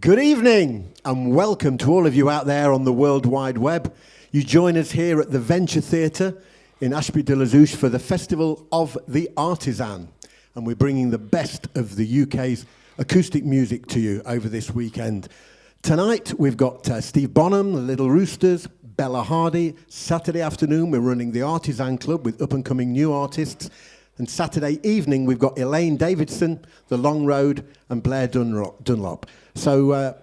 Good evening and welcome to all of you out there on the World Wide Web. You join us here at the Venture Theatre in Ashby-de-la-Zouch for the Festival of the Artisan. And we're bringing the best of the UK's acoustic music to you over this weekend. Tonight we've got Steve Bonham, the Little Roosters, Bella Hardy. Saturday afternoon we're running the Artisan Club with up-and-coming new artists. And Saturday evening we've got Elaine, Davidson, The Long Road and Blair Dunlop. So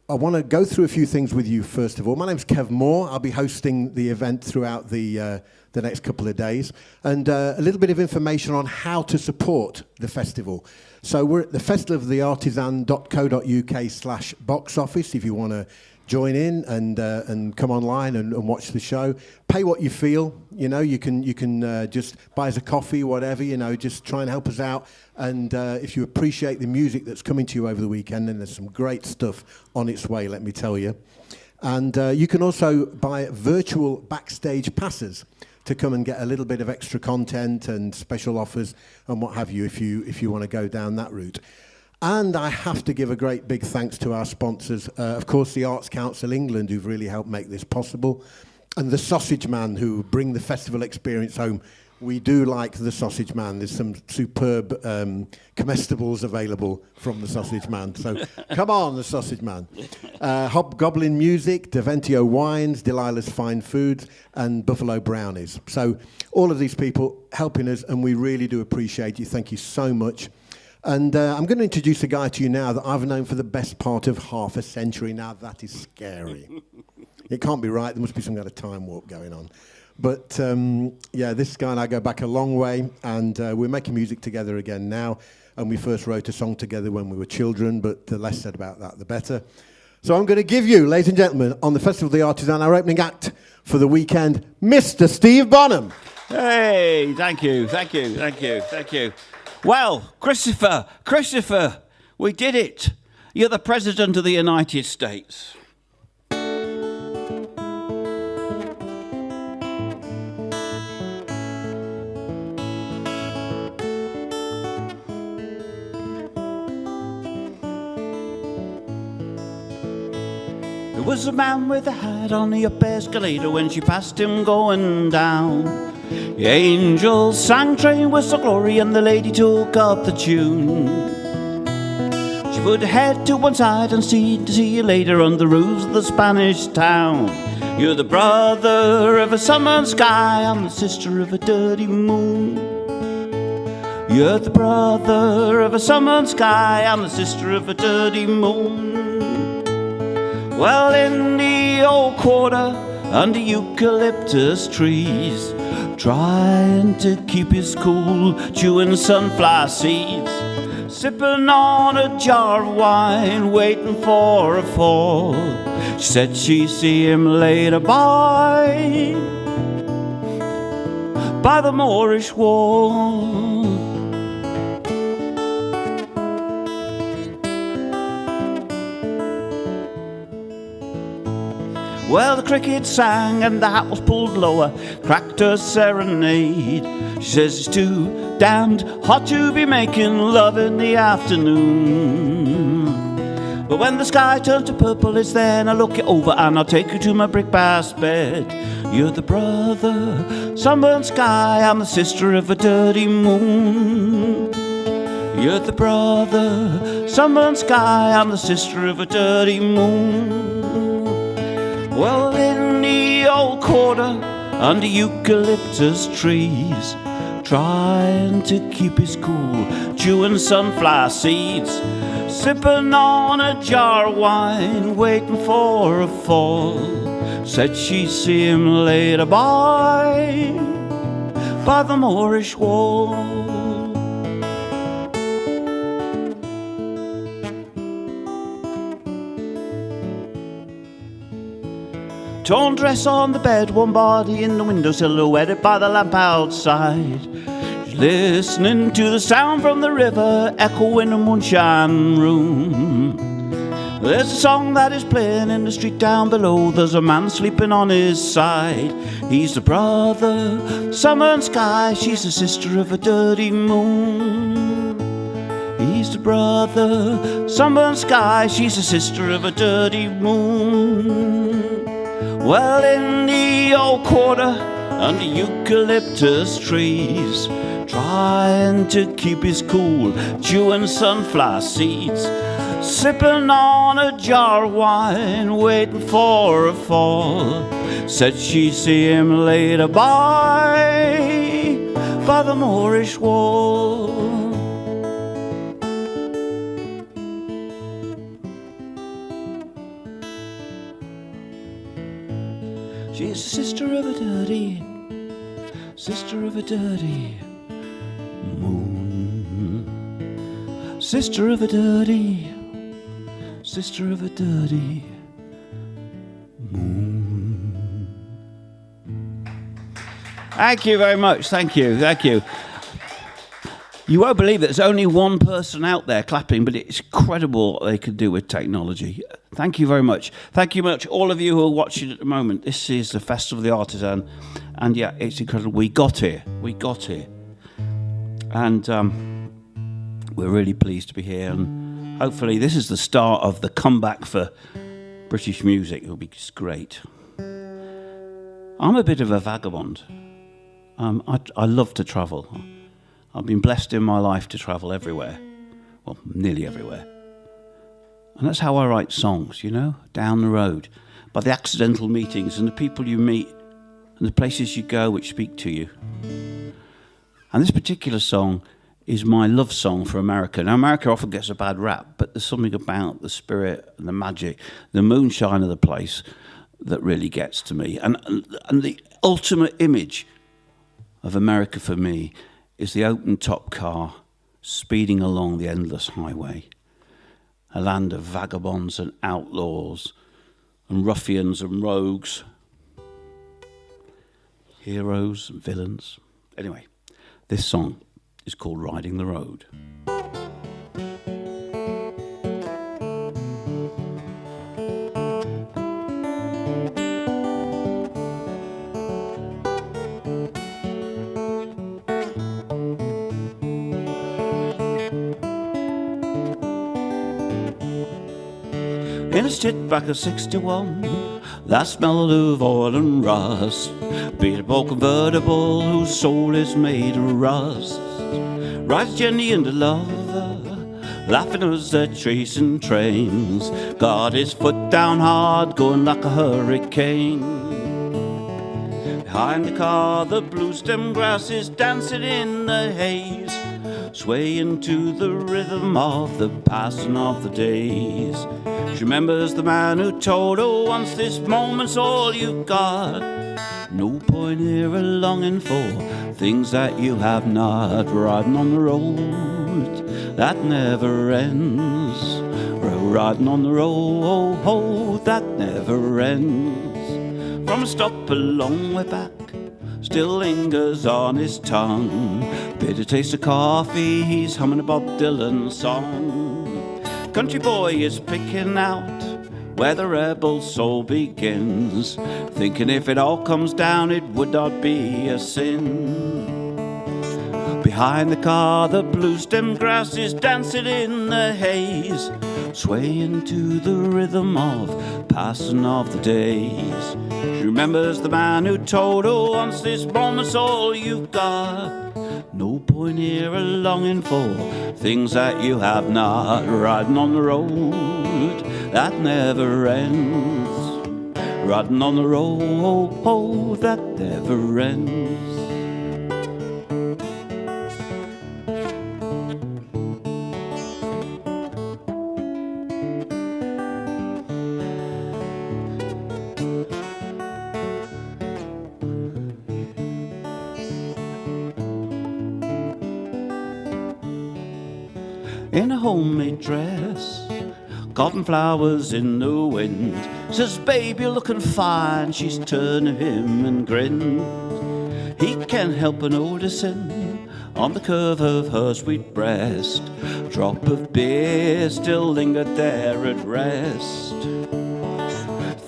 I want to go through a few things with you first of all. My name's Kev Moore. I'll be hosting the event throughout the next couple of days. And a little bit of information on how to support the festival. So we're at the festivaloftheartisan.co.uk/box office if you want to join in and come online and watch the show. Pay what you feel. You know, you can just buy us a coffee, whatever. You know, just try and help us out. And if you appreciate the music that's coming to you over the weekend, then there's some great stuff on its way, let me tell you. And you can also buy virtual backstage passes to come and get a little bit of extra content and special offers and what have you if you want to go down that route. And I have to give a great big thanks to our sponsors, of course, the Arts Council England, who've really helped make this possible, and the Sausage Man, who bring the festival experience home. We do like the Sausage Man. There's some superb comestibles available from the Sausage Man. So come on, the Sausage Man. Hobgoblin Music, Deventio Wines, Delilah's Fine Foods, and Buffalo Brownies. So all of these people helping us, and we really do appreciate you. Thank you so much. And I'm going to introduce a guy to you now that I've known for the best part of half a century. Now, that is scary. It can't be right. There must be some kind of time warp going on. But, yeah, this guy and I go back a long way, and we're making music together again now. And we first wrote a song together when we were children, but the less said about that, the better. So I'm going to give you, ladies and gentlemen, on the Festival of the Artisan, our opening act for the weekend, Mr. Steve Bonham. Hey, thank you. Well, Christopher, we did it. You're the President of the United States. There was a man with a hat on the up escalator when she passed him going down. The angels sang Train was the glory and the lady took up the tune. She put her head to one side and seemed to see you later on the roofs of the Spanish town. You're the brother of a summer sky, I'm the sister of a dirty moon. You're the brother of a summer sky, I'm the sister of a dirty moon. Well, in the old quarter under eucalyptus trees, trying to keep his cool, chewing sunflower seeds, sipping on a jar of wine, waiting for a fall. She said she'd see him later by the Moorish wall. Well, the cricket sang and the hat was pulled lower, cracked her serenade. She says it's too damned hot to be making love in the afternoon. But when the sky turns to purple, it's then I look you over and I'll take you to my brick bass bed. You're the brother, sunburned sky, I'm the sister of a dirty moon. You're the brother, sunburned sky, I'm the sister of a dirty moon. Well, in the old quarter, under eucalyptus trees, trying to keep his cool, chewing sunflower seeds, sipping on a jar of wine, waiting for a fall. Said she'd see him later by the Moorish wall. Torn dress on the bed, one body in the window, silhouetted by the lamp outside. She's listening to the sound from the river, echo in a moonshine room. There's a song that is playing in the street down below. There's a man sleeping on his side. He's the brother, summer and sky. She's the sister of a dirty moon. He's the brother, sunburned sky, she's a sister of a dirty moon. Well, in the old quarter, under eucalyptus trees, trying to keep his cool, chewing sunflower seeds, sipping on a jar of wine, waiting for a fall. Said she'd see him later by the Moorish wall. She's a sister of a dirty moon. Sister of a dirty moon. Thank you very much. Thank you. You won't believe there's only one person out there clapping, but it's incredible what they can do with technology. Thank you very much. Thank you much, all of you who are watching at the moment. This is the Festival of the Artisan, and yeah, it's incredible. We got here, and we're really pleased to be here. And hopefully, this is the start of the comeback for British music. It'll be great. I'm a bit of a vagabond. I love to travel. I've been blessed in my life to travel everywhere. Well, nearly everywhere. And that's how I write songs, you know, down the road, by the accidental meetings and the people you meet and the places you go which speak to you. And this particular song is my love song for America. Now, America often gets a bad rap, but there's something about the spirit and the magic, the moonshine of the place that really gets to me. And the ultimate image of America for me is the open-top car speeding along the endless highway, a land of vagabonds and outlaws and ruffians and rogues, heroes and villains. Anyway, this song is called Riding the Road. In a stitch back of 61, that smell of oil and rust, beat up old convertible whose soul is made of rust. Rides Jenny into love, laughing as they're chasing trains, got his foot down hard, going like a hurricane. Behind the car, the blue stem grass is dancing in the haze, swaying to the rhythm of the passing of the days. She remembers the man who told her once, this moment's all you've got. No point here a longing for things that you have not. Riding on the road that never ends. Riding on the road that never ends. From a stop a long way back, still lingers on his tongue. Bitter taste of coffee, he's humming a Bob Dylan song. Country boy is picking out where the rebel soul begins, thinking if it all comes down it would not be a sin. Behind the car the blue stem grass is dancing in the haze, swaying to the rhythm of passing of the days. She remembers the man who told her once, this moment's all you've got. No point here a longing for things that you have not. Riding on the road that never ends. Riding on the road that never ends. In a homemade dress, cotton flowers in the wind, says, babe, you're looking fine. She's turned to him and grinned. He can't help but noticing on the curve of her sweet breast, a drop of beer still lingered there at rest.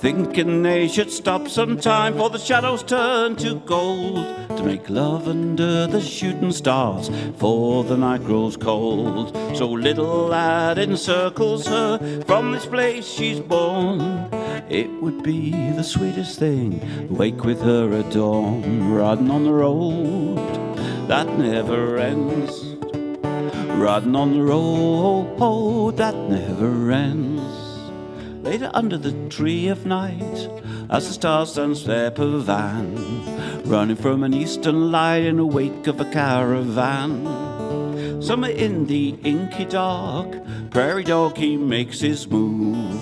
thinking they should stop some time, for the shadows turn to gold, to make love under the shooting stars, for the night grows cold. So little lad encircles her, from this place she's born. It would be the sweetest thing, wake with her at dawn, riding on the road that never ends, riding on the road that never ends. Later under the tree of night, as the stars dance their pavane, running from an eastern light in the wake of a caravan. Somewhere in the inky dark, prairie dog he makes his move.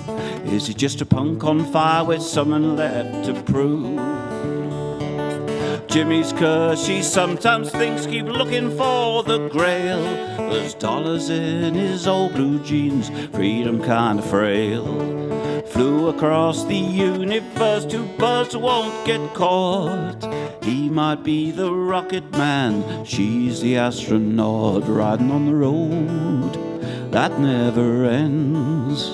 Is he just a punk on fire with someone left to prove? Jimmy's curse, she sometimes thinks, keep looking for the grail. There's dollars in his old blue jeans, freedom kinda frail. Flew across the universe, two birds won't get caught. He might be the rocket man, she's the astronaut, riding on the road that never ends,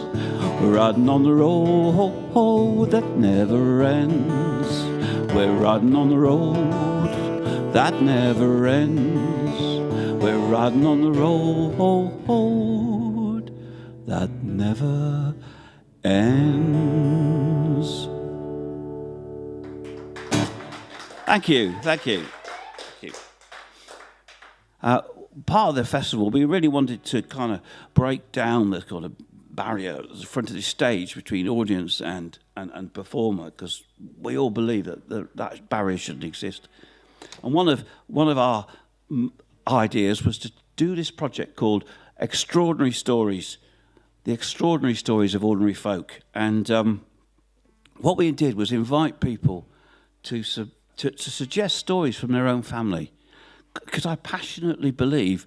riding on the road that never ends. We're riding on the road that never ends. We're riding on the road that never ends. Thank you, thank you. Thank you. Part of the festival, we really wanted to kind of break down the kind of barrier at the front of the stage between audience and performer, because we all believe that barrier shouldn't exist. And one of our ideas was to do this project called Extraordinary Stories, the extraordinary stories of ordinary folk. And what we did was invite people to suggest stories from their own family, because I passionately believe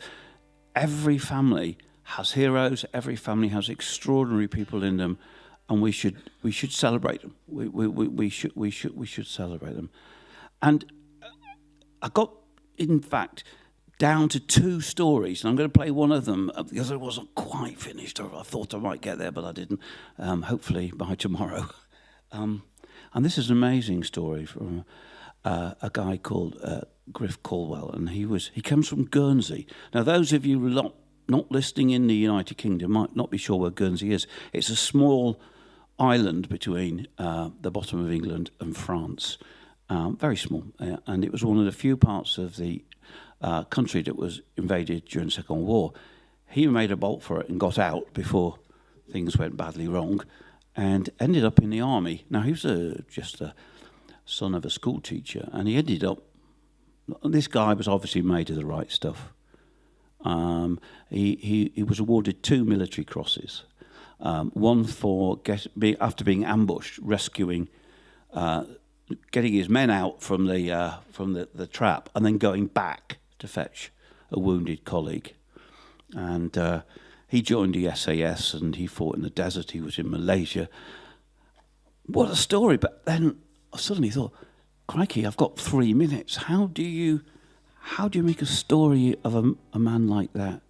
every family has heroes, every family has extraordinary people in them, and we should celebrate them. We should celebrate them. And I got, in fact, down to 2 stories, and I'm going to play one of them because it wasn't quite finished. I thought I might get there, but I didn't. Hopefully by tomorrow. And this is an amazing story from a guy called Griff Caldwell, and he comes from Guernsey. Now, those of you not listening in the United Kingdom might not be sure where Guernsey is. It's a small island between the bottom of England and France, very small, and it was one of the few parts of the country that was invaded during the Second World War. He made a bolt for it and got out before things went badly wrong, and ended up in the army. Now, he was just a son of a school teacher, and he ended up. This guy was obviously made of the right stuff. He was awarded 2 military crosses, one for after being ambushed, rescuing, getting his men out from the trap, and then going back to fetch a wounded colleague. And he joined the SAS, and he fought in the desert. He was in Malaysia. What a story! But then I suddenly thought, crikey, I've got 3 minutes. How do you make a story of a man like that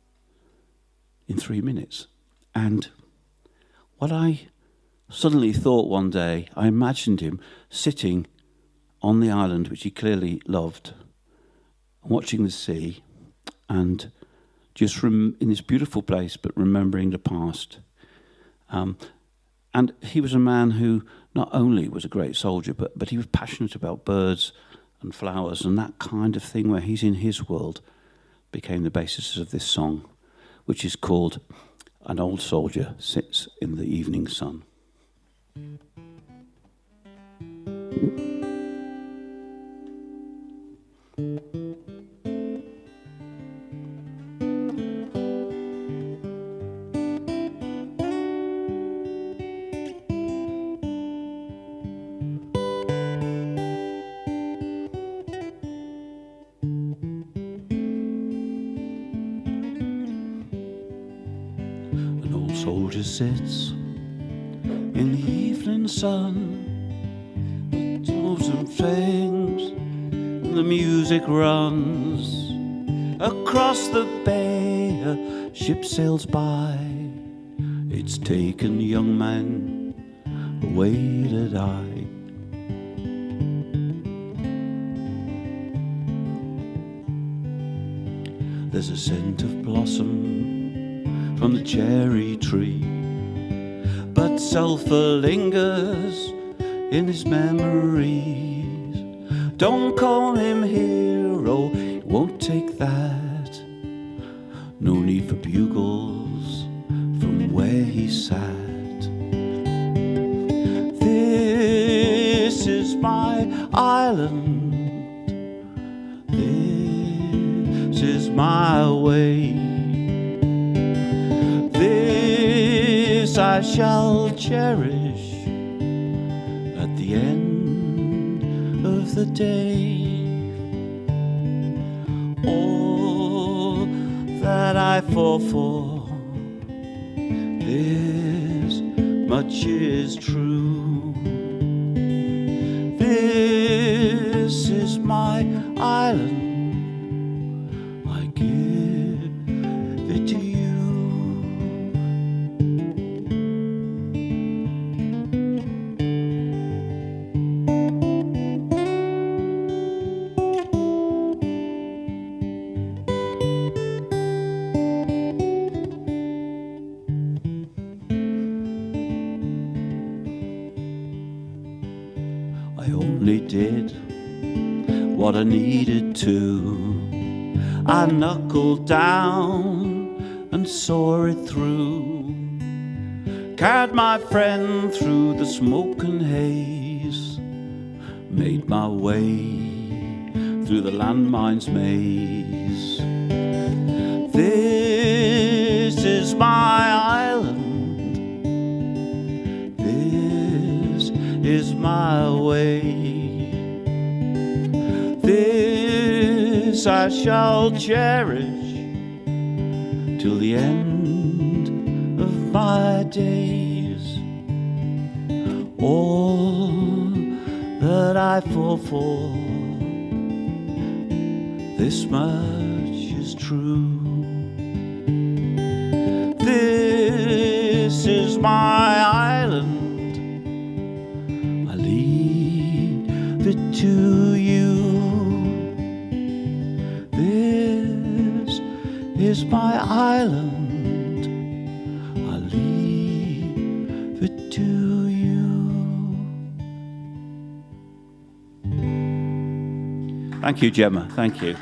in 3 minutes? And what I suddenly thought one day, I imagined him sitting on the island, which he clearly loved, watching the sea, and just in this beautiful place, but remembering the past. And he was a man who not only was a great soldier, but he was passionate about birds and flowers, and that kind of thing where he's in his world became the basis of this song, which is called An Old Soldier Sits in the Evening Sun. Soldier sits in the evening sun, the tools and things, the music runs across the bay, a ship sails by. It's taken young men waited I. There's a scent of blossom from the cherry tree, but sulphur lingers in his memories. Don't call him hero, it won't take that. No need for bugles from where he sat. This is my island, this is my way. This I shall cherish at the end of the day. All that I fought for, this much is true. This is my island, I give it to you. I only did what I needed to. I knuckled down and saw it through. Carried my friend through the smoke and haze. Made my way through the landmine's maze. This is my island. This is my way. This I shall cherish till the end of my days. All that I fought for, this much is true. This is my island, I leave it to you. This is my island, I leave it to you. Thank you, Gemma. Thank you.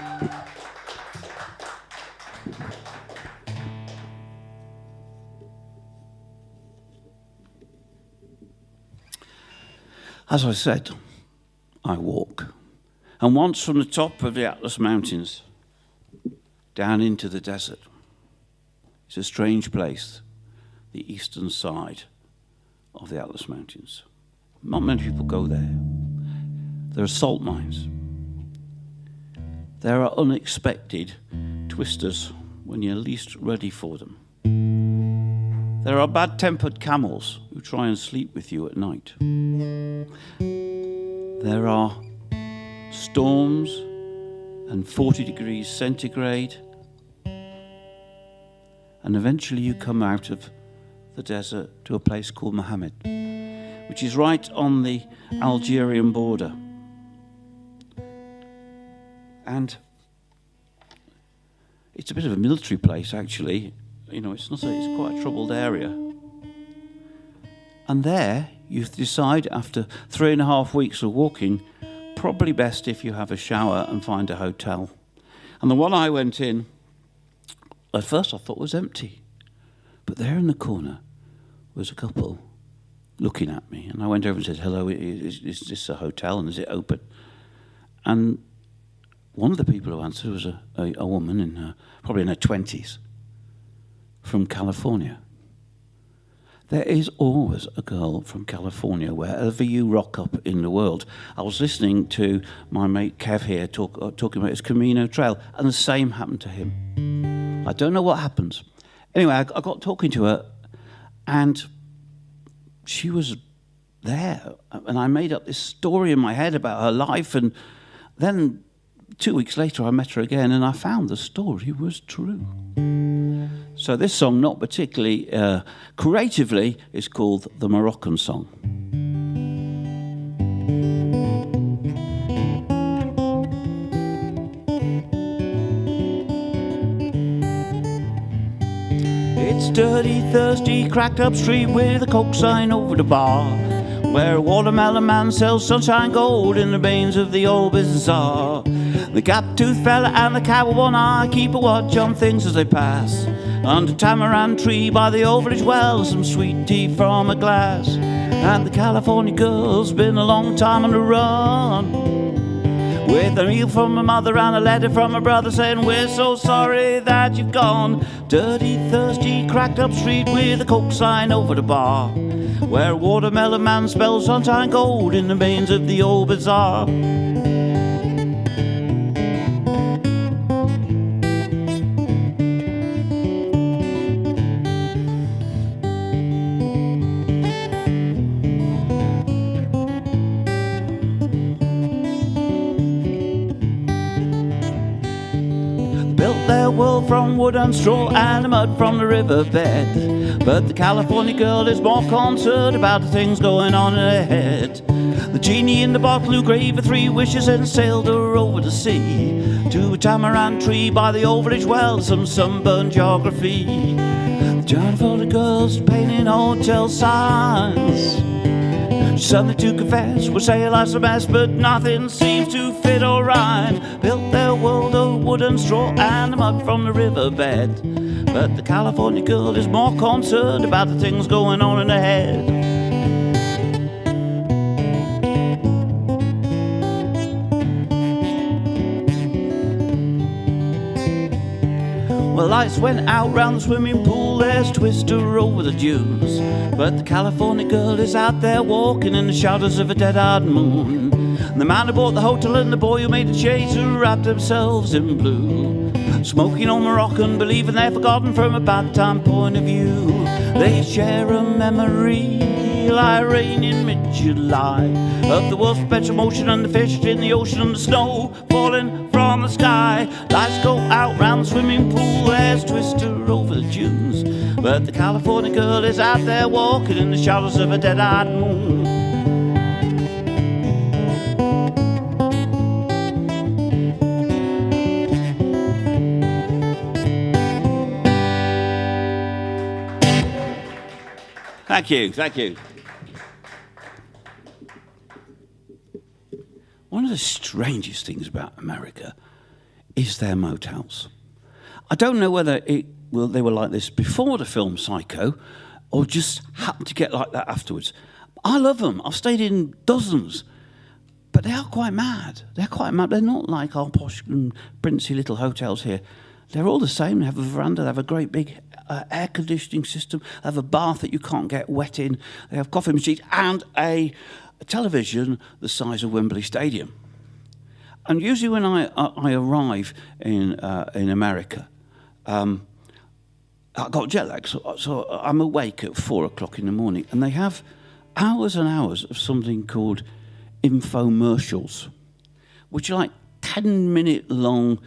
As I said, I walk. And once from the top of the Atlas Mountains down into the desert. It's a strange place, the eastern side of the Atlas Mountains. Not many people go there. There are salt mines. There are unexpected twisters when you're least ready for them. There are bad-tempered camels who try and sleep with you at night. There are storms and 40 degrees centigrade. And eventually you come out of the desert to a place called Mohammed, which is right on the Algerian border. And it's a bit of a military place, actually. You know, it's quite a troubled area. And there, you decide after 3.5 weeks of walking, probably best if you have a shower and find a hotel. And the one I went in, at first I thought was empty. But there in the corner was a couple looking at me. And I went over and said, hello, is this a hotel and is it open? And one of the people who answered was a woman probably in her 20s from California. There is always a girl from California wherever you rock up in the world. I was listening to my mate Kev here talking about his Camino Trail, and the same happened to him. I don't know what happens. Anyway, I got talking to her, and she was there, and I made up this story in my head about her life, and then 2 weeks later I met her again, and I found the story was true. So this song, not particularly creatively, is called The Moroccan Song. It's dirty, thirsty, cracked up street with a Coke sign over the bar, where a watermelon man sells sunshine gold in the veins of the old bazaar. The gap-toothed fella and the cow with one eye keep a watch on things as they pass. Under tamarind tree by the old village well, some sweet tea from a glass. And the California girl's been a long time on the run, with an email from her mother and a letter from her brother saying, we're so sorry that you've gone. Dirty, thirsty, cracked up street with a Coke sign over the bar, where a watermelon man spells sunshine gold in the veins of the old bazaar. World from wood and straw and the mud from the riverbed, but the California girl is more concerned about the things going on in her head. The genie in the bottle who gave her 3 wishes and sailed her over the sea to a tamarind tree by the old village well, some sunburned geography. The giant for the girls painting hotel signs, something to confess, we'll say life's a mess, but nothing seems to fit or rhyme. Built their world of wood and straw and the mud from the riverbed, but the California girl is more concerned about the things going on in her head. Well, lights went out round the swimming pool, there's Twister over the dunes, but the California girl is out there walking in the shadows of a dead-eyed moon. And the man who bought the hotel and the boy who made the chase who wrapped themselves in blue, smoking on Moroccan, believing they're forgotten from a bad time point of view. They share a memory like rain in mid-July of the world's perpetual motion and the fish in the ocean and the snow falling from the sky. Lights go out round the swimming pool, there's Twister over the dunes, but the California girl is out there walking in the shadows of a dead-eyed moon. Thank you, thank you. One of the strangest things about America is their motels. I don't know whether they were like this before the film Psycho or just happened to get like that afterwards. I love them. I've stayed in dozens. But they are quite mad. They're quite mad. They're not like our posh and princey little hotels here. They're all the same. They have a veranda. They have a great big air conditioning system. They have a bath that you can't get wet in. They have coffee machines and a television the size of Wembley Stadium. And usually when I arrive in America, I got jet lag, so I'm awake at 4 o'clock in the morning, and they have hours and hours of something called infomercials, which are like 10-minute long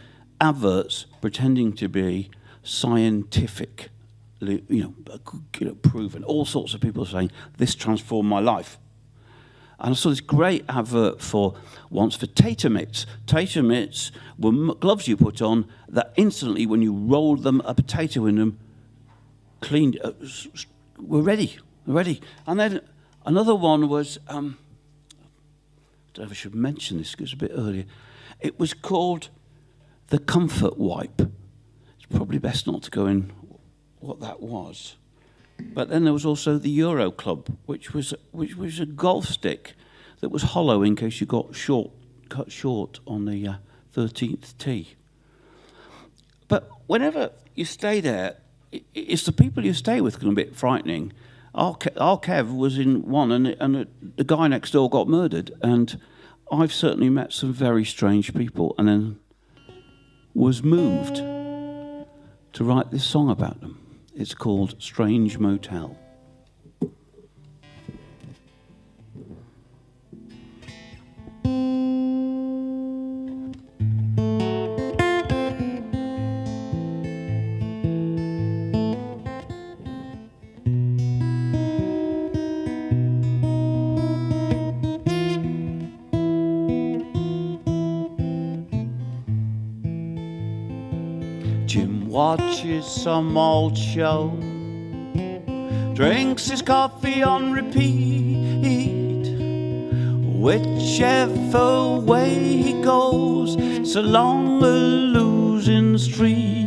adverts pretending to be scientific, proven. All sorts of people saying, this transformed my life. And I saw this great advert for tater mitts. Tater mitts were gloves you put on that instantly, when you rolled them, a potato in them, cleaned, were ready. And then another one was, I don't know if I should mention this because it's a bit earlier. It was called the Comfort Wipe. It's probably best not to go in what that was. But then there was also the Euro Club, which was a golf stick that was hollow in case you got cut short on the 13th tee. But whenever you stay there, it's the people you stay with can be a bit frightening. Our Kev was in one, and the guy next door got murdered, and I've certainly met some very strange people, and then was moved to write this song about them. It's called Strange Motel. watches some old show, drinks his coffee on repeat. Whichever way he goes, it's along a losing street.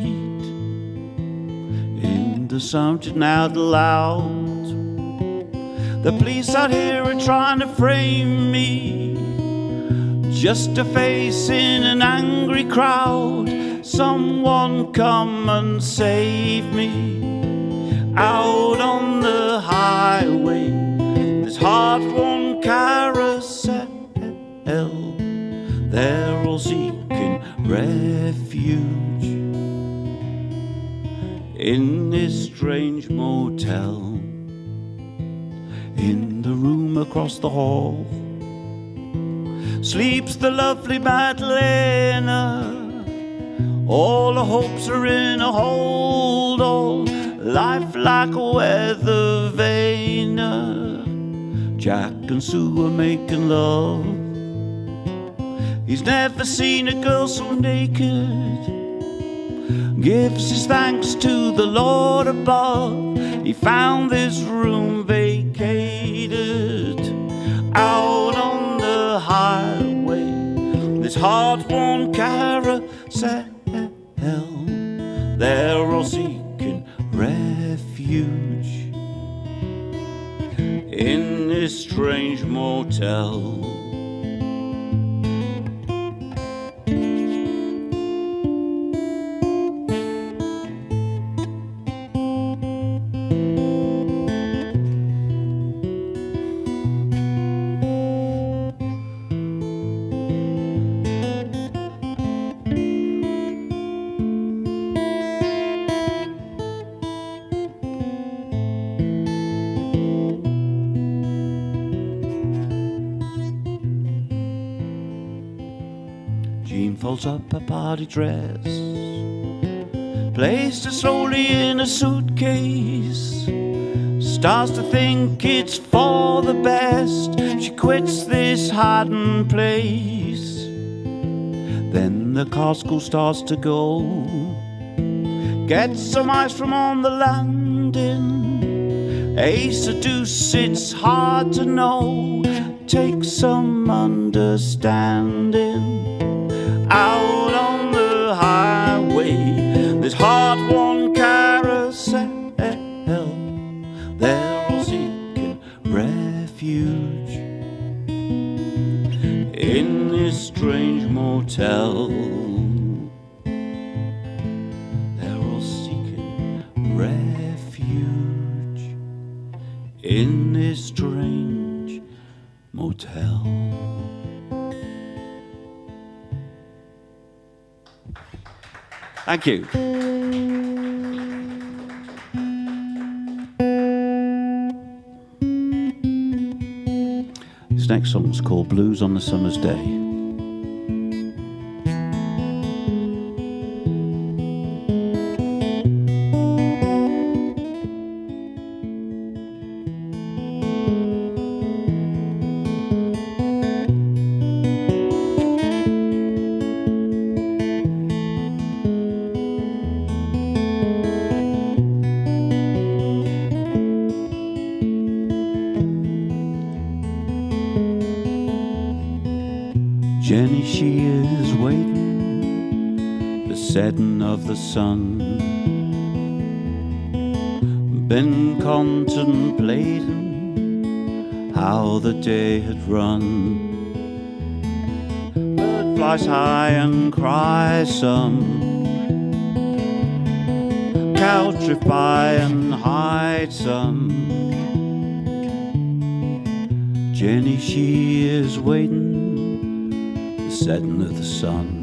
In the something out loud, the police out here are trying to frame me, just a face in an angry crowd. Someone come and save me. Out on the highway, this heart-worn carousel, they're all seeking refuge in this strange motel. In the room across the hall sleeps the lovely Madalena. All her hopes are in a hold, all life like a weather vane. Jack and Sue are making love. He's never seen a girl so naked. Gives his thanks to the Lord above. He found this room vacated. Out on the highway, this heart-worn carousel, they're all seeking refuge in this strange motel. Folds up a party dress, placed it slowly in a suitcase, starts to think it's for the best. She quits this hiding place. Then the car school starts to go, gets some ice from on the landing. Ace or deuce, it's hard to know, take some understanding. Out on the highway, this heart-worn carousel, they're all seeking refuge in this strange motel. They're all seeking refuge in this strange motel. Thank you. This next song is called Blues on a Summer's Day. Jenny, she is waiting the setting of the sun. Been contemplating how the day had run. Bird flies high and cries some, cow drift by and hide some. Jenny, she is waiting setting of the sun.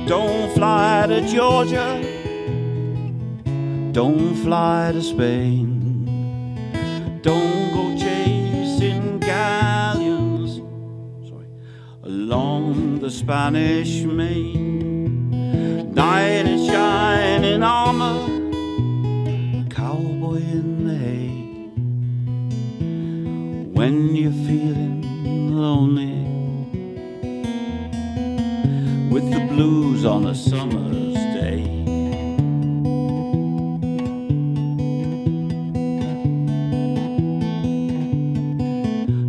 Don't fly to Georgia, don't fly to Spain, don't go chasing galleons along the Spanish Main. Knight in shining armor, cowboy in the hay. When you're feeling lonely, with the blues on a summer's day.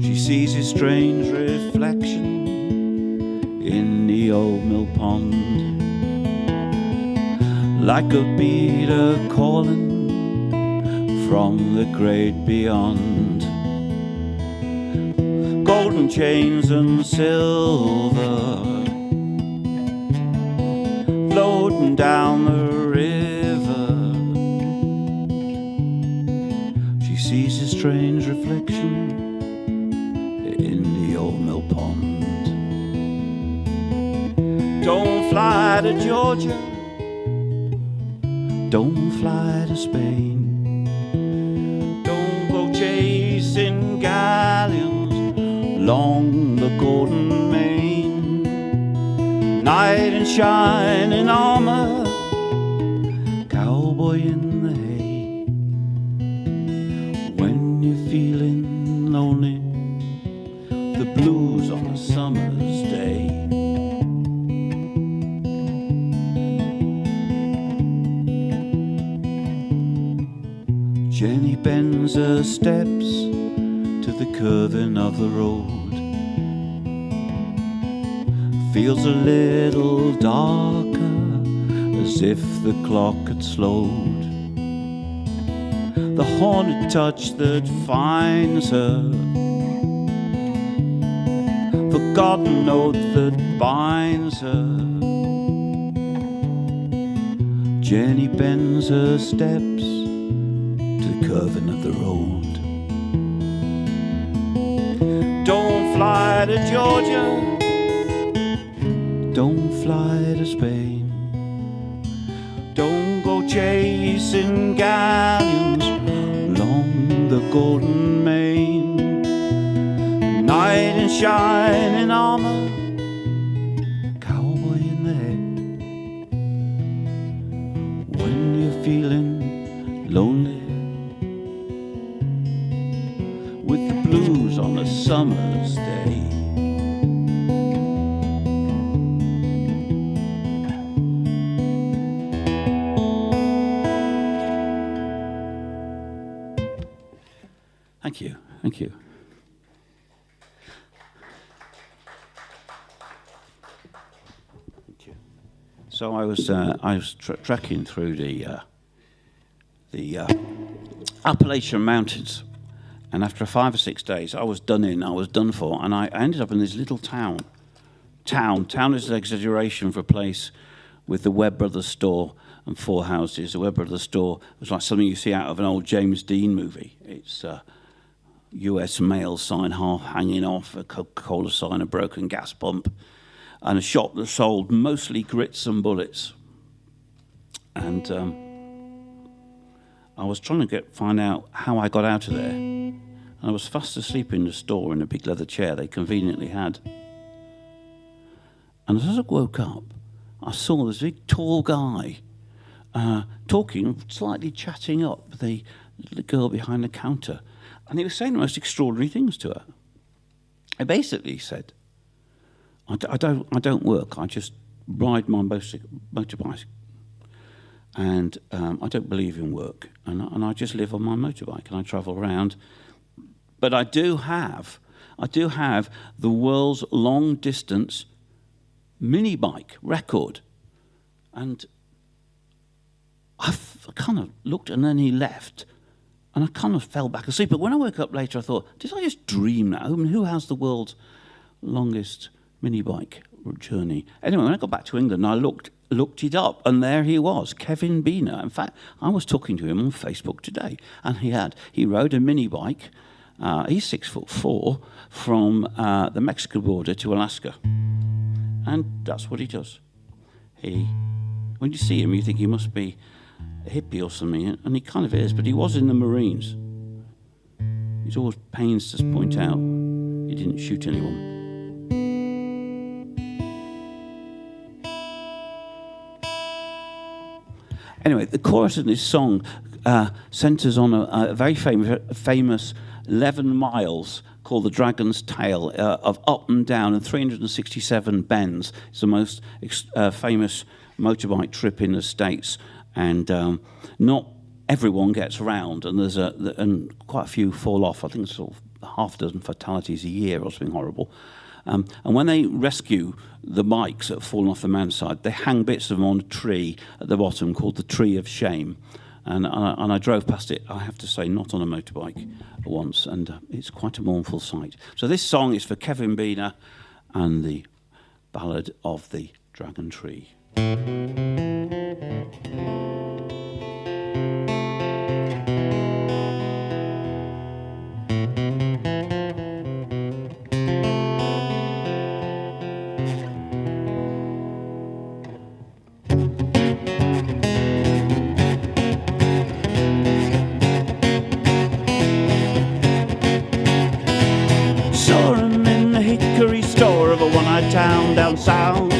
She sees his strange reflection in the old mill pond, like a beater calling from the great beyond. Golden chains and silver floating down the river. She sees a strange reflection in the old mill pond. Don't fly to Georgia, don't fly to Spain, don't go chasing galleons along the golden main. Knight in shining armor, cowboy in the hay. When you're feeling lonely, the blues on a summer's day. Jenny bends her steps to the curving of the road, feels a little darker, as if the clock had slowed. The haunted touch that finds her, forgotten note that binds her. Jenny bends her steps to the curving of the road. Don't fly to Georgia, don't fly to Spain, don't go chasing galleons along the golden main. Knight in shining armor, cowboy in the head. When you're feeling lonely, with the blues on a summer's day. Thank you, thank you. Thank you. So I was trekking through the Appalachian Mountains, and after 5 or 6 days, I was done for, and I ended up in this little town. Town is an exaggeration for a place with the Webb Brothers store and 4 houses. The Webb Brothers store was like something you see out of an old James Dean movie. It's US mail sign half hanging off, a Coca-Cola sign, a broken gas pump, and a shop that sold mostly grits and bullets. And I was trying to find out how I got out of there. And I was fast asleep in the store in a big leather chair they conveniently had. And as I woke up, I saw this big tall guy talking, slightly chatting up the little girl behind the counter. And he was saying the most extraordinary things to her. He basically said, I don't work, I just ride my motorbike. And I don't believe in work. And I just live on my motorbike and I travel around. But I do have the world's long distance mini bike record. And I kind of looked, and then he left. And I kind of fell back asleep. But when I woke up later, I thought, did I just dream that? I mean, who has the world's longest mini bike journey? Anyway, when I got back to England, I looked it up, and there he was, Kevin Beener. In fact, I was talking to him on Facebook today, and he rode a mini bike. He's 6'4" from the Mexican border to Alaska, and that's what he does. When you see him, you think he must be a hippie or something, and he kind of is, but he was in the Marines. He's always pains to point out he didn't shoot anyone. Anyway, the chorus in this song centres on a very famous 11 miles called the Dragon's Tail of up and down and 367 bends. It's the most famous motorbike trip in the States, and not everyone gets around, and and quite a few fall off. I think it's sort of half a dozen fatalities a year or something horrible. And when they rescue the bikes that have fallen off the mountain side, they hang bits of them on a tree at the bottom called the Tree of Shame. And I drove past it, I have to say, not on a motorbike once, and it's quite a mournful sight. So this song is for Kevin Beener and the Ballad of the Dragon Tree. Town down south,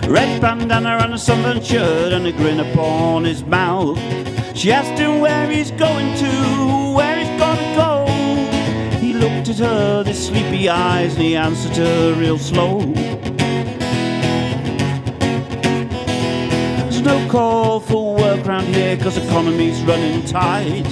red bandana and a sunburned shirt and a grin upon his mouth. She asked him where he's going to, where he's gonna go. He looked at her, with sleepy eyes, and he answered her real slow. There's no call for work round here, 'cause economy's running tight.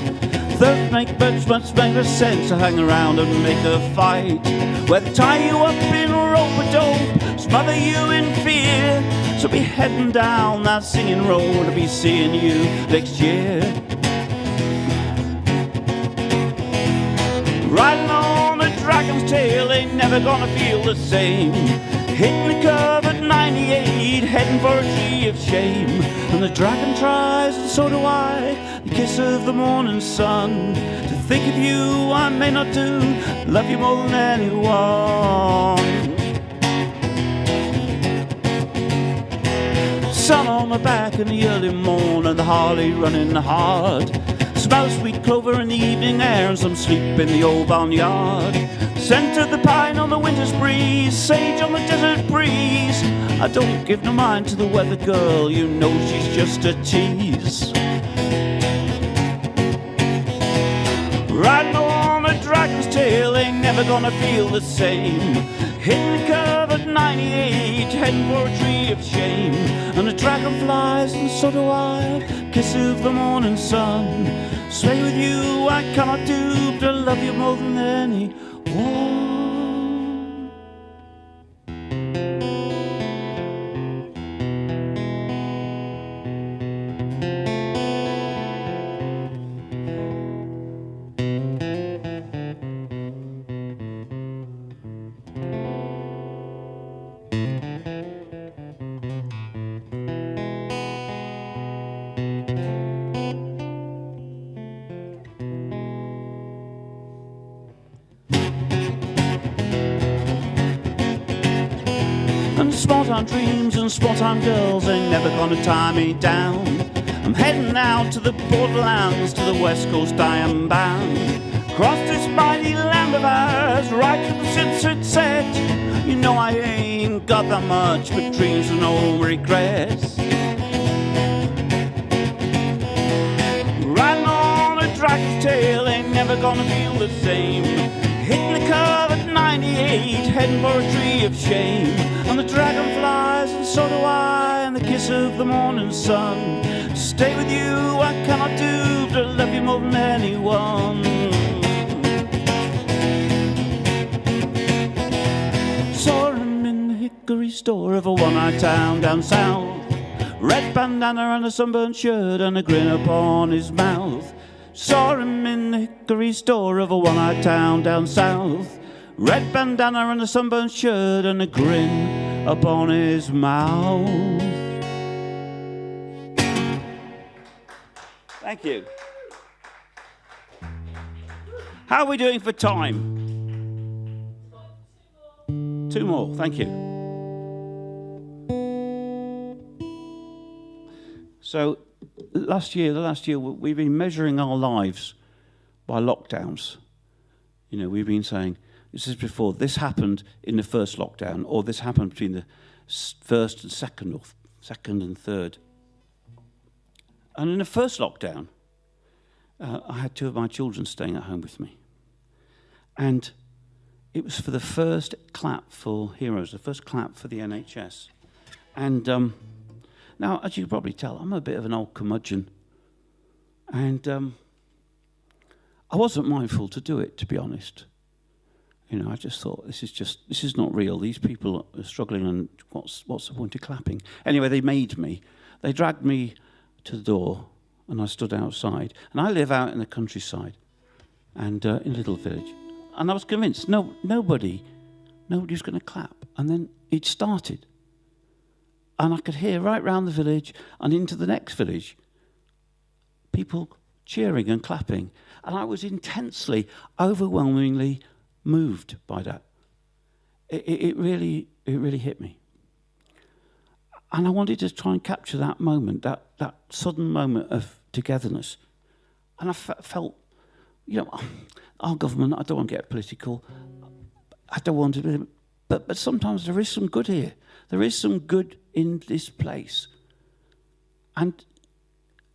Third make much better sense to hang around and make a fight, where they tie you up in rope-a-dope, smother you in fear. So be heading down that singing road, I'll be seeing you next year. Riding on a dragon's tail, ain't never gonna feel the same. Hitting the curve at 98, heading for a tree of shame. And the dragon tries, and so do I, the kiss of the morning sun. To think of you I may not do, love you more than anyone. Sun on my back in the early morn, and the Harley running hard. Smell sweet clover in the evening air, and some sleep in the old barnyard. Scent of the pine on the winter's breeze, sage on the desert breeze. I don't give no mind to the weather girl, you know she's just a tease. Riding on a dragon's tail, ain't never gonna feel the same. Hitting the curve at 98, heading for a tree of shame. And the dragon flies, and so do I, kiss of the morning sun. Sway with you I cannot do, but I love you more than anyone. Small-time dreams and small-time girls ain't never gonna tie me down. I'm heading out to the borderlands, to the west coast I am bound. Across this mighty land of ours, right to the sunset. You know I ain't got that much, but dreams and no regrets. Riding on a dragon's tail, ain't never gonna feel the same. Hitting the curve at 98, heading for a tree of shame. And the dragon flies, and so do I, and the kiss of the morning sun. To stay with you I cannot do, but I love you more than anyone. Saw him in the hickory store of a one-eyed town down south. Red bandana and a sunburned shirt and a grin upon his mouth. Saw him in the hickory store of a one-eyed town down south. Red bandana and a sunburned shirt and a grin upon his mouth. Thank you. How are we doing for time? 2 more, thank you. So, the last year, we've been measuring our lives by lockdowns. You know, we've been saying, this is before, this happened in the first lockdown, or this happened between the first and second, or second and third. And in the first lockdown, I had 2 of my children staying at home with me. And it was for the first clap for Heroes, the first clap for the NHS. And now, as you can probably tell, I'm a bit of an old curmudgeon. And I wasn't mindful to do it, to be honest. You know, I just thought, this is not real. These people are struggling, and what's the point of clapping? Anyway, they made me. They dragged me to the door, and I stood outside. And I live out in the countryside, and in a little village. And I was convinced, nobody's going to clap. And then it started. And I could hear right round the village and into the next village, people cheering and clapping. And I was intensely, overwhelmingly moved by that. It really hit me. And I wanted to try and capture that moment, that sudden moment of togetherness. And I felt, you know, our government, I don't want to get political, I don't want to be, but sometimes there is some good here. There is some good in this place. And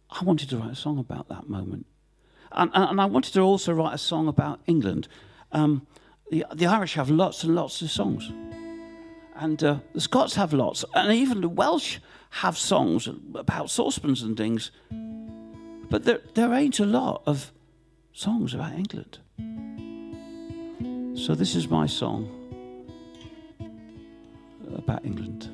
I wanted to write a song about that moment. And I wanted to also write a song about England. The Irish have lots and lots of songs. And the Scots have lots. And even the Welsh have songs about saucepans and things. But there ain't a lot of songs about England. So this is my song about England.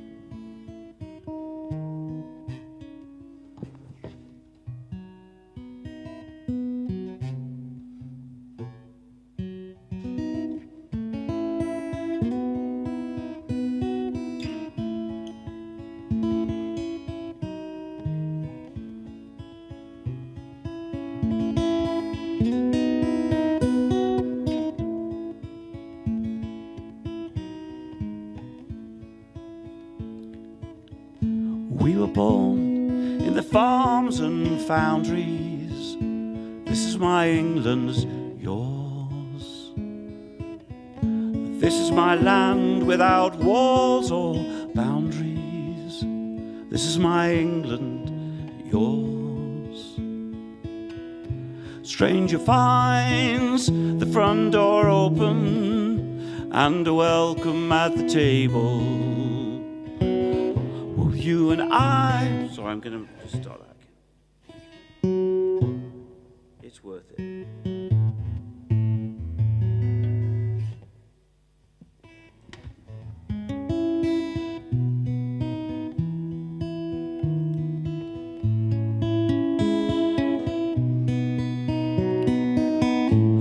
We were born in the farms and foundries. This is my England's yours. This is my land without walls or boundaries. This is my England, yours. Stranger finds the front door open and a welcome at the table. You and I... Sorry, I'm going to just start that again. It's worth it.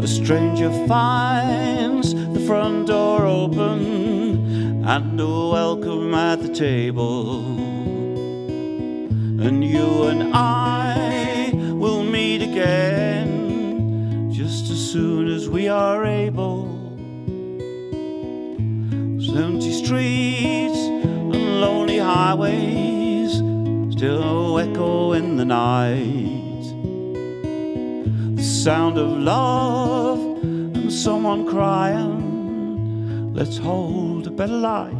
A stranger finds the front door open and a welcome at the table. And you and I will meet again just as soon as we are able. Empty streets and lonely highways still echo in the night. The sound of love and someone crying, let's hold a better light.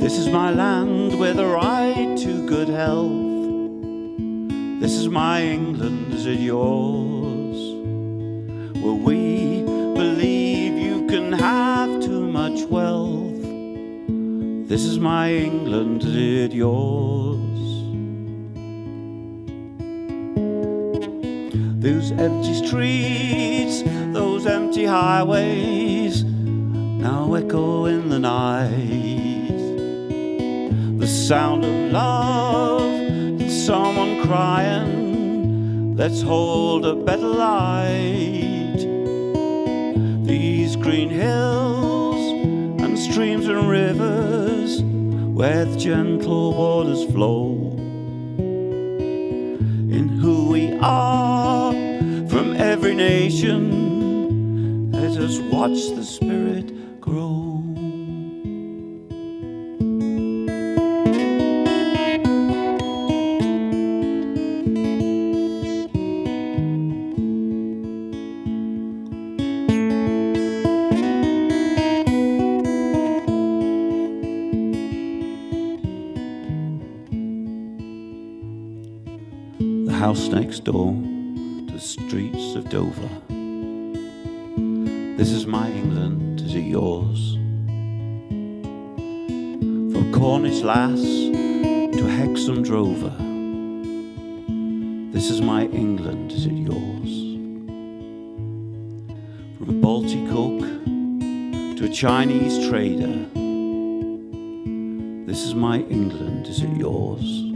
This is my land with a right to good health. This is my England, is it yours? Where we believe you can have too much wealth. This is my England, is it yours? Those empty streets, those empty highways now echo in the night. The sound of love and someone crying, let's hold a better light. These green hills and streams and rivers where the gentle waters flow. In who we are from every nation, let us watch the spirit grow. house next door to the streets of Dover. This is my England, is it yours? From Cornish Lass to Hexham Drover. This is my England, is it yours? From a Baltic cook to a Chinese trader. This is my England, is it yours?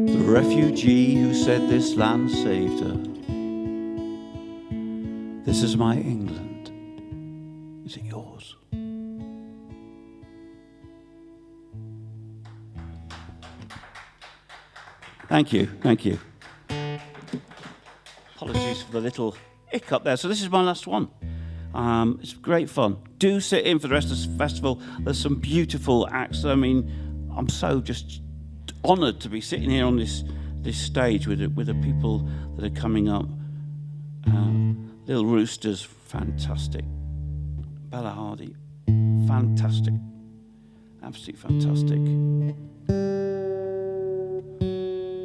The refugee who said this land saved her. This is my England, is it yours? Thank you, thank you. Apologies for the little hiccup there. So this is my last one. It's great fun. Do sit in for the rest of the festival. There's some beautiful acts. I mean, I'm so just honoured to be sitting here on this stage with the people that are coming up. Little Roosters, fantastic. Bella Hardy, fantastic. Absolutely fantastic.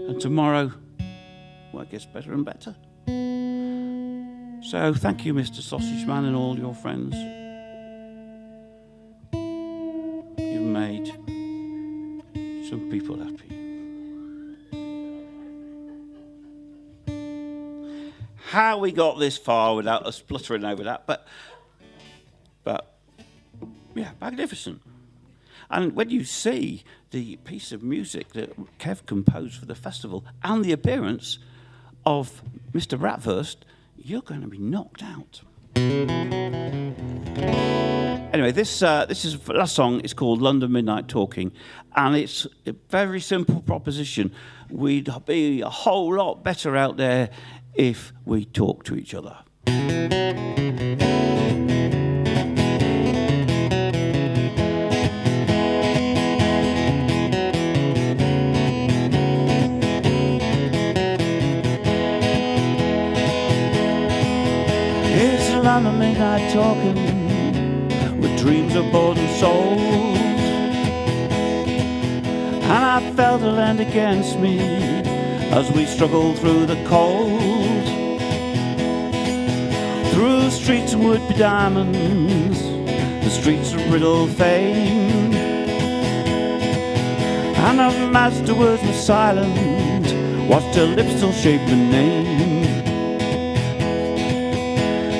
And tomorrow, well, it gets better and better. So thank you, Mr. Sausage Man, and all your friends. You've made some people happy. How we got this far without us spluttering over that, but yeah, magnificent. And when you see the piece of music that Kev composed for the festival and the appearance of Mr. Bratwurst, you're going to be knocked out. Anyway, this is the last song. It's called London Midnight Talking, and it's a very simple proposition. We'd be a whole lot better out there if we talk to each other. London midnight talking with dreams of bought and sold, and I felt the land against me as we struggled through the cold, through streets of would-be diamonds, the streets of riddle fame, and our master words were silent, watched her lips still shape the name.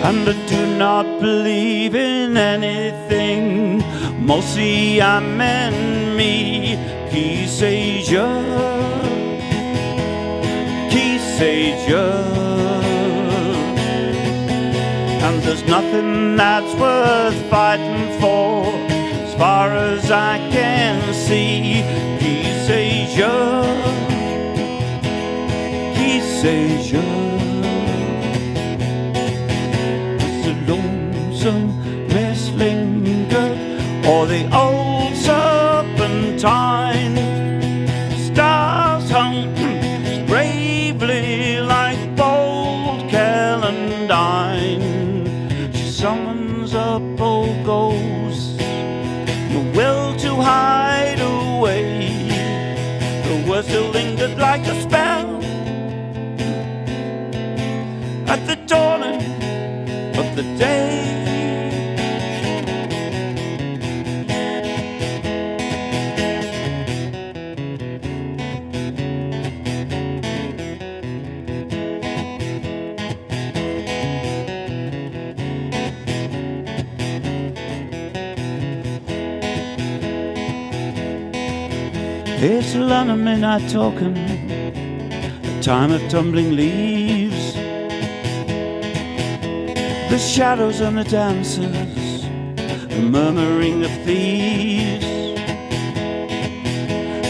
And I do not believe in anything, mostly I'm enemy. Qui sais-je, qui sais-je. And there's nothing that's worth fighting for, as far as I can see. Qui sais-je, qui sais-je. Lonesome mislingered, or the old serpentine, stars hung bravely like bold Celandine. She summons up old ghosts, the will to hide away. The words still lingered like a spell at the dawning of the day. It's London midnight talking, a time of tumbling leaves, the shadows and the dancers, the murmuring of thieves,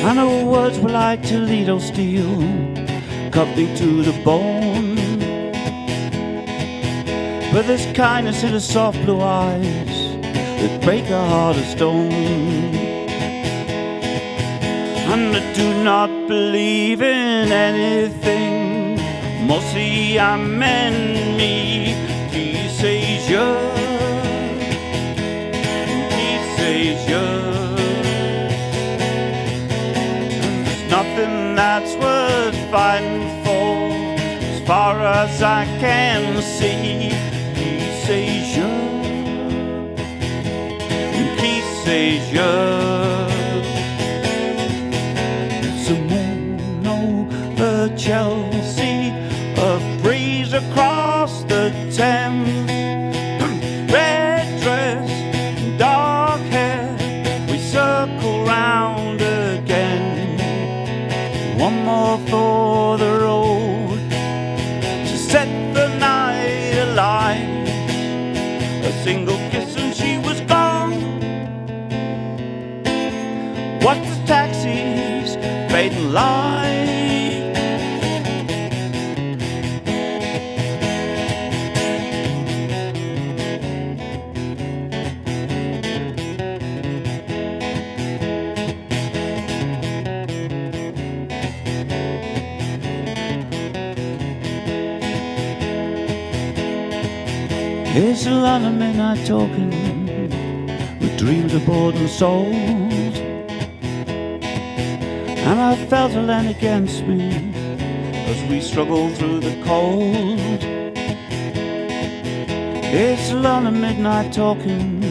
and our words were like Toledo steel, cut me to the bone. But there's kindness in her soft blue eyes that break a heart of stone. And I do not believe in anything, mostly I'm enemy. Qui sais-je, qui sais-je. And there's nothing that's worth fighting for. As far as I can see, peace Asia, peace Asia. It's a moon over Chelsea, a breeze across the Thames. Red dress, dark hair, we circle round again. One more for the road to set the night alight. A single kiss and she was gone. Watch the taxis fading light. It's a lot of midnight talking with dreams of bought and sold, and I felt a land against me as we struggled through the cold. It's a lot of midnight talking,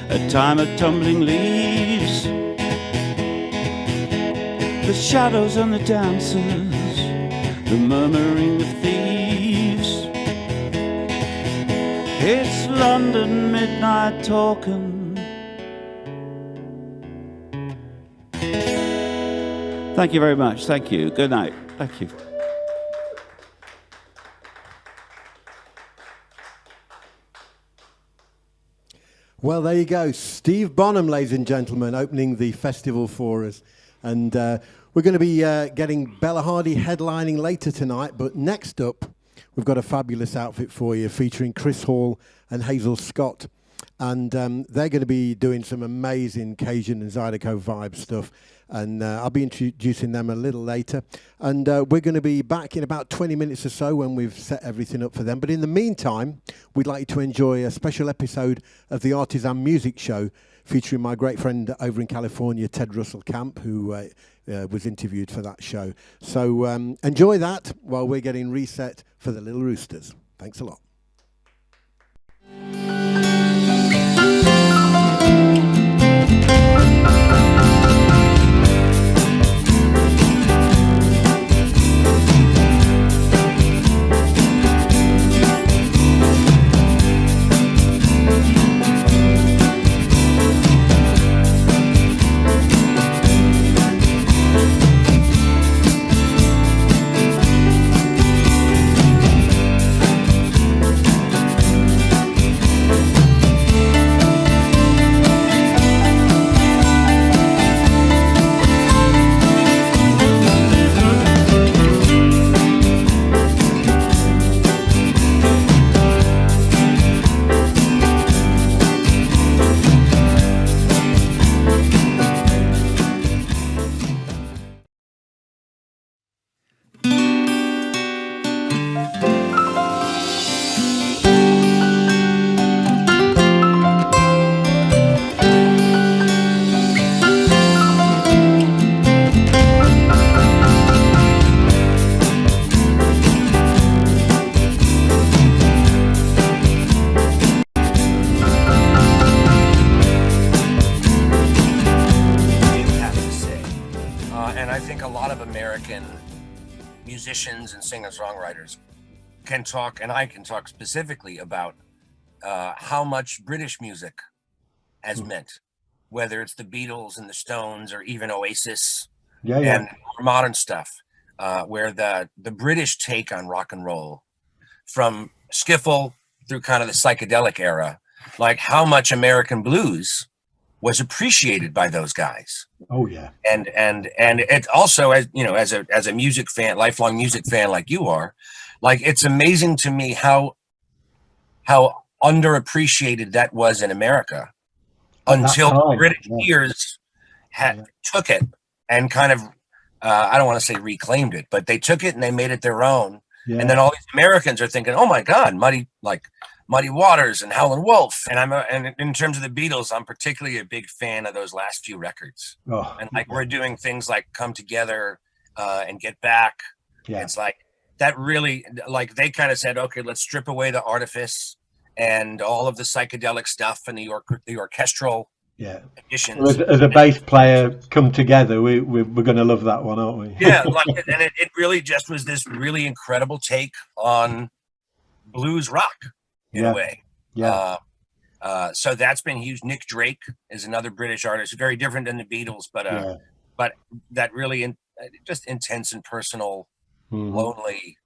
a time of tumbling leaves, the shadows and the dancers, the murmuring of thieves. It's London midnight talking. Thank you very much. Thank you. Good night. Thank you. Well, there you go. Steve Bonham, ladies and gentlemen, opening the festival for us. And we're going to be getting Bella Hardy headlining later tonight. But next up, we've got a fabulous outfit for you featuring Chris Hall and Hazel Scott. And they're going to be doing some amazing Cajun and Zydeco vibe stuff. And I'll be introducing them a little later. And we're going to be back in about 20 minutes or so when we've set everything up for them. But in the meantime, we'd like you to enjoy a special episode of the Artisan Music Show featuring my great friend over in California, Ted Russell Camp, who was interviewed for that show. So enjoy that while we're getting reset for the Little Roosters. Thanks a lot. musicians and singer-songwriters can talk, and I can talk specifically about how much British music has meant, whether it's the Beatles and the Stones or even Oasis and modern stuff, where the British take on rock and roll from skiffle through kind of the psychedelic era, like how much American blues was appreciated by those guys. Oh yeah. And it also, as you know, as a music fan, lifelong music fan like you are, like it's amazing to me how underappreciated that was in America until British ears took it and kind of I don't want to say reclaimed it, but they took it and they made it their own. Yeah. And then all these Americans are thinking, oh my God, Muddy, like Muddy Waters and Howlin' Wolf. And in terms of the Beatles, I'm particularly a big fan of those last few records. Oh, And like we're doing things like Come Together and Get Back. yeah. It's like that really, like they kind of said, okay, let's strip away the artifice and all of the psychedelic stuff and the orchestral additions. As a bass player, Come Together, we're going to love that one, aren't we? Yeah, like, and it really just was this really incredible take on blues rock in a way. Yeah. So that's been huge. Nick Drake is another British artist, very different than the Beatles, but that really just intense and personal, lonely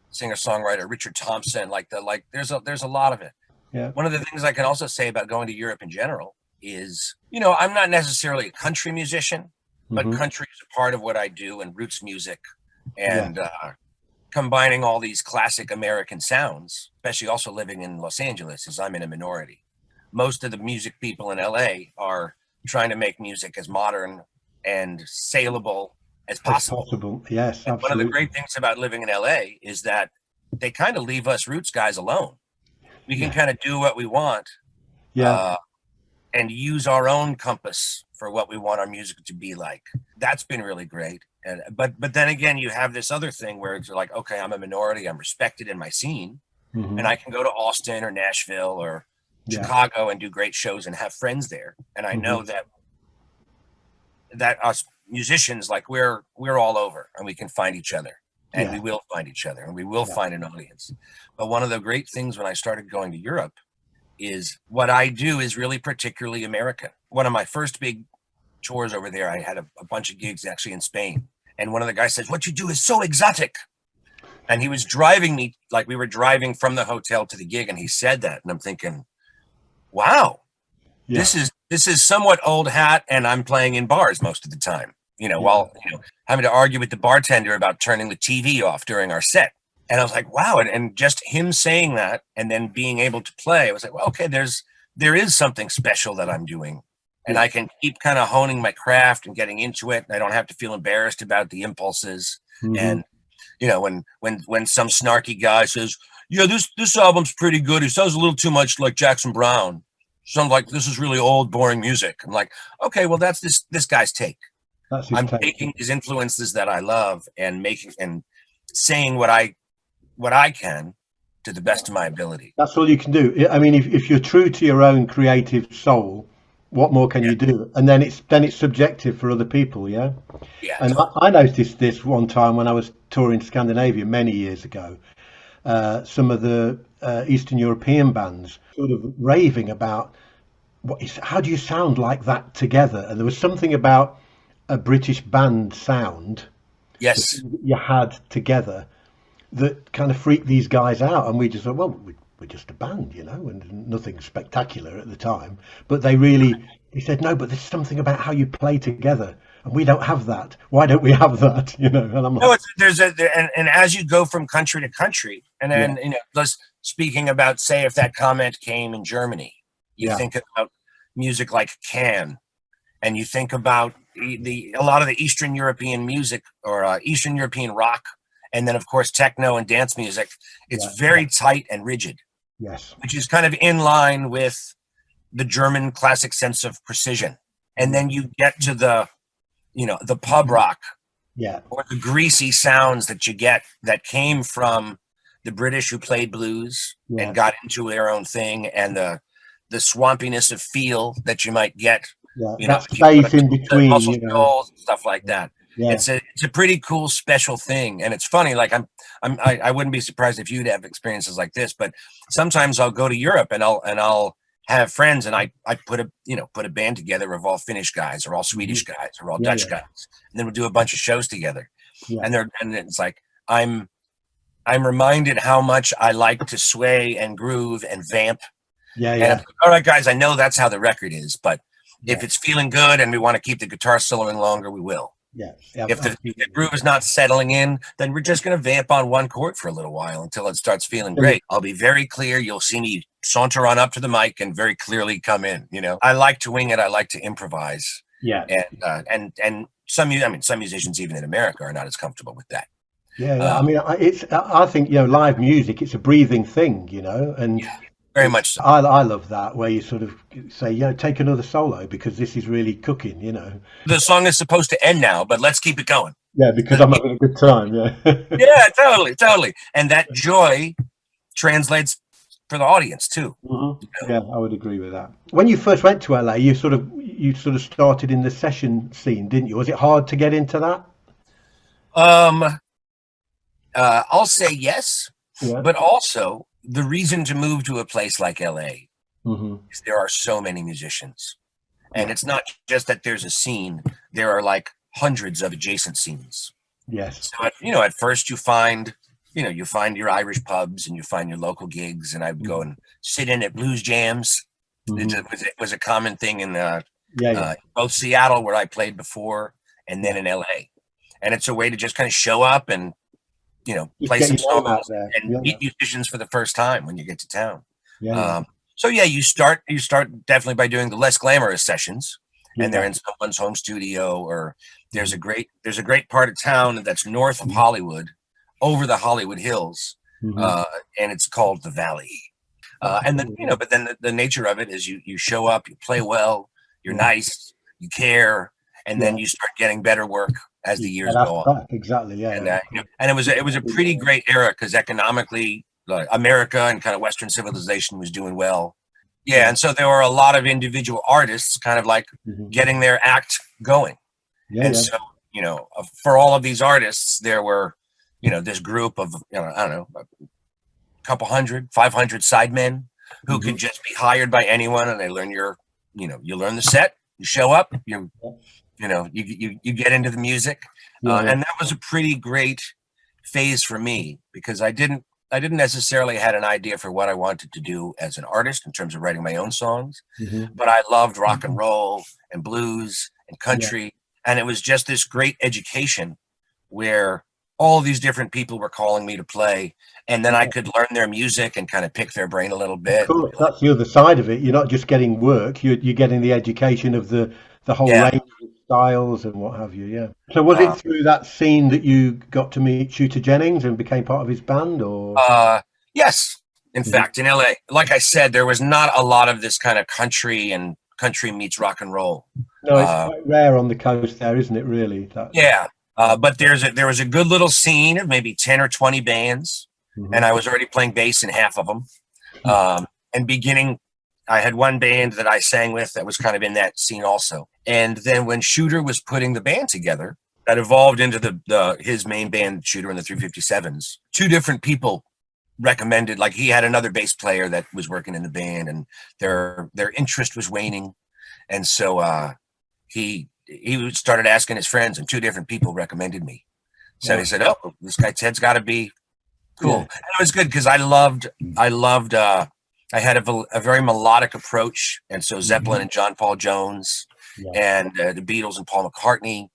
singer-songwriter. Richard Thompson, there's a lot of it. Yeah. One of the things I can also say about going to Europe in general is, I'm not necessarily a country musician, but country is a part of what I do, and roots music, and combining all these classic American sounds, especially also living in Los Angeles, as I'm in a minority. Most of the music people in LA are trying to make music as modern and saleable as possible. Yes, absolutely. One of the great things about living in LA is that they kind of leave us roots guys alone. We can kind of do what we want. And use our own compass for what we want our music to be like. That's been really great. But then again, you have this other thing where it's like, okay, I'm a minority, I'm respected in my scene, and I can go to Austin or Nashville or Chicago and do great shows and have friends there. And I know that us musicians, like we're all over, and we can find each other, and we will find each other, and we will find an audience. But one of the great things when I started going to Europe is what I do is really particularly American. One of my first big tours over there, I had a bunch of gigs actually in Spain. And one of the guys says, what you do is so exotic. And he was driving me, like we were driving from the hotel to the gig, and he said that. And I'm thinking, wow, this is somewhat old hat, and I'm playing in bars most of the time, while having to argue with the bartender about turning the TV off during our set. And I was like, wow. And just him saying that and then being able to play, I was like, well, okay, there is something special that I'm doing. And I can keep kind of honing my craft and getting into it. I don't have to feel embarrassed about the impulses. And, when some snarky guy says, yeah, this album's pretty good. It sounds a little too much like Jackson Browne. Sounds like this is really old, boring music. I'm like, okay, well, that's this guy's take. I'm taking these influences that I love and saying what I can to the best of my ability. That's all you can do. I mean, if you're true to your own creative soul, what more can you do? And then it's subjective for other people. Yeah. And I noticed this one time when I was touring Scandinavia many years ago. Some of the Eastern European bands sort of raving about how do you sound like that together? And there was something about a British band sound that you had together that kind of freaked these guys out, and we just thought, well, we're just a band, and nothing spectacular at the time. But he said, no, but there's something about how you play together, and we don't have that. Why don't we have that? And I'm like, and as you go from country to country, and then speaking about, say, if that comment came in Germany, you think about music like Can, and you think about a lot of the Eastern European music or Eastern European rock. And then, of course, techno and dance music. It's very tight and rigid, which is kind of in line with the German classic sense of precision. And then you get to the pub rock, or the greasy sounds that you get that came from the British who played blues and got into their own thing, and the swampiness of feel that you might get. That space in between, stuff like that. It's a pretty cool special thing, and it's funny. Like I wouldn't be surprised if you'd have experiences like this. But sometimes I'll go to Europe and I'll have friends, and I put a band together of all Finnish guys or all Swedish guys or all Dutch guys, and then we'll do a bunch of shows together. And it's like I'm reminded how much I like to sway and groove and vamp. And all right, guys, I know that's how the record is, but if it's feeling good and we want to keep the guitar soloing longer, we will. If the groove is not settling in, then we're just going to vamp on one chord for a little while until it starts feeling great. I'll be very clear. You'll see me saunter on up to the mic and very clearly come in. I like to wing it. I like to improvise. And some musicians even in America are not as comfortable with that. I mean, I think live music. It's a breathing thing, and very much so. I love that, where you sort of say, take another solo because this is really cooking, The song is supposed to end now, but let's keep it going. Yeah, because I'm having a good time. Yeah. Yeah, totally, totally. And that joy translates for the audience too. Yeah, I would agree with that. When you first went to LA, you sort of started in the session scene, didn't you? Was it hard to get into that? I'll say yes, Yeah. but also the reason to move to a place like LA is there are so many musicians. And it's not just that there's a scene, there are like hundreds of adjacent scenes. Yes. So, at first you find your Irish pubs and you find your local gigs, and I would go and sit in at blues jams. It was a common thing in both Seattle, where I played before, and then in LA. And it's a way to just kind of show up and, play some songs and meet musicians for the first time when you get to town. So yeah, you start definitely by doing the less glamorous sessions, and they're in someone's home studio, or there's a great part of town that's north of Hollywood, over the Hollywood Hills, and it's called the Valley. And then but then the nature of it is you show up, you play well, you're nice, you care, and then you start getting better work as the years go on. Exactly, yeah. And it was a pretty great era, because economically, America and kind of Western civilization was doing well. Yeah, and so there were a lot of individual artists kind of like getting their act going. So, for all of these artists, there were, this group of, I don't know, a couple 500 sidemen who could just be hired by anyone, and they learn you learn the set, you show up, you get into the music. And that was a pretty great phase for me, because I didn't necessarily had an idea for what I wanted to do as an artist in terms of writing my own songs, but I loved rock and roll and blues and country. And it was just this great education where all these different people were calling me to play, and then I could learn their music and kind of pick their brain a little bit. Cool. That's the other side of it. You're not just getting work, you're getting the education of the whole range of styles and what have you. Yeah. So was it through that scene that you got to meet Shooter Jennings and became part of his band, or? Yes. In fact, in LA, like I said, there was not a lot of this kind of country meets rock and roll. No, it's quite rare on the coast there, isn't it, really? Yeah. But there was a good little scene of maybe 10 or 20 bands, and I was already playing bass in half of them. And I had one band that I sang with that was kind of in that scene also. And then when Shooter was putting the band together, that evolved into his main band, Shooter and the 357s. Two different people recommended, like he had another bass player that was working in the band, and their interest was waning. And so he started asking his friends, and two different people recommended me. So he said, "Oh, this guy Ted's got to be cool." And it was good, because I had a very melodic approach, and so Zeppelin and John Paul Jones and the Beatles and Paul McCartney.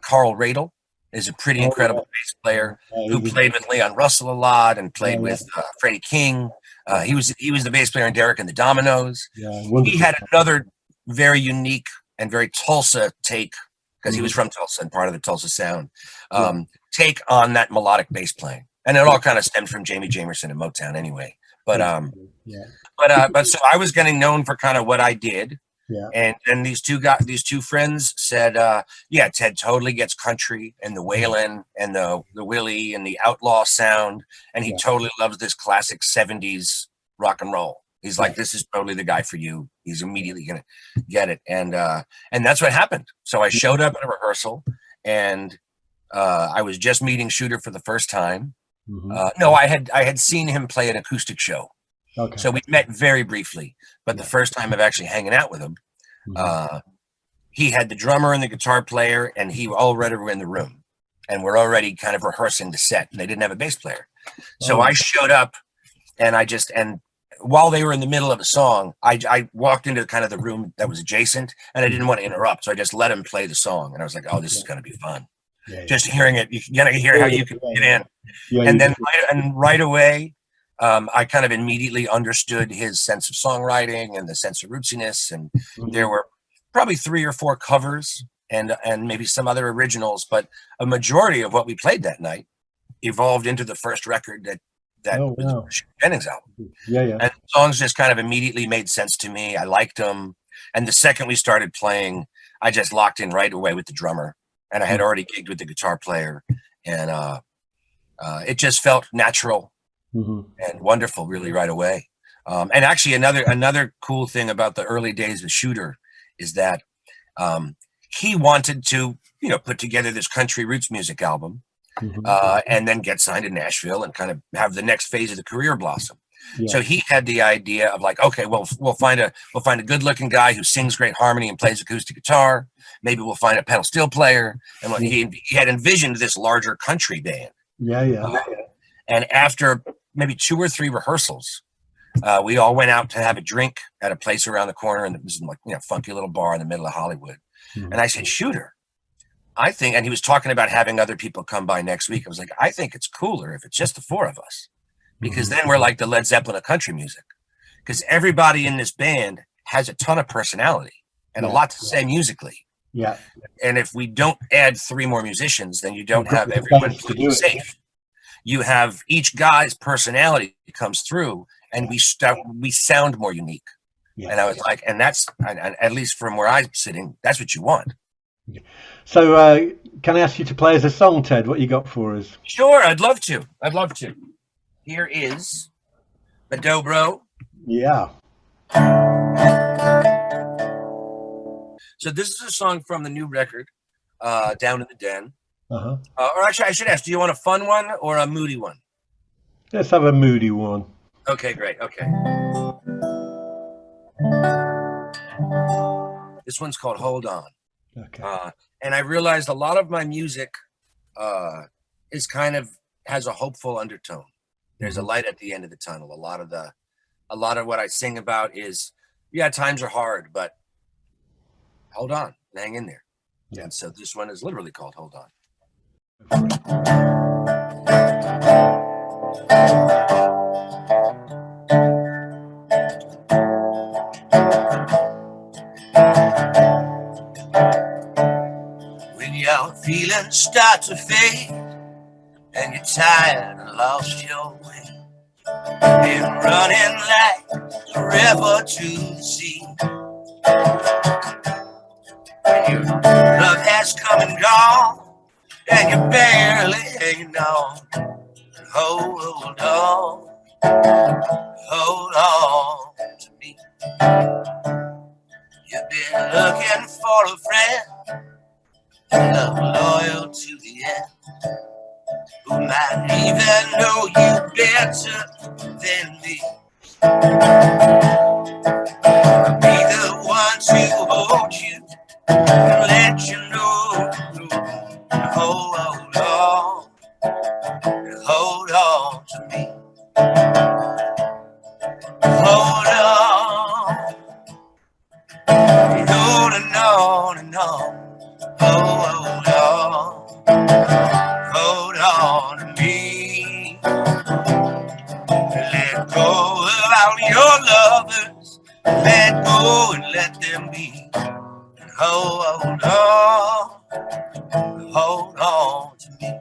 Carl Radle is a pretty incredible bass player who played with Leon Russell a lot and played with Freddie King. He was the bass player in Derek and the Dominoes. He had another very unique and very Tulsa take, because he was from Tulsa and part of the Tulsa sound, take on that melodic bass playing. And it all kind of stemmed from Jamie Jamerson and Motown anyway. But so I was getting known for kind of what I did. And these two friends said, Ted totally gets country and the Waylon and the Willie and the outlaw sound, and he totally loves this classic 70s rock and roll. He's like, this is totally the guy for you. He's immediately gonna get it. And that's what happened. So I showed up at a rehearsal, and I was just meeting Shooter for the first time. No, I had seen him play an acoustic show. So we met very briefly, but the first time of actually hanging out with him, he had the drummer and the guitar player, and he already were in the room, and we're already kind of rehearsing the set, and they didn't have a bass player. So I showed up, and while they were in the middle of a song, I walked into kind of the room that was adjacent, and I didn't want to interrupt, so I just let him play the song, and I was like, oh, this is going to be fun. Just hearing it, you gotta hear how you can get in. And then right away, I kind of immediately understood his sense of songwriting and the sense of rootsiness. And there were probably 3 or 4 covers and maybe some other originals, but a majority of what we played that night evolved into the first record that Oh, was wow. Jennings' album. Yeah, yeah. And the songs just kind of immediately made sense to me. I liked them. And the second we started playing, I just locked in right away with the drummer. And I had already gigged with the guitar player. And it just felt natural and wonderful really right away. And actually another cool thing about the early days of Shooter is that he wanted to, put together this country roots music album and then get signed in Nashville and kind of have the next phase of the career blossom. Yeah. So he had the idea of like, okay, well, we'll find a good looking guy who sings great harmony and plays acoustic guitar. Maybe we'll find a pedal steel player. And he had envisioned this larger country band. And after maybe 2 or 3 rehearsals, we all went out to have a drink at a place around the corner, and it was like funky little bar in the middle of Hollywood. And I said, Shooter, I think, and he was talking about having other people come by next week. I was like, I think it's cooler if it's just the 4 of us, because then we're like the Led Zeppelin of country music, because everybody in this band has a ton of personality and a lot to say musically. Yeah. And if we don't add 3 more musicians, then you don't have everyone playing safe. You have each guy's personality comes through, and we sound more unique. Yeah. And I was like, and that's, at least from where I'm sitting, that's what you want. So can I ask you to play us a song, Ted? What you got for us? Sure, I'd love to. Here is the Dobro. Yeah. So this is a song from the new record, Down in the Den. Or actually, I should ask, do you want a fun one or a moody one? Let's have a moody one. Okay, great. Okay. This one's called Hold On. Okay. And I realized a lot of my music is kind of has a hopeful undertone. There's a light at the end of the tunnel. A lot of what I sing about is, times are hard, but hold on and hang in there. Yeah. And so this one is literally called Hold On. When your feelings start to fade and you're tired and lost your way, been running like a river to the sea. When your love has come and gone and you're barely hanging on, hold on to me. You've been looking for a friend, love loyal to the end, who might even know you better than me. Be the one to hold you and let you know. Hold on to me. Hold on. On and on. Hold on to me. Let go of all your lovers. Let go and let them be. And hold on to me.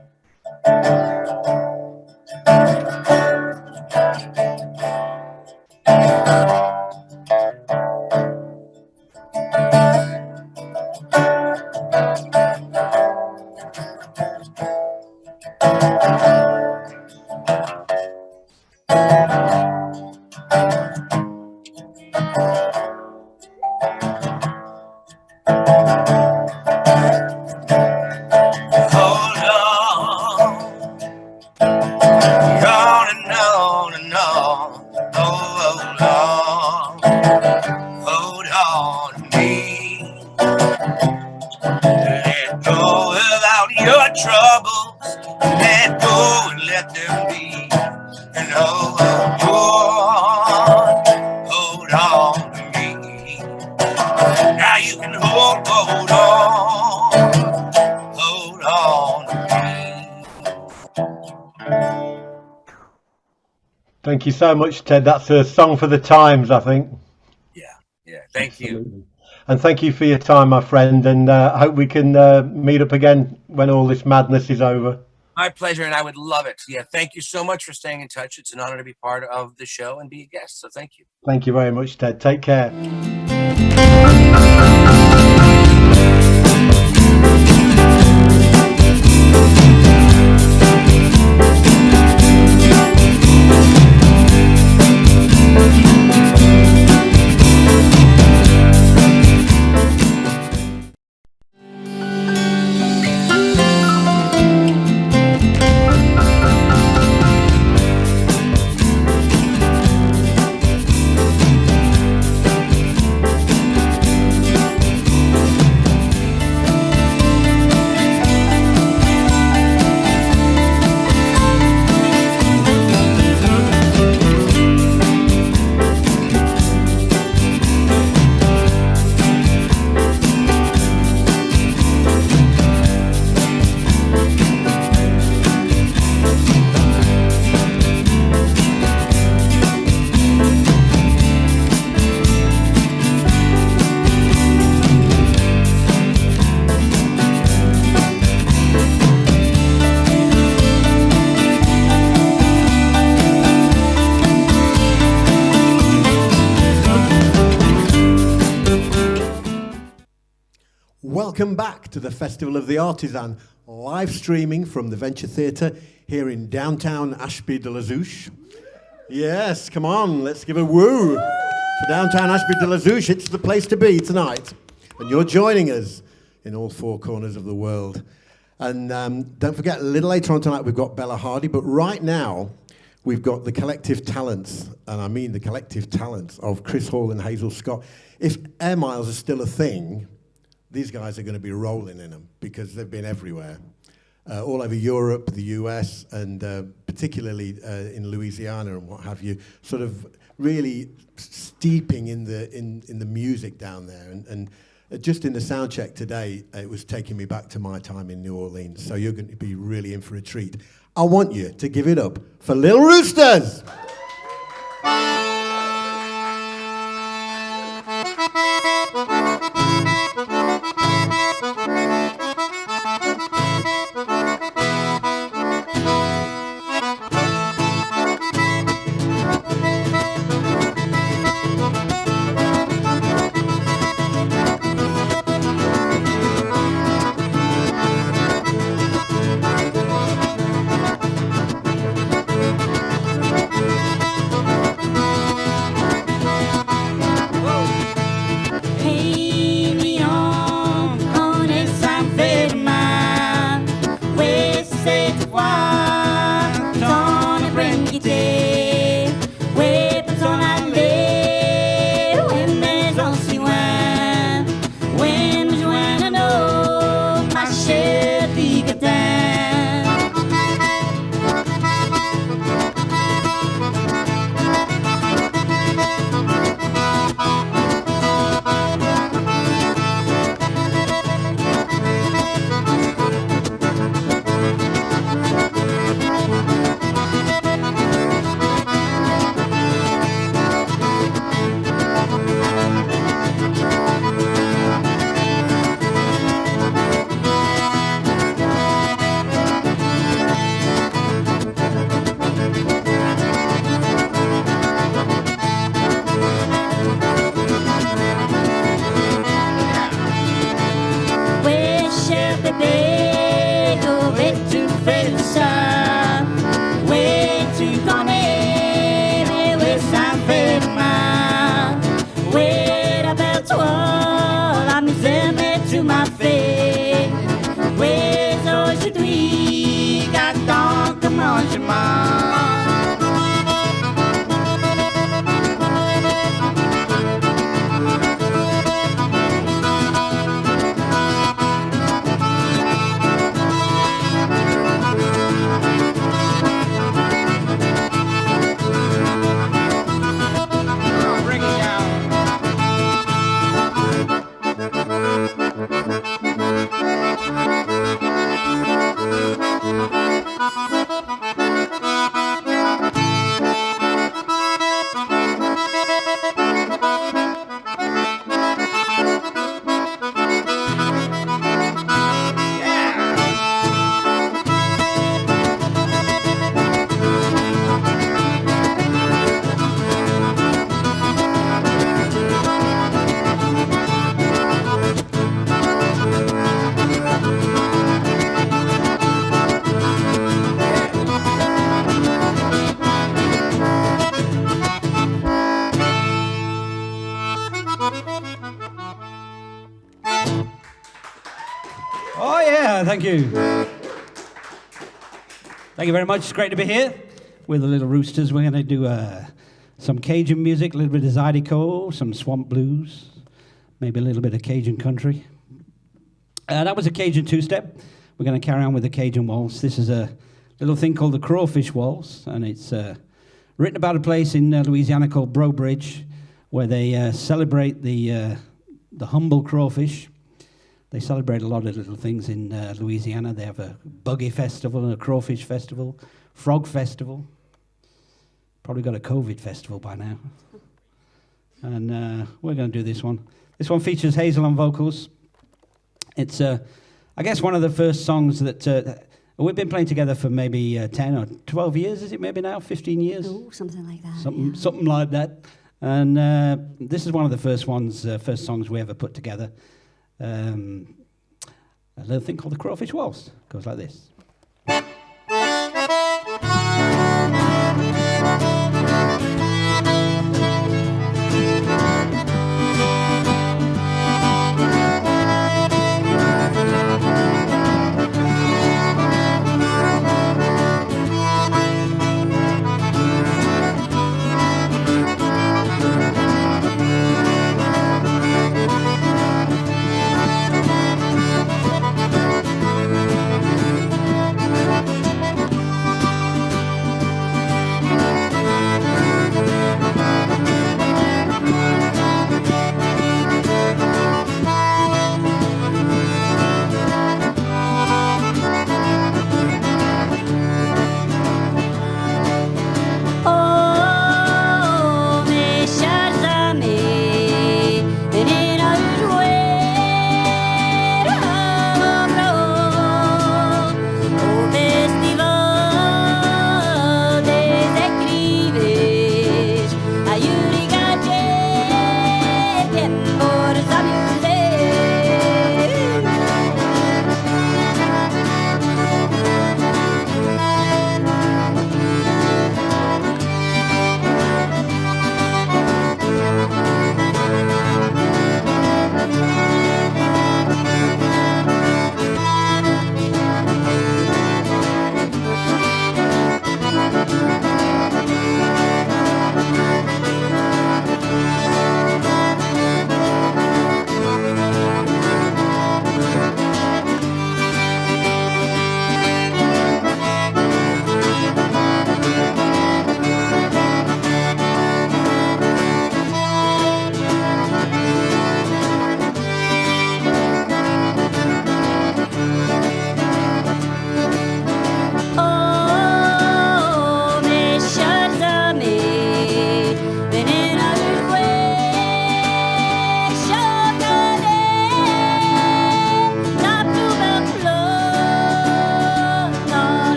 Thank you so much, Ted. That's a song for the times, I think. Yeah. Thank you. And thank you for your time, my friend. And I hope we can meet up again when all this madness is over. My pleasure, and I would love it. Yeah, thank you so much for staying in touch. It's an honor to be part of the show and be a guest, so thank you. Thank you very much, Ted. Take care. Welcome back to the Festival of the Artisan, live streaming from the Venture Theatre here in downtown Ashby-de-la-Zouch. Yes, come on, let's give a woo for downtown Ashby-de-la-Zouch. It's the place to be tonight. And you're joining us in all four corners of the world. And don't forget, a little later on tonight, we've got Bella Hardy. But right now, we've got the collective talents, and I mean the collective talents of Chris Hall and Hazel Scott. If air miles are still a thing, these guys are going to be rolling in them because they've been everywhere, all over Europe, the US, and particularly in Louisiana and what have you, sort of really steeping in the music down there. And just in the sound check today, it was taking me back to my time in New Orleans. So you're going to be really in for a treat. I want you to give it up for Little Roosters. you. Thank you very much. It's great to be here with the little Roosters. We're going to do some Cajun music, a little bit of Zydeco, some swamp blues, maybe a little bit of Cajun country. That was a Cajun two-step. We're going to carry on with the Cajun waltz. This is a little thing called the Crawfish Waltz, and it's written about a place in Louisiana called Breaux Bridge, where they celebrate the humble crawfish. They celebrate a lot of little things in Louisiana. They have a buggy festival and a crawfish festival, frog festival. Probably got a COVID festival by now. And we're going to do this one. This one features Hazel on vocals. It's, I guess, one of the first songs that we've been playing together for maybe 10 or 12 years, is it maybe now? 15 years? Oh, something like that. Something like that. And this is one of the first songs we ever put together. A little thing called the Crawfish Waltz. Goes like this.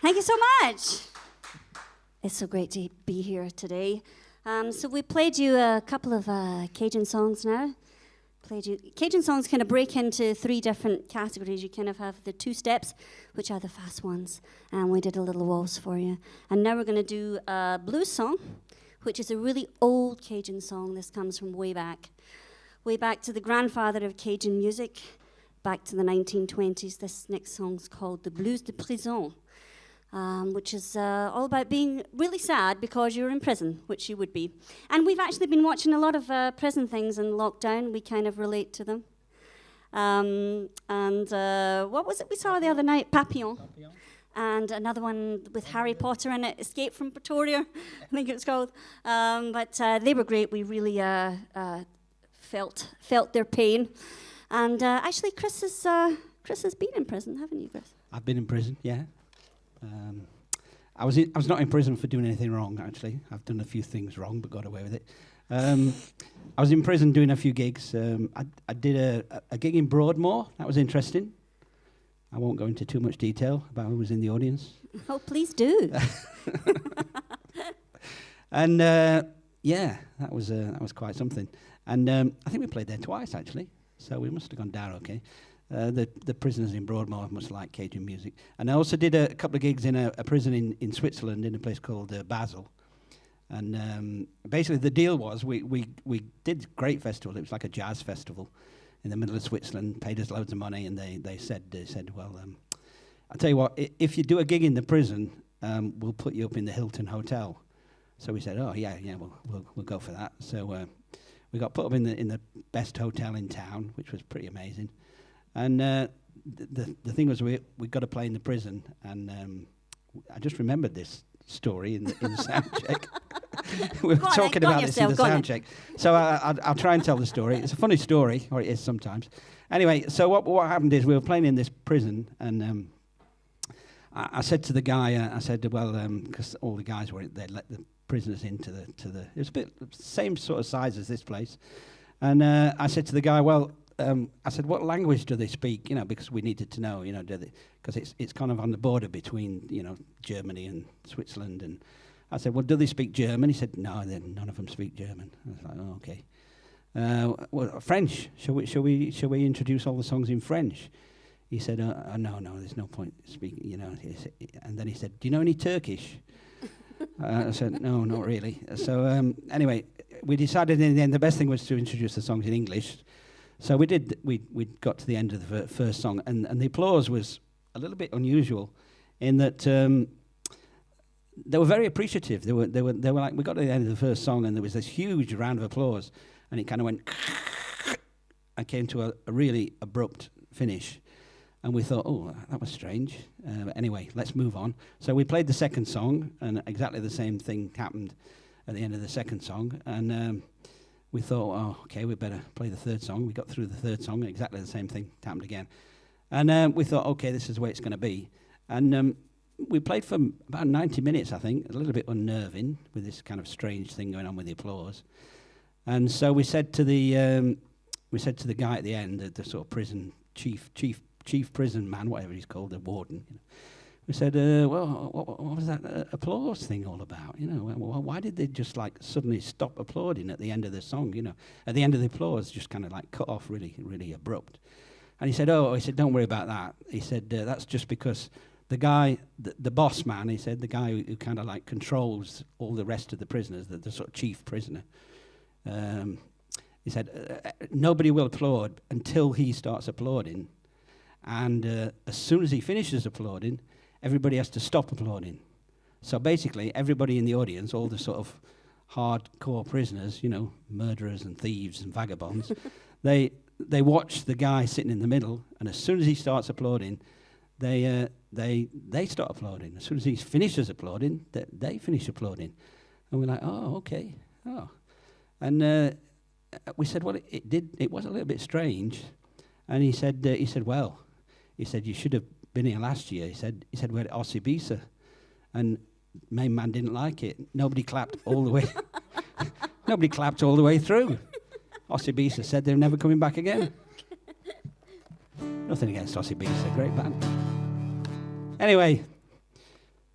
Thank you so much. It's so great to be here today. So we played you a couple of Cajun songs now. Cajun songs kind of break into three different categories. You kind of have the two steps, which are the fast ones, and we did a little waltz for you. And now we're going to do a blues song, which is a really old Cajun song. This comes from way back to the grandfather of Cajun music, back to the 1920s. This next song's called The Blues de Prison. which is all about being really sad because you're in prison, which you would be. And we've actually been watching a lot of prison things in lockdown. We kind of relate to them. What was it we saw the other night? Papillon. And another one with Harry Potter in it, Escape from Pretoria, I think it was called. But they were great. We really felt their pain. And actually, Chris has been in prison, haven't you, Chris? I've been in prison, yeah. I was not in prison for doing anything wrong, actually. I've done a few things wrong, but got away with it. I was in prison doing a few gigs. I did a gig in Broadmoor. That was interesting. I won't go into too much detail about who was in the audience. Oh, please do. And yeah, that was quite something. And I think we played there twice, actually. So we must have gone down okay. The prisoners in Broadmoor must like Cajun music. And I also did a couple of gigs in a prison in Switzerland in a place called Basel. And basically the deal was we did a great festival. It was like a jazz festival in the middle of Switzerland, paid us loads of money, and they said, well, I'll tell you what, if you do a gig in the prison, we'll put you up in the Hilton Hotel. So we said, oh, yeah, we'll go for that. So we got put up in the best hotel in town, which was pretty amazing. And the thing was, we got to play in the prison, and I just remembered this story in the sound check. We were talking about this in the sound check. So I'll try and tell the story. It's a funny story, or it is sometimes. Anyway, so what happened is we were playing in this prison, and I said to the guy, I said, well, because all the guys were, they let the prisoners into the. It was a bit same sort of size as this place, and I said to the guy, well, I said, what language do they speak? You know, because we needed to know, you know, because it's kind of on the border between, you know, Germany and Switzerland. And I said, well, do they speak German? He said, no, none of them speak German. I was like, oh, okay. Well, French. Shall we introduce all the songs in French? He said, no, there's no point speaking, you know. And then he said, do you know any Turkish? I said, no, not really. So anyway, we decided in the end the best thing was to introduce the songs in English. So we did. We got to the end of the first song, and the applause was a little bit unusual, in that they were very appreciative. They were like, we got to the end of the first song, and there was this huge round of applause, and it kind of went and came to a really abrupt finish, and we thought, oh, that was strange. Anyway, let's move on. So we played the second song, and exactly the same thing happened at the end of the second song, and we thought, oh, okay, we better play the third song. We got through the third song, exactly the same thing happened again. And we thought, okay, this is the way it's going to be. And we played for about 90 minutes, I think, a little bit unnerving with this kind of strange thing going on with the applause. And so we said to the guy at the end, the sort of prison chief prison man, whatever he's called, the warden, you know, we said, well, what was that applause thing all about? You know, why did they just like suddenly stop applauding at the end of the song? You know, at the end of the applause, just kind of like cut off, really, really abrupt. And he said, don't worry about that. He said, that's just because the guy, the boss man, he said, the guy who kind of like controls all the rest of the prisoners, the sort of chief prisoner. He said, nobody will applaud until he starts applauding, and as soon as he finishes applauding, everybody has to stop applauding. So basically, everybody in the audience, all the sort of hardcore prisoners, you know, murderers and thieves and vagabonds, they watch the guy sitting in the middle, and as soon as he starts applauding, they start applauding. As soon as he finishes applauding, they finish applauding. And we're like, oh, okay. Oh. And we said, well, it was a little bit strange. And he said, well, you should have been here last year. He said we had Osibisa, and main man didn't like it. Nobody clapped all the way. Nobody clapped all the way through. Osibisa said they're never coming back again. Nothing against Osibisa, great band. Anyway,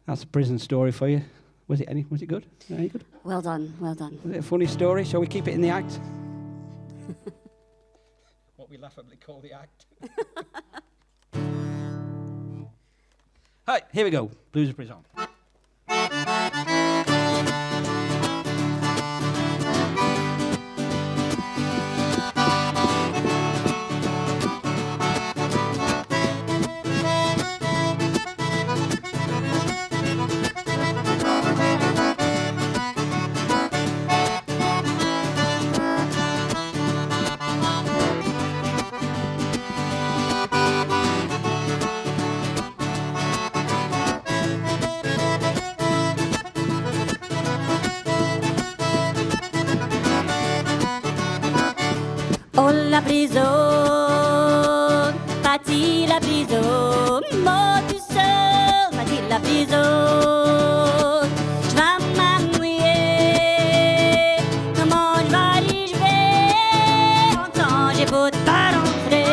that's a prison story for you. Was it good? Any good? Well done. Was it a funny story? Shall we keep it in the act? What we laughably call the act. Hi, here we go. Blues of Prison. prison, parti la prison, mort tout seul, parti la prison. Je vais m'ennuyer, comment je vais arriver, longtemps j'ai beau pas rentrer.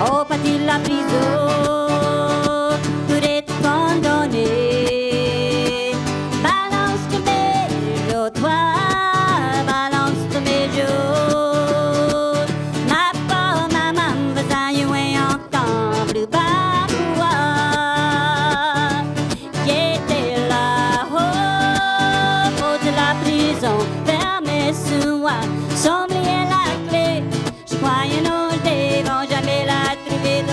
Oh, parti la prison, pour être condamné. Balance de mes jours, toi, balance de mes jours. Ma pauvre maman, vous ayez encore plus bas moi. Qui était là-haut, pour de la prison, fermée sous moi, sans oublier la clé. Je croyais non, je devant jamais la trouver de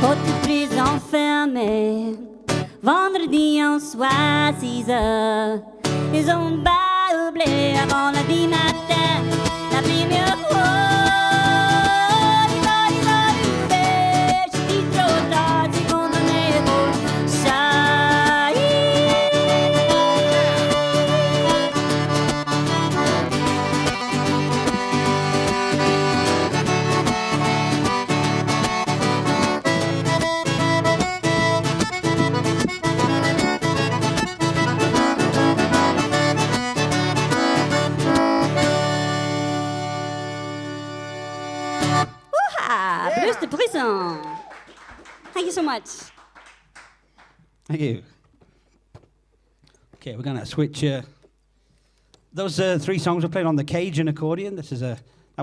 Haute prison fermée, vendredi en soir 6 heures. Ils ont oublié avant la vie matin, la première fois. Ils ont arrivé, je dis trop tard, c'est condamné pour ça. Bruce de prison. Thank you so much. Thank you. Okay, we're going to switch. Those three songs were played on the Cajun accordion. That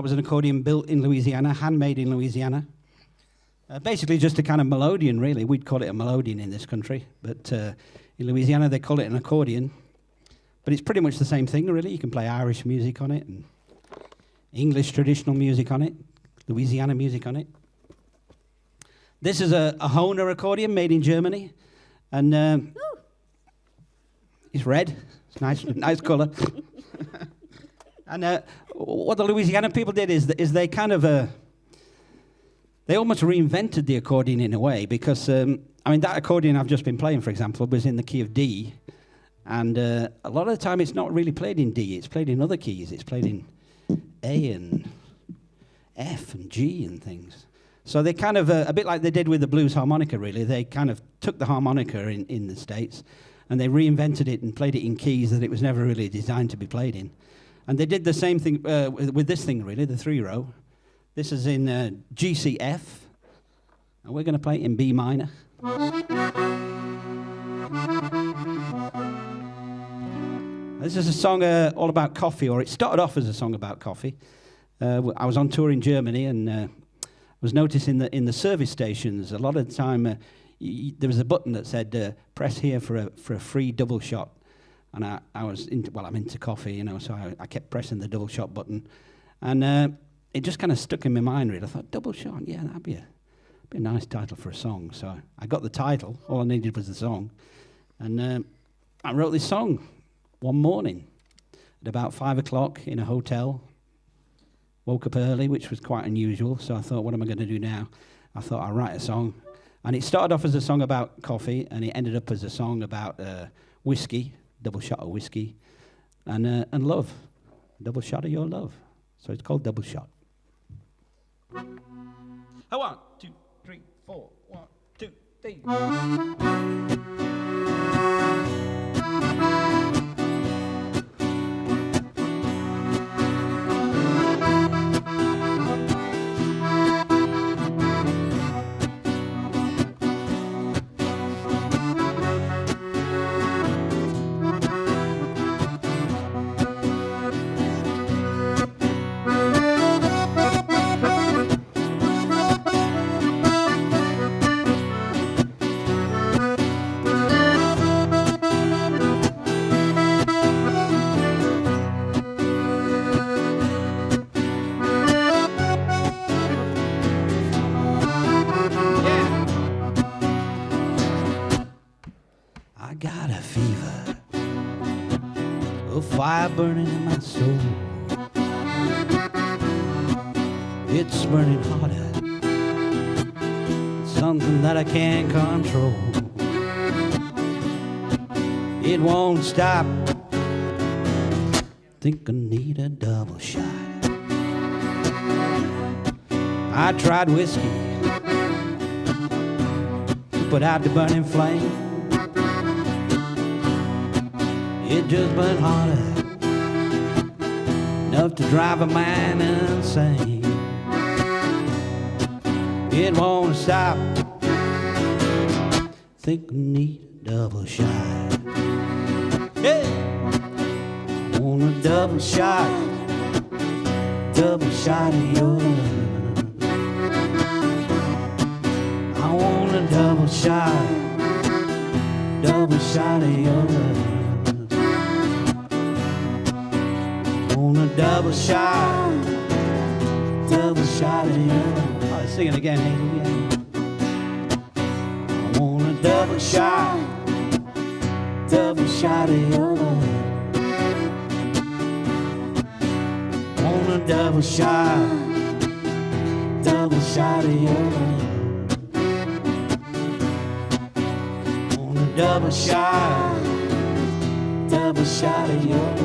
was an accordion built in Louisiana, handmade in Louisiana. Basically just a kind of melodeon, really. We'd call it a melodeon in this country, but in Louisiana they call it an accordion. But it's pretty much the same thing, really. You can play Irish music on it, and English traditional music on it, Louisiana music on it. This is a Hohner accordion made in Germany, and it's red. It's nice, nice colour. And what the Louisiana people did is they kind of they almost reinvented the accordion in a way, because that accordion I've just been playing, for example, was in the key of D, and a lot of the time it's not really played in D. It's played in other keys. It's played in A and F and G and things. So they kind of, a bit like they did with the blues harmonica, really, they kind of took the harmonica in the States and they reinvented it and played it in keys that it was never really designed to be played in. And they did the same thing with this thing, really, the 3-row. This is in GCF, and we're going to play it in B minor. This is a song all about coffee, or it started off as a song about coffee. I was on tour in Germany, and was noticing that in the service stations, a lot of the time there was a button that said press here for a free double shot, and I was into, I'm into coffee, so I kept pressing the double shot button, and it just kind of stuck in my mind. Really, I thought double shot, yeah, that'd be a nice title for a song. So I got the title. All I needed was the song, and I wrote this song one morning at about 5 o'clock in a hotel. Woke up early, which was quite unusual, so I thought, what am I going to do now? I thought, I'll write a song. And it started off as a song about coffee, and it ended up as a song about whiskey, double shot of whiskey, and love. double shot of your love. So it's called Double Shot. 1, 2, 3, 4. 1, 2, 3. I got a fever, a fire burning in my soul. It's burning hotter, something that I can't control. It won't stop, think I need a double shot. I tried whiskey to put out the burning flame. It just burned harder, enough to drive a man insane. It won't stop, think I need a double shot. Yeah, I want a double shot of your love. I want a double shot of your love. Double shot of you. Oh, sing it again, Hazel. Yeah. I want a double shot of your love. I want a double shot of your love. I want a double shot of your love.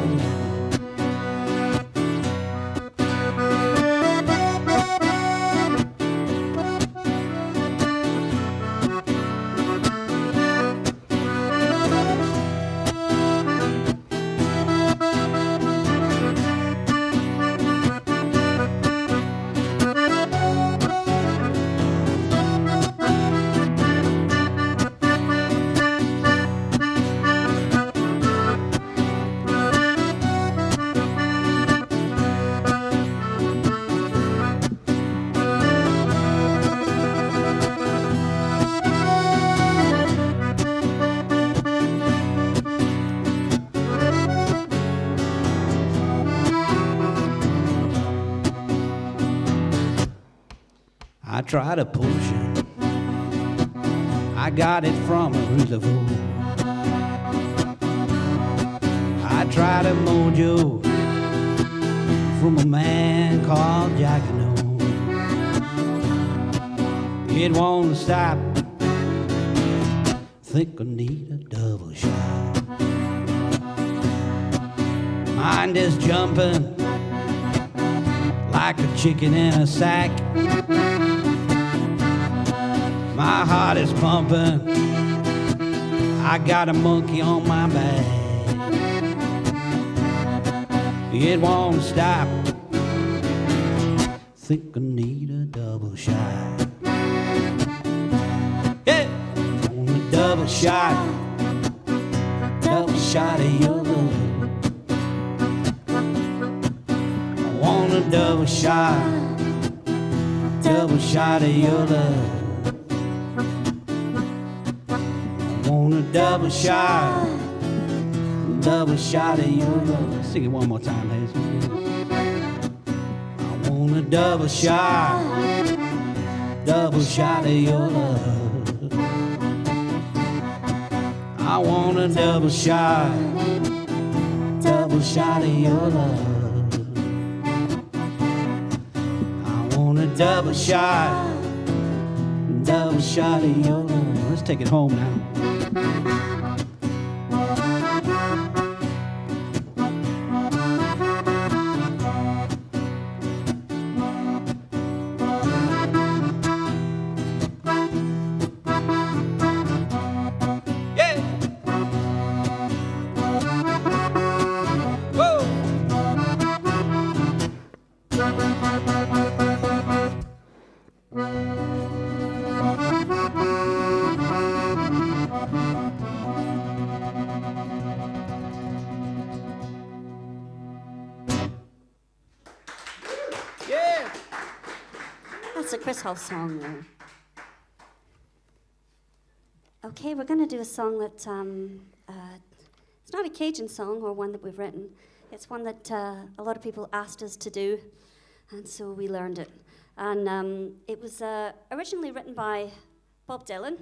I tried a potion, I got it from a reservoir. I tried a mojo from a man called Jacano. It won't stop, think I need a double shot. Mind is jumping like a chicken in a sack. My heart is pumping, I got a monkey on my back. It won't stop, think I need a double shot. Yeah, I want a double shot of your love. I want a double shot of your love. Double shot of your love. Sing it one more time, Hazel. I want a double shot of your love. I want a double shot of your love. I want a double shot of your love. Let's take it home now. That's a Chris Hoff song there. Okay, we're going to do a song that, it's not a Cajun song or one that we've written. It's one that a lot of people asked us to do, and so we learned it. And it was originally written by Bob Dylan,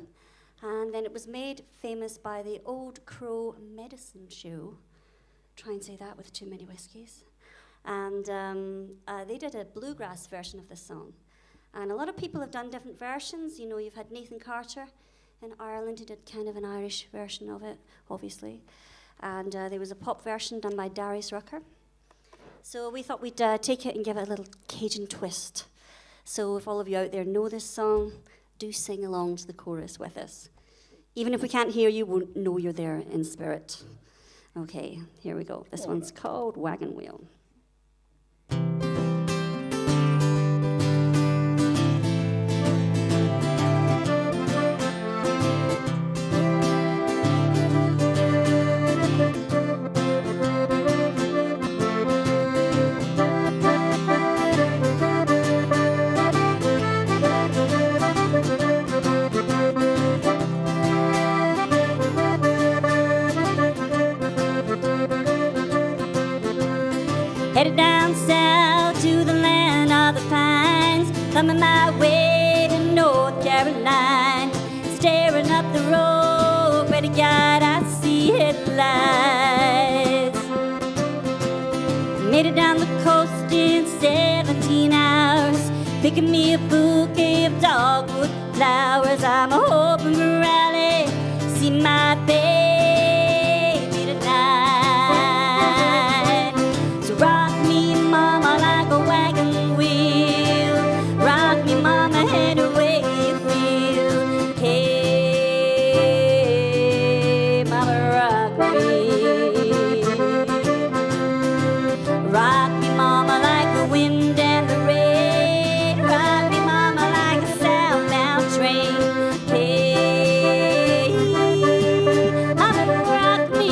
and then it was made famous by the Old Crow Medicine Show. Try and say that with too many whiskeys. And they did a bluegrass version of this song. And a lot of people have done different versions. You know, you've had Nathan Carter in Ireland who did kind of an Irish version of it, obviously. And there was a pop version done by Darius Rucker. So we thought we'd take it and give it a little Cajun twist. So if all of you out there know this song, do sing along to the chorus with us. Even if we can't hear you, we'll know you're there in spirit. Okay, here we go. This one's called Wagon Wheel. Headed down south to the land of the pines, thumbing my way to North Carolina, staring up the road, pretty God, I see headlights. Made it down the coast in 17 hours, picking me a bouquet of dogwood flowers. I'm hoping for rally, see my baby tonight. So rock me, mama, like a wagon wheel. Rock me, mama, head away you feel. Hey, mama, rock me. Rock me, mama, like the wind and the rain. Rock me, mama, like a southbound train. Hey, mama, rock me.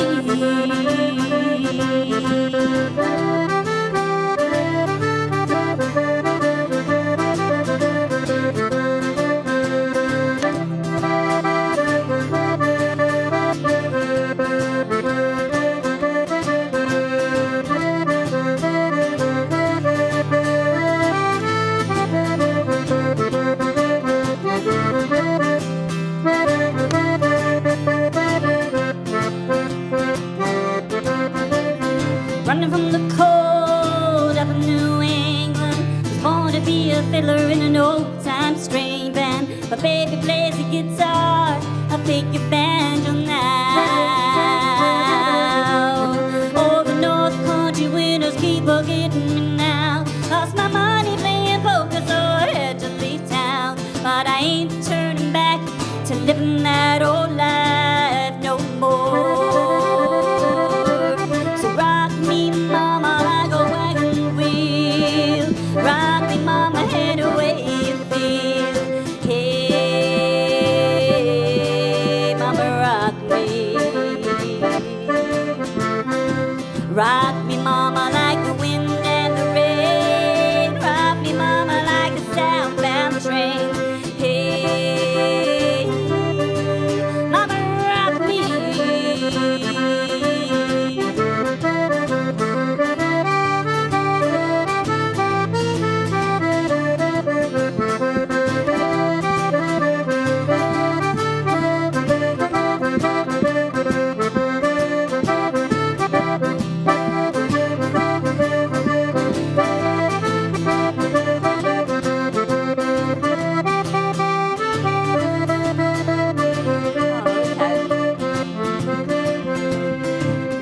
Running from the cold up in New England, was born to be a fiddler in an old-time string band. My baby plays the guitar, I'll take your banjo now. Oh, the North Country winters keep forgetting me now. Lost my money playing poker, so I had to leave town. But I ain't turning back to living that old life no more. So rock me, mama, like a wagon wheel. Rock me, mama, head away you feel. Hey, mama, rock me. Rock me, mama, like the wind and the rain. Rock me, mama, like a southbound train. Hey, mama, rock me.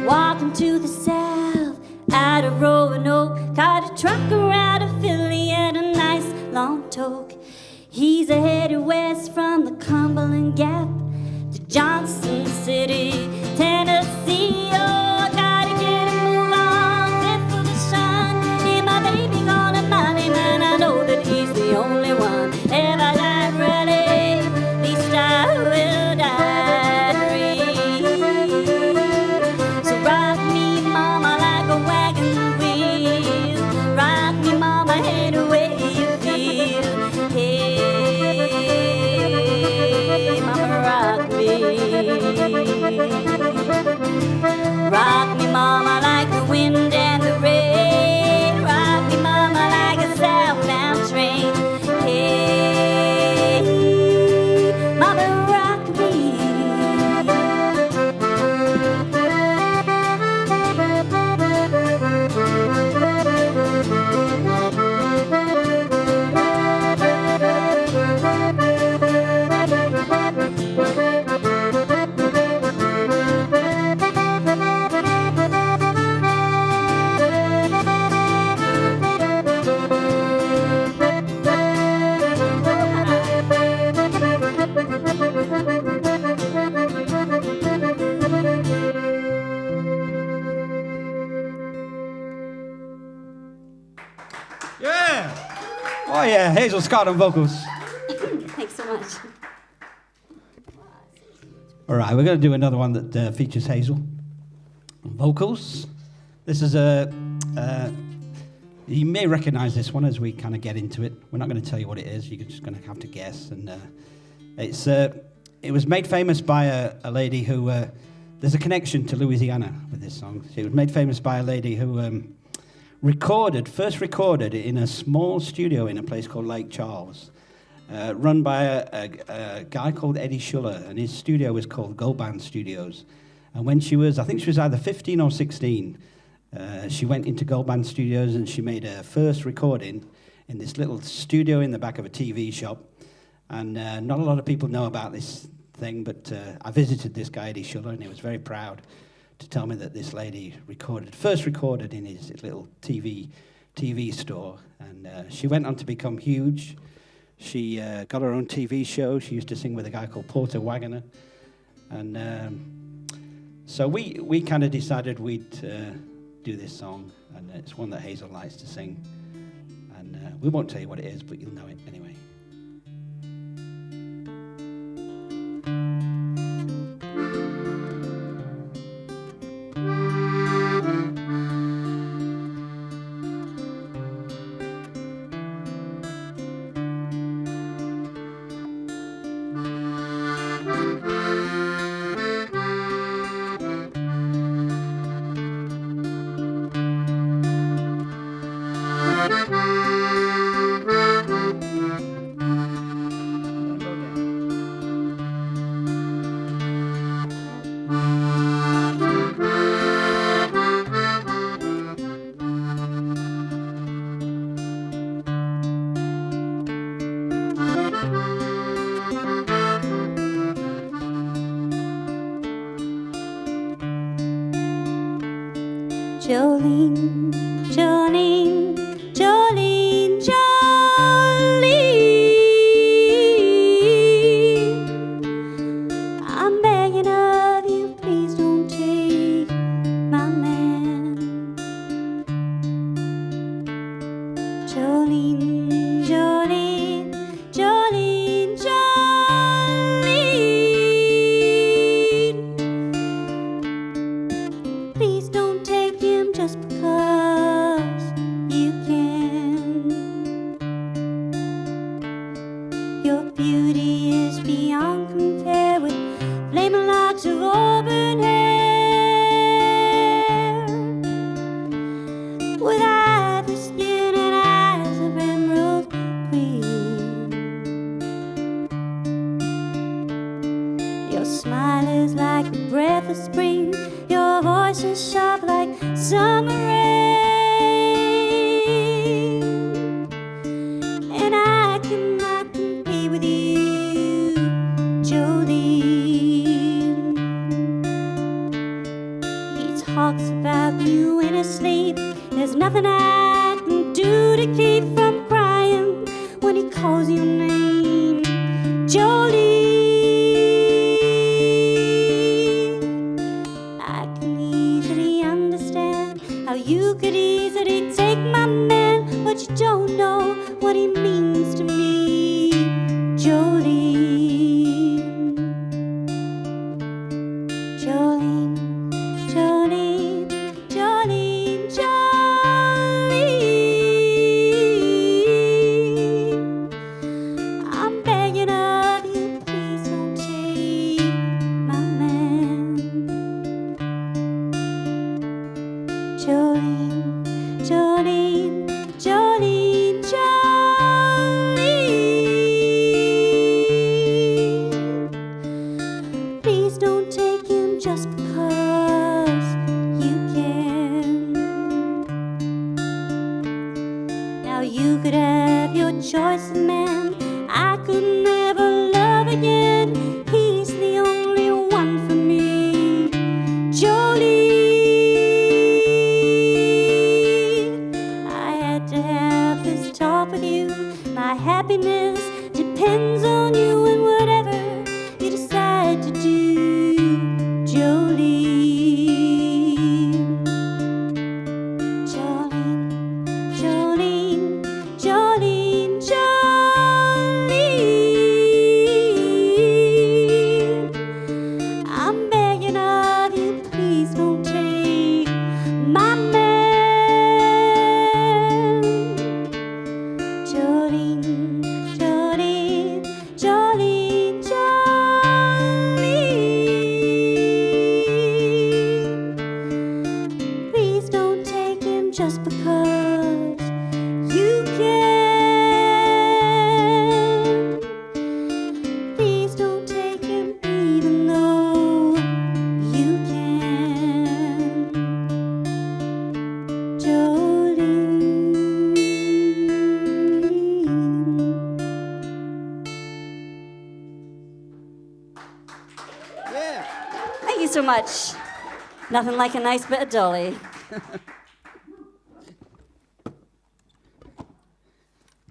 Walking to the south, out of Roanoke, caught a trucker out of Philly at a nice long toke. He's headed west from the Cumberland Gap to Johnson City, Tennessee. Oh, I gotta get a move on, fit for the sun. Yeah, my baby gonna Molly, man, I know that he's the only one. If I die ready, at least I will die free. So rock me, mama, like a wagon wheel. Rock me, mama, head away you feel. Hey, Yeah! Oh yeah, Hazel Scott on vocals. Thanks so much. All right, we're going to do another one that features Hazel on vocals. This is you may recognize this one as we kind of get into it. We're not going to tell you what it is. You're just going to have to guess. And it was made famous by a lady who... there's a connection to Louisiana with this song. It was made famous by a lady who first recorded in a small studio in a place called Lake Charles, run by a guy called Eddie Schuller, and his studio was called Gold Band Studios. And when I think she was either 15 or 16, she went into Gold Band Studios and she made her first recording in this little studio in the back of a TV shop. And not a lot of people know about this thing, but I visited this guy, Eddie Schuller, and he was very proud to tell me that this lady first recorded in his little TV store. And she went on to become huge. She got her own TV show. She used to sing with a guy called Porter Wagoner. And so we kind of decided we'd do this song, and it's one that Hazel likes to sing. And we won't tell you what it is, but you'll know it anyway. Jolene, Jolene, Jolene, Jolene. I'm begging of you, please don't take my man. Jolene, Jolene, Jolene, Jolene. Please don't take him just because you can. Your beauty is beyond compare with flaming locks of auburn hair, with ivory skin and eyes of emerald green. Your smile is like the breath of spring. Your voice is sharp like summer rain, and I cannot compete with you, Jolene. He talks about you in his sleep. There's nothing I can do to keep from crying when he calls your name, Jolene. I can easily understand how you could easily take my man, but you don't know what he means to me, Jolene. Jolene, Jolene, Jolene, Jolene. I'm begging of you, please don't take my man. Jolene, Jolene, Jolene, Jolene. Please don't take him just because you can. Now you could have your choice of man. I could never love again. He's the only one for me, Jolene. I had to have this talk with you. My happiness depends on you and whatever you decide to do, Jolene. Jolene, Jolene, just because you can. Please don't take him even though you can. Jolene. Yeah. Thank you so much. Nothing like a nice bit of Dolly.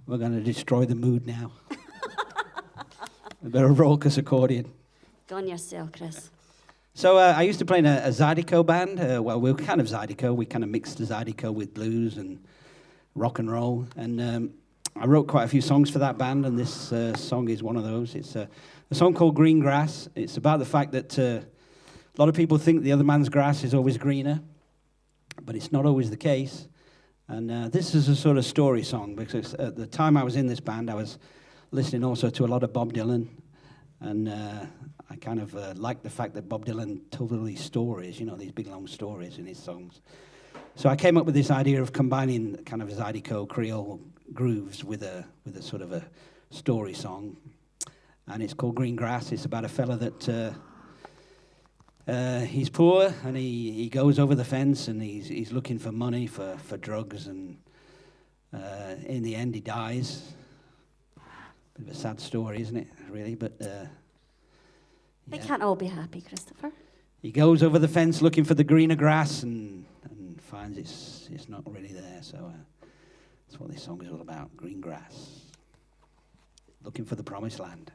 We're going to destroy the mood now. A bit of raucous accordion. Go on yourself, Chris. So I used to play in a Zydeco band. Well, we were kind of Zydeco. We kind of mixed the Zydeco with blues and rock and roll. And I wrote quite a few songs for that band, and this song is one of those. It's a song called Green Grass. It's about the fact that a lot of people think the other man's grass is always greener, but it's not always the case. And this is a sort of story song, because at the time I was in this band, I was listening also to a lot of Bob Dylan, and I kind of liked the fact that Bob Dylan told all these stories, you know, these big long stories in his songs. So I came up with this idea of combining kind of Zydeco Creole grooves with a sort of a story song, and it's called Green Grass. It's about a fella that he's poor, and he goes over the fence, and he's looking for money for drugs, and in the end he dies. Bit of a sad story, isn't it, really? But They yeah. can't all be happy, Christopher. He goes over the fence looking for the greener grass, and finds it's not really there. So that's what this song is all about, green grass. Looking for the promised land.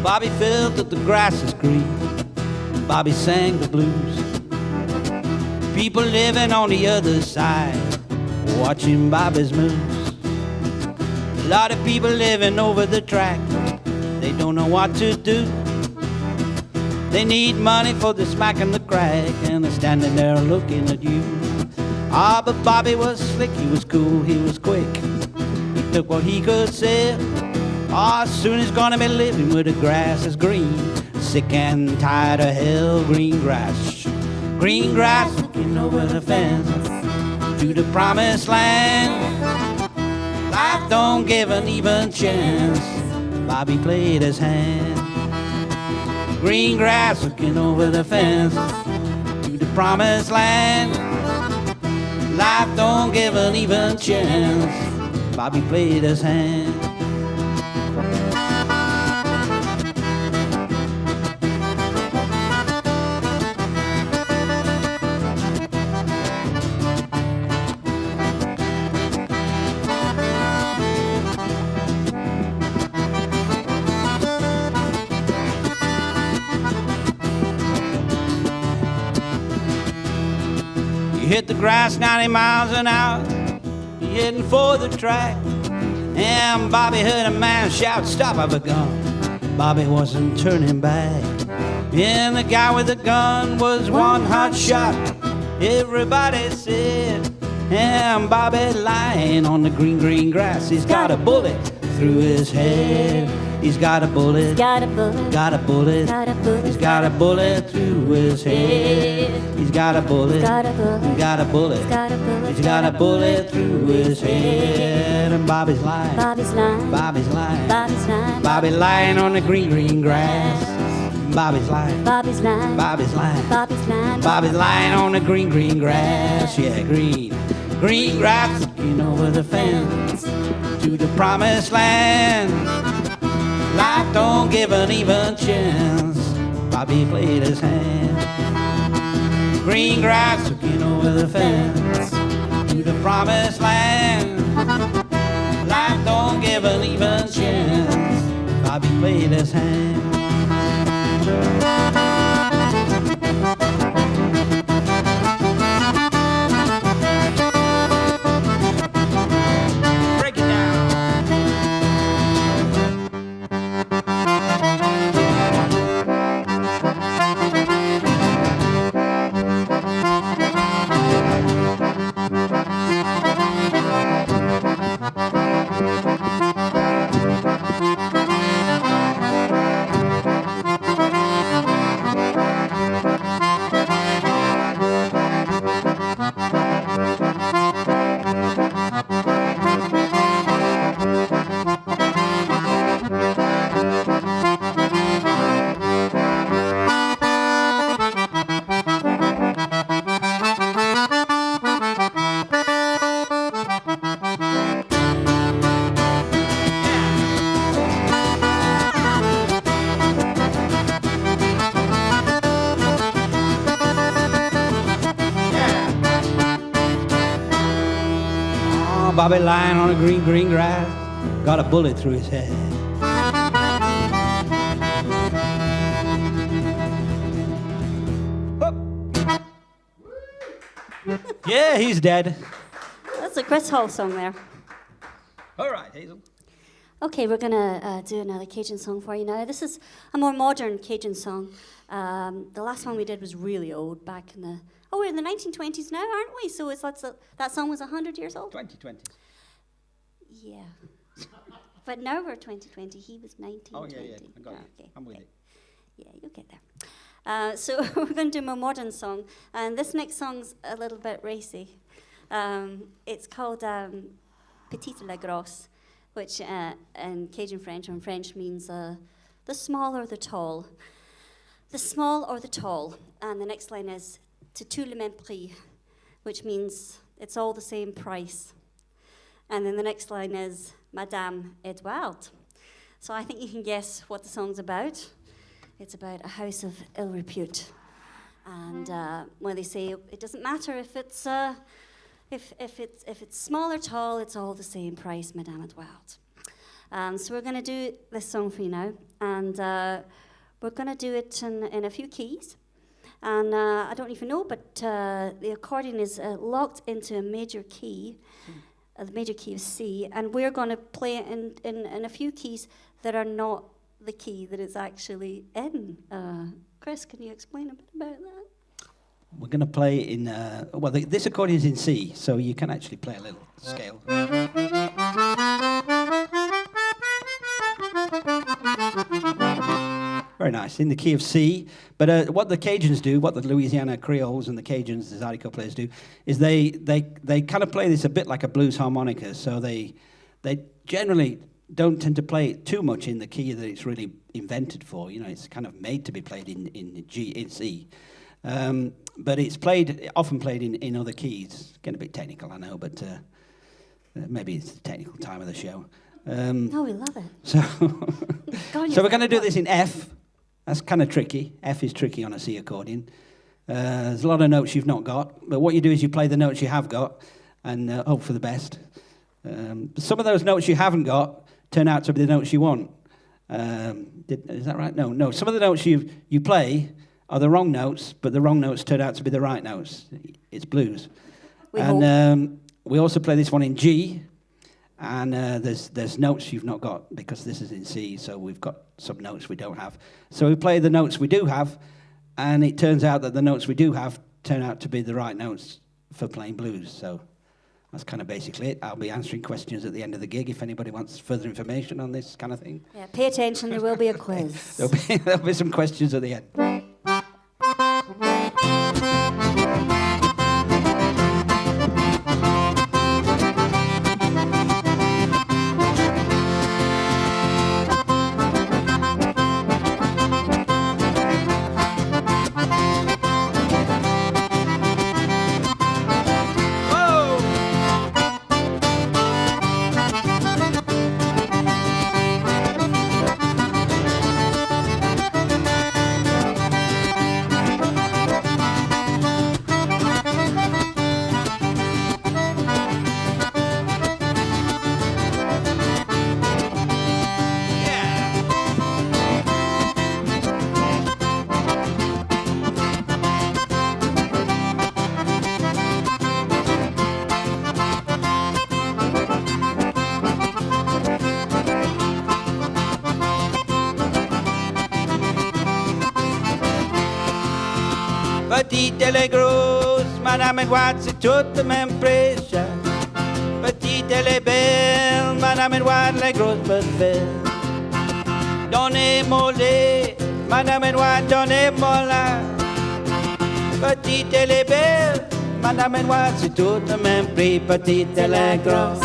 Bobby felt that the grass is green. Bobby sang the blues. People living on the other side, watching Bobby's moves. A lot of people living over the track, they don't know what to do. They need money for the smack and the crack, and they're standing there looking at you. Ah, but Bobby was slick, he was cool, he was quick. He took what he could sell. Oh, soon he's gonna be living where the grass is green. Sick and tired of hell, green grass. Green grass looking over the fence to the promised land. Life don't give an even chance. Bobby played his hand. Green grass looking over the fence to the promised land. Life don't give an even chance. Bobby played his hand. You hit the grass 90 miles an hour, you're heading for the track. And Bobby heard a man shout, "Stop, I've a gun." Bobby wasn't turning back. And the guy with the gun was one hot shot, everybody said. And Bobby lying on the green, green grass, he's got a bullet through his head. He's got a bullet, Got a bullet, got a bullet, got a bullet, he's got a bullet through his head. He's got a bullet, got a bullet, got a bullet, got a bullet, he's got a bullet through his head. And Bobby's lying, Bobby's lying, Bobby's lying, Bobby's lying, Bobby lying on the green, green grass. Bobby's lying, Bobby's lying, Bobby's lying, Bobby's lying, Bobby's lying on the green, green grass. Yeah, green, green grass looking over the fence to the promised land. Life don't give an even chance. Bobby played his hand. Green grass looking over the fence to the promised land. Life don't give an even chance. Bobby played his hand. Bobby lying on a green, green grass, got a bullet through his head. Yeah, he's dead. That's a Chris Hall song there. All right, Hazel. Okay, we're gonna do another Cajun song for you now. This is a more modern Cajun song. The last one we did was really old, back in the... Oh, we're in the 1920s now, aren't we? So that song was 100 years old? 2020. Yeah. But now we're 2020. He was 1920. Oh, yeah. I got it. Okay. I'm with it. Yeah, you'll get there. So we're going to do a more modern song. And this next song's a little bit racy. It's called Petite la Grosse, which in Cajun French or in French means the small or the tall. The small or the tall. And the next line is c'est tout le même prix, which means it's all the same price. And then the next line is Madame Edouard. So I think you can guess what the song's about. It's about a house of ill repute. And when they say it doesn't matter if it's small or tall, it's all the same price, Madame Edouard. So we're going to do this song for you now. And we're going to do it in a few keys. And I don't even know, but the accordion is locked into a major key, the major key of C, and we're going to play it in a few keys that are not the key that it's actually in. Chris, can you explain a bit about that? We're going to play in, this accordion is in C, so you can actually play a little scale. Very nice, in the key of C. But what the Cajuns do, what the Louisiana Creoles and the Cajuns, the Zydeco players do, is they kind of play this a bit like a blues harmonica. So they generally don't tend to play it too much in the key that it's really invented for. You know, it's kind of made to be played in C. But it's often played in other keys. Getting a bit technical, I know, but maybe it's the technical time of the show. No, we love it. So we're going to do this in F. That's kind of tricky. F is tricky on a C accordion. There's a lot of notes you've not got, but what you do is you play the notes you have got and hope for the best. Some of those notes you haven't got turn out to be the notes you want. Is that right? No. Some of the notes you play are the wrong notes, but the wrong notes turn out to be the right notes. It's blues. We also play this one in G. And there's notes you've not got because this is in C, so we've got some notes we don't have. So we play the notes we do have, and it turns out that the notes we do have turn out to be the right notes for playing blues. So that's kind of basically it. I'll be answering questions at the end of the gig if anybody wants further information on this kind of thing. Yeah, pay attention, there will be a quiz. There'll be some questions at the end. Petite elle est grosse, Madame Edouard, c'est toute le même prix. Petite elle est belle, Madame Edouard, les grosses pas belle. Donnez-moi les, Madame Edouard, donnez-moi la. Petite elle est belle, Madame Edouard, c'est tout le même prix. Petite elle est grosse.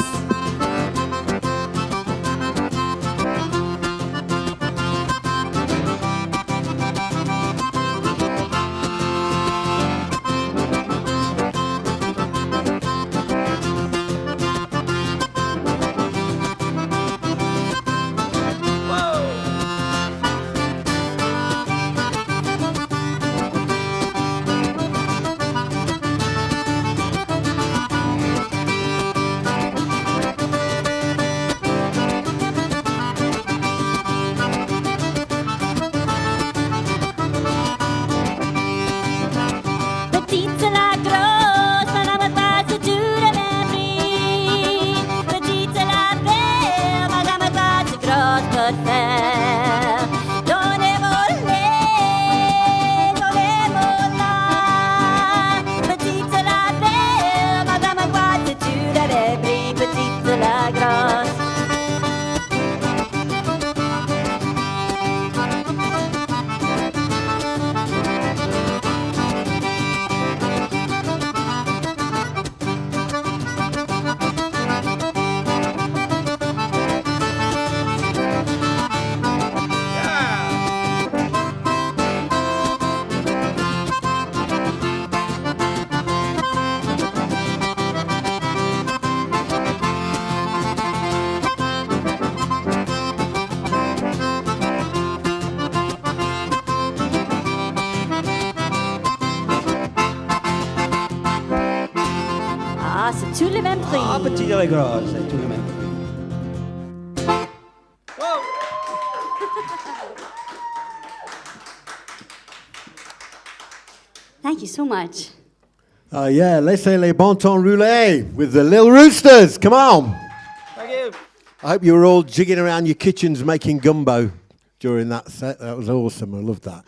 tous les mêmes prix. Ah, petit de la grosse, tous les mêmes. Whoa. Thank you so much. Yeah, laissez les bon temps rouler with the Little Roosters. Come on. Thank you. I hope you were all jigging around your kitchens making gumbo during that set. That was awesome. I loved that.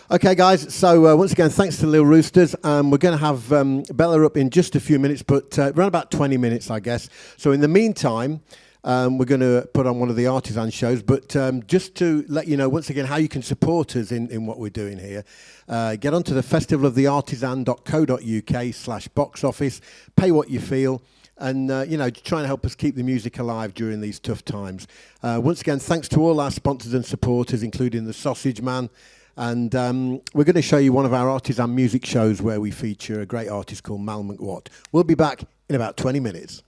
Okay, guys, so once again, thanks to the Little Roosters. We're going to have Bella up in just a few minutes, but around about 20 minutes, I guess. So in the meantime, we're going to put on one of the Artisan shows. But just to let you know, once again, how you can support us in what we're doing here, get onto the festivaloftheartisan.co.uk/box office, pay what you feel, and, try and help us keep the music alive during these tough times. Once again, thanks to all our sponsors and supporters, including the Sausage Man. And we're going to show you one of our Artisan music shows where we feature a great artist called Malmo Watt. We'll be back in about 20 minutes.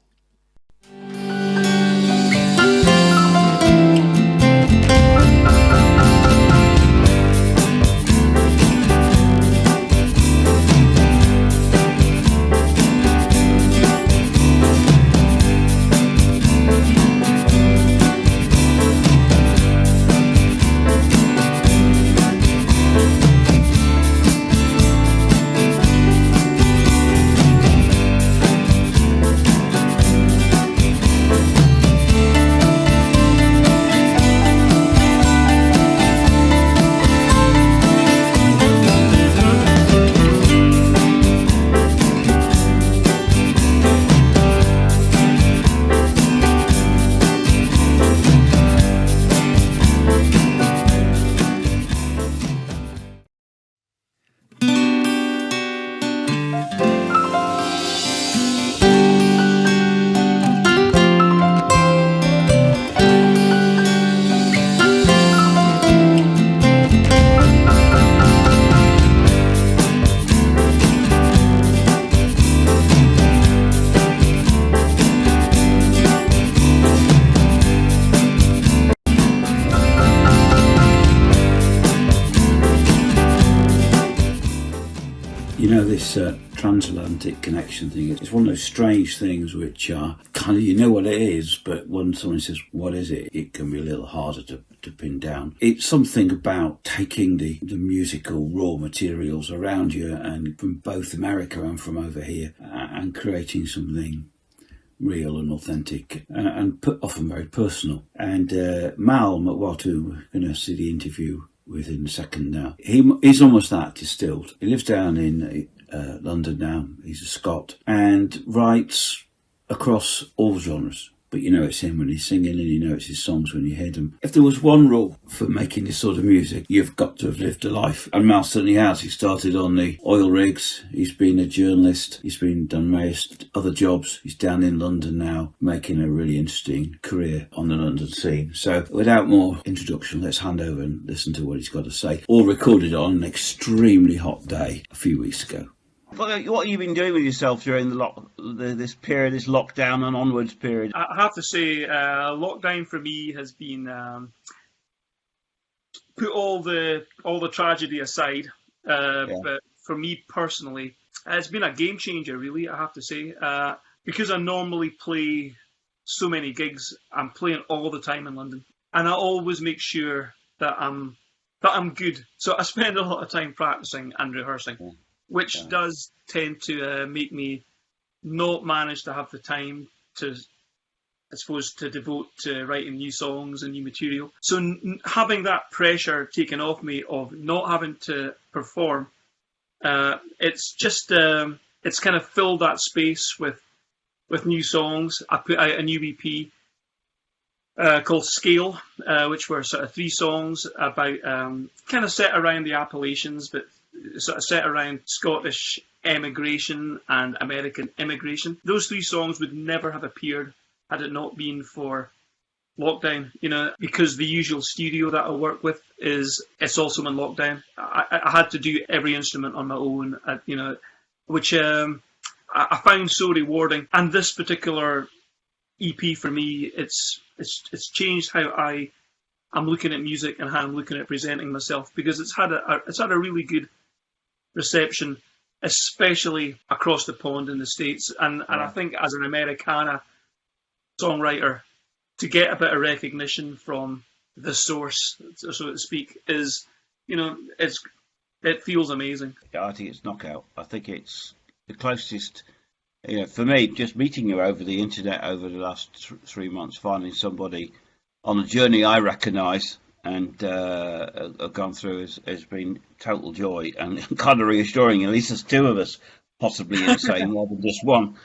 This transatlantic connection thing, it's one of those strange things which are kind of, you know what it is, but when someone says, what is it? It can be a little harder to pin down. It's something about taking the musical raw materials around you and from both America and from over here and creating something real and authentic and often very personal. And Malmo Watt, who we're going to see the interview with in a second now, he's almost that distilled. He lives down in London now. He's a Scot and writes across all genres. But you know it's him when he's singing, and you know it's his songs when you hear them. If there was one rule for making this sort of music, you've got to have lived a life. And Mal certainly has. He started on the oil rigs. He's been a journalist. He's done various other jobs. He's down in London now, making a really interesting career on the London scene. So without more introduction, let's hand over and listen to what he's got to say. All recorded on an extremely hot day a few weeks ago. What have you been doing with yourself during this period, this lockdown and onwards period? I have to say, lockdown for me has been put all the tragedy aside. But for me personally, it's been a game changer. Really, I have to say, because I normally play so many gigs, I'm playing all the time in London, and I always make sure that I'm good. So I spend a lot of time practicing and rehearsing. Yeah. Which does tend to make me not manage to have the time to, I suppose, to devote to writing new songs and new material. So having that pressure taken off me of not having to perform, it's just, it's kind of filled that space with new songs. I put out a new EP called Scale, which were sort of 3 songs about, kind of set around the Appalachians, but sort of set around Scottish emigration and American immigration. Those 3 songs would never have appeared had it not been for lockdown, because the usual studio that I work with it's also in lockdown. I had to do every instrument on my own, which I found so rewarding. And this particular EP for me, it's changed how I'm looking at music and how I'm looking at presenting myself, because it's had a really good reception especially across the pond in the States. And I think as an Americana songwriter, to get a bit of recognition from the source, so to speak, is, you know, it feels amazing. I think it's knockout. I think it's the closest, you know, for me, just meeting you over the internet over the last 3 months, finding somebody on a journey I recognise and have gone through has been total joy and kind of reassuring. At least there's two of us possibly insane rather than just one.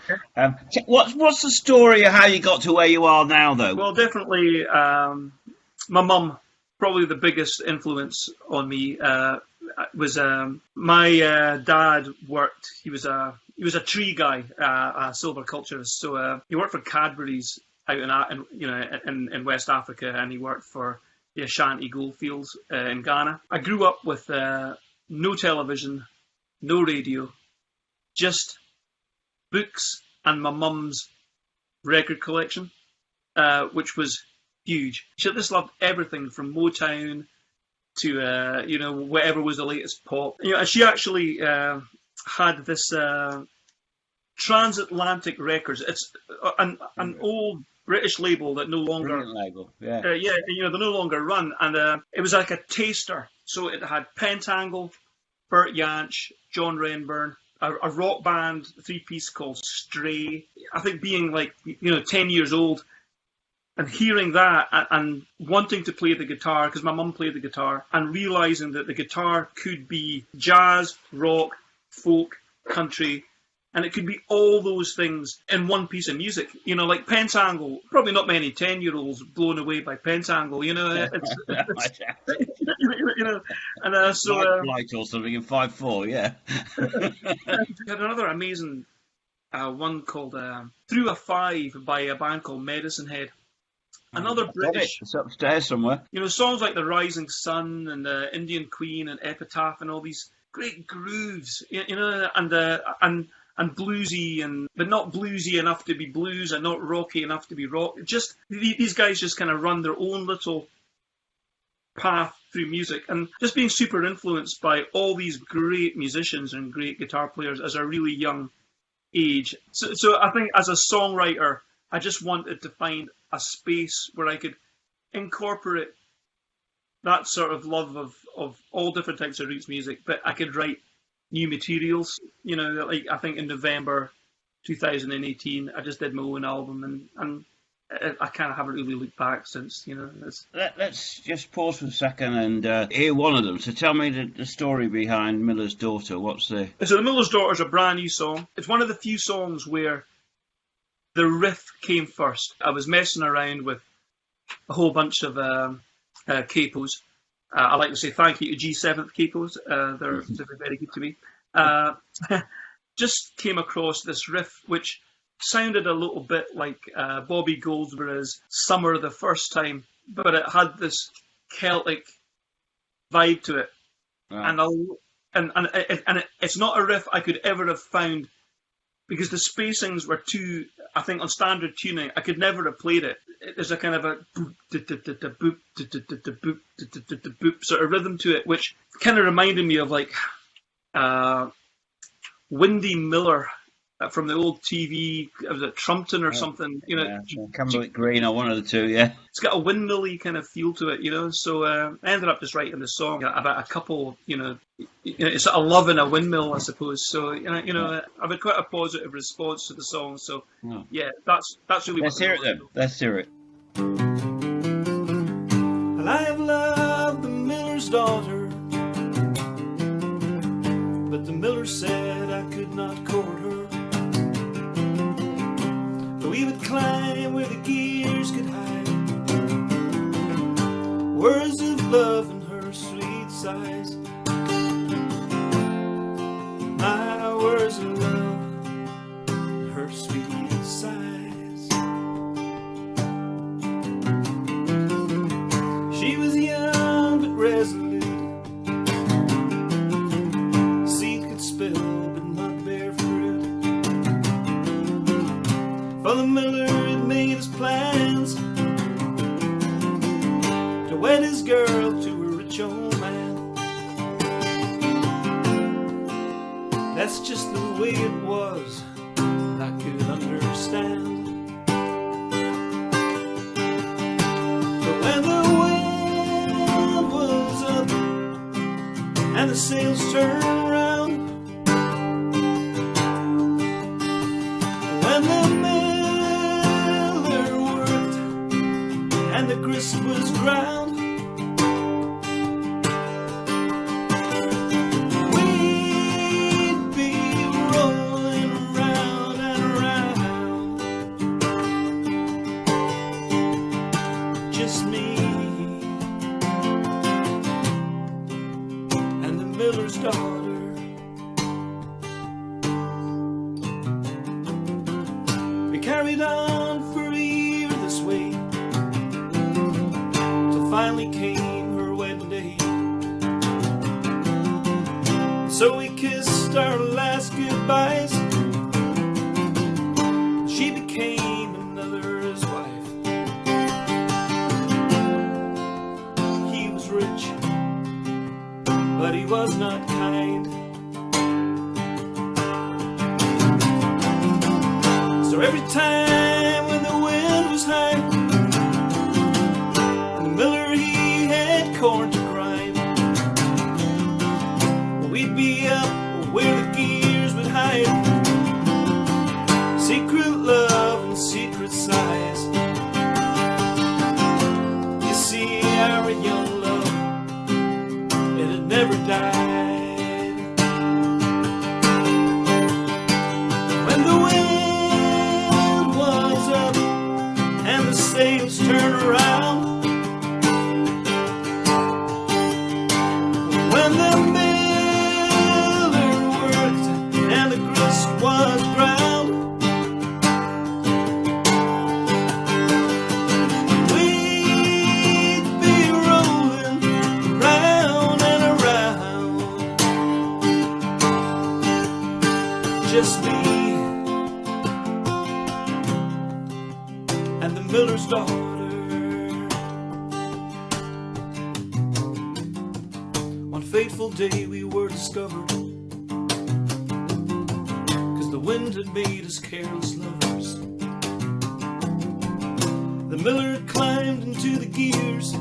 What's the story of how you got to where you are now, though? Well, definitely my mum, probably the biggest influence on me, was my dad worked. He was a tree guy, a silviculturist. So he worked for Cadbury's out in West Africa, and he worked for the Ashanti goldfields in Ghana. I grew up with no television, no radio, just books and my mum's record collection, which was huge. She just loved everything from Motown to whatever was the latest pop. You know, and she actually had this Transatlantic Records. It's an old British label that no longer. Brilliant label, yeah. They no longer run, and it was like a taster. So it had Pentangle, Burt Jansch, John Renburn, a rock band, a 3-piece called Stray. I think being 10 years old and hearing that and wanting to play the guitar, because my mum played the guitar, and realising that the guitar could be jazz, rock, folk, country, and it could be all those things in one piece of music. You know, like Pentangle, probably not many 10-year-olds blown away by Pentangle, you know. And so... Light or something in 5/4, yeah. We had another amazing one called Through a Five by a band called Medicine Head. Another British... It's upstairs somewhere. You know, songs like The Rising Sun and Indian Queen and Epitaph and all these great grooves, you know, and bluesy, but not bluesy enough to be blues and not rocky enough to be rock. Just these guys just kind of run their own little path through music, and just being super influenced by all these great musicians and great guitar players as a really young age. So I think as a songwriter, I just wanted to find a space where I could incorporate that sort of love of all different types of roots music, but I could write new materials. You know, like I think in November 2018, I just did my own album, and I kind of haven't really looked back since. You know, let's just pause for a second and hear one of them. So tell me the story behind Miller's Daughter. So The Miller's Daughter is a brand new song. It's one of the few songs where the riff came first. I was messing around with a whole bunch of capos. I like to say thank you to G7th capos. They're very good to me. Just came across this riff, which sounded a little bit like Bobby Goldsborough's Summer the First Time, but it had this Celtic vibe to it. Right. And it's not a riff I could ever have found, because the spacings were too, I think on standard tuning, I could never have played it. There's a kind of a boop, boop, boop sort of rhythm to it, which kind of reminded me of like Windy Miller from the old TV, was it Trumpton or something? You know, Cumberland Green or one of the two, yeah. It's got a windmill-y kind of feel to it, you know. So I ended up just writing the song about a couple, it's a love in a windmill, I suppose. So I've had quite a positive response to the song. So yeah, that's really. Let's hear it then. Let's hear it. Well, I have loved the miller's daughter, but the miller said I could not court her. We would climb where the gears could hide, words of love in her sweet sighs, my words of love in her sweet sighs. She was young but resolute, seed could spill but not bear fruit. For the miller had made his plans to wed his girl to a rich old man. That's just it was that I could understand. But when the wind was up and the sails turned around, when the miller worked and the grist was ground, carried on for a year this way, till finally came her wedding day. So we kissed our last goodbyes. She became another's wife. He was rich, but he was not kind. So every time when the wind was high and the miller he had corn to grind, we'd be up where the gears would hide. Secret love and secret sighs. You see, our young love, it had never died. When the wind sails turn around, when the miller worked and the grist was ground, we'd be rolling round and around. Just me and the miller's daughter. One fateful day we were discovered, 'cause the wind had made us careless lovers. The miller climbed into the gears.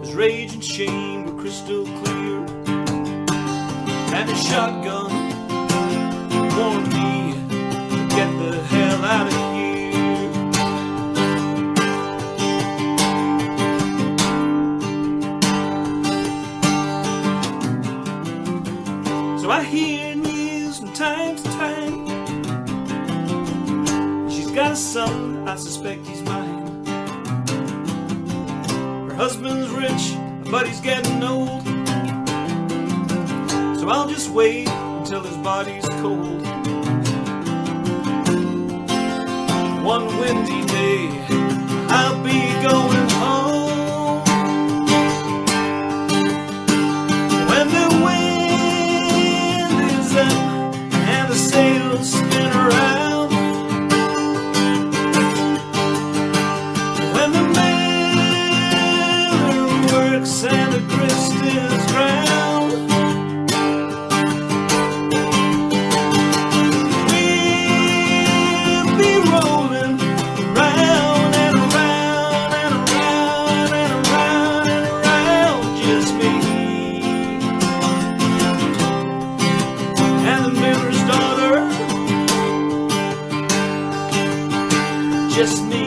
His rage and shame were crystal clear, and his shotgun warned me to get the hell out of here. I hear news from time to time. She's got a son, I suspect he's mine. Her husband's rich, but he's getting old. So I'll just wait until his body's cold. One windy day, I'll be going home. When the and the sails spin around, when the miller works and the grist is ground, we'll be rolling round and around and around and around and around. Just me and the miller's daughter. Just me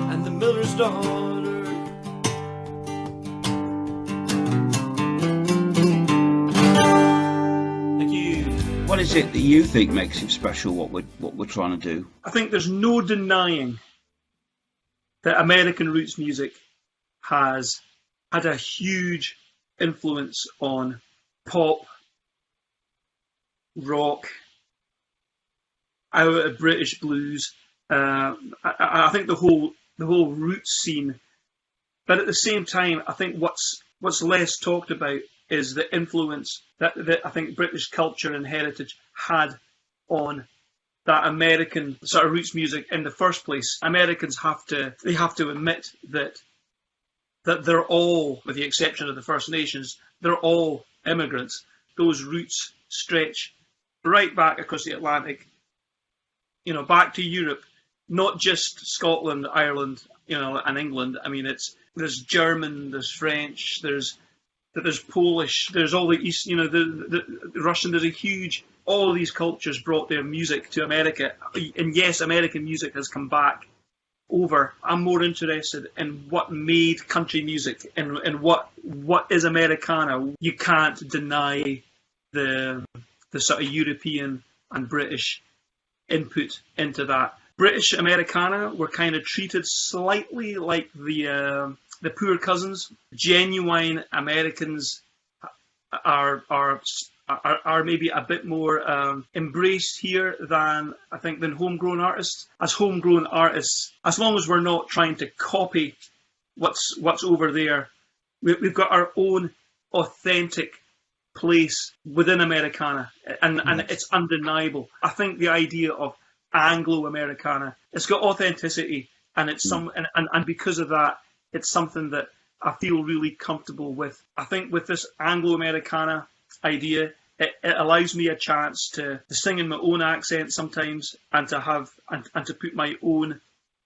and the miller's daughter. Thank you. What is it that you think makes him special? What we're trying to do? I think there's no denying that American roots music has had a huge influence on pop, rock, out of British blues. I think the whole roots scene. But at the same time, I think what's less talked about is the influence that I think British culture and heritage had on that American sort of roots music in the first place. Americans have to admit that that they're all, with the exception of the First Nations, they're all immigrants. Those roots stretch right back across the Atlantic, back to Europe, not just Scotland, Ireland, and England. I mean, there's German, there's French, there's Polish, there's all the East, the Russian. There's a huge. All of these cultures brought their music to America, and yes, American music has come back over. I'm more interested in what made country music and what is Americana. You can't deny the sort of European and British input into that. British Americana were kind of treated slightly like the poor cousins. Genuine Americans are maybe a bit more embraced here than homegrown artists. As homegrown artists, as long as we're not trying to copy what's over there, we've got our own authentic place within Americana, and it's undeniable. I think the idea of Anglo-Americana, it's got authenticity, and it's and because of that, it's something that I feel really comfortable with. I think with this Anglo-Americana idea, it allows me a chance to sing in my own accent sometimes, and to have and to put my own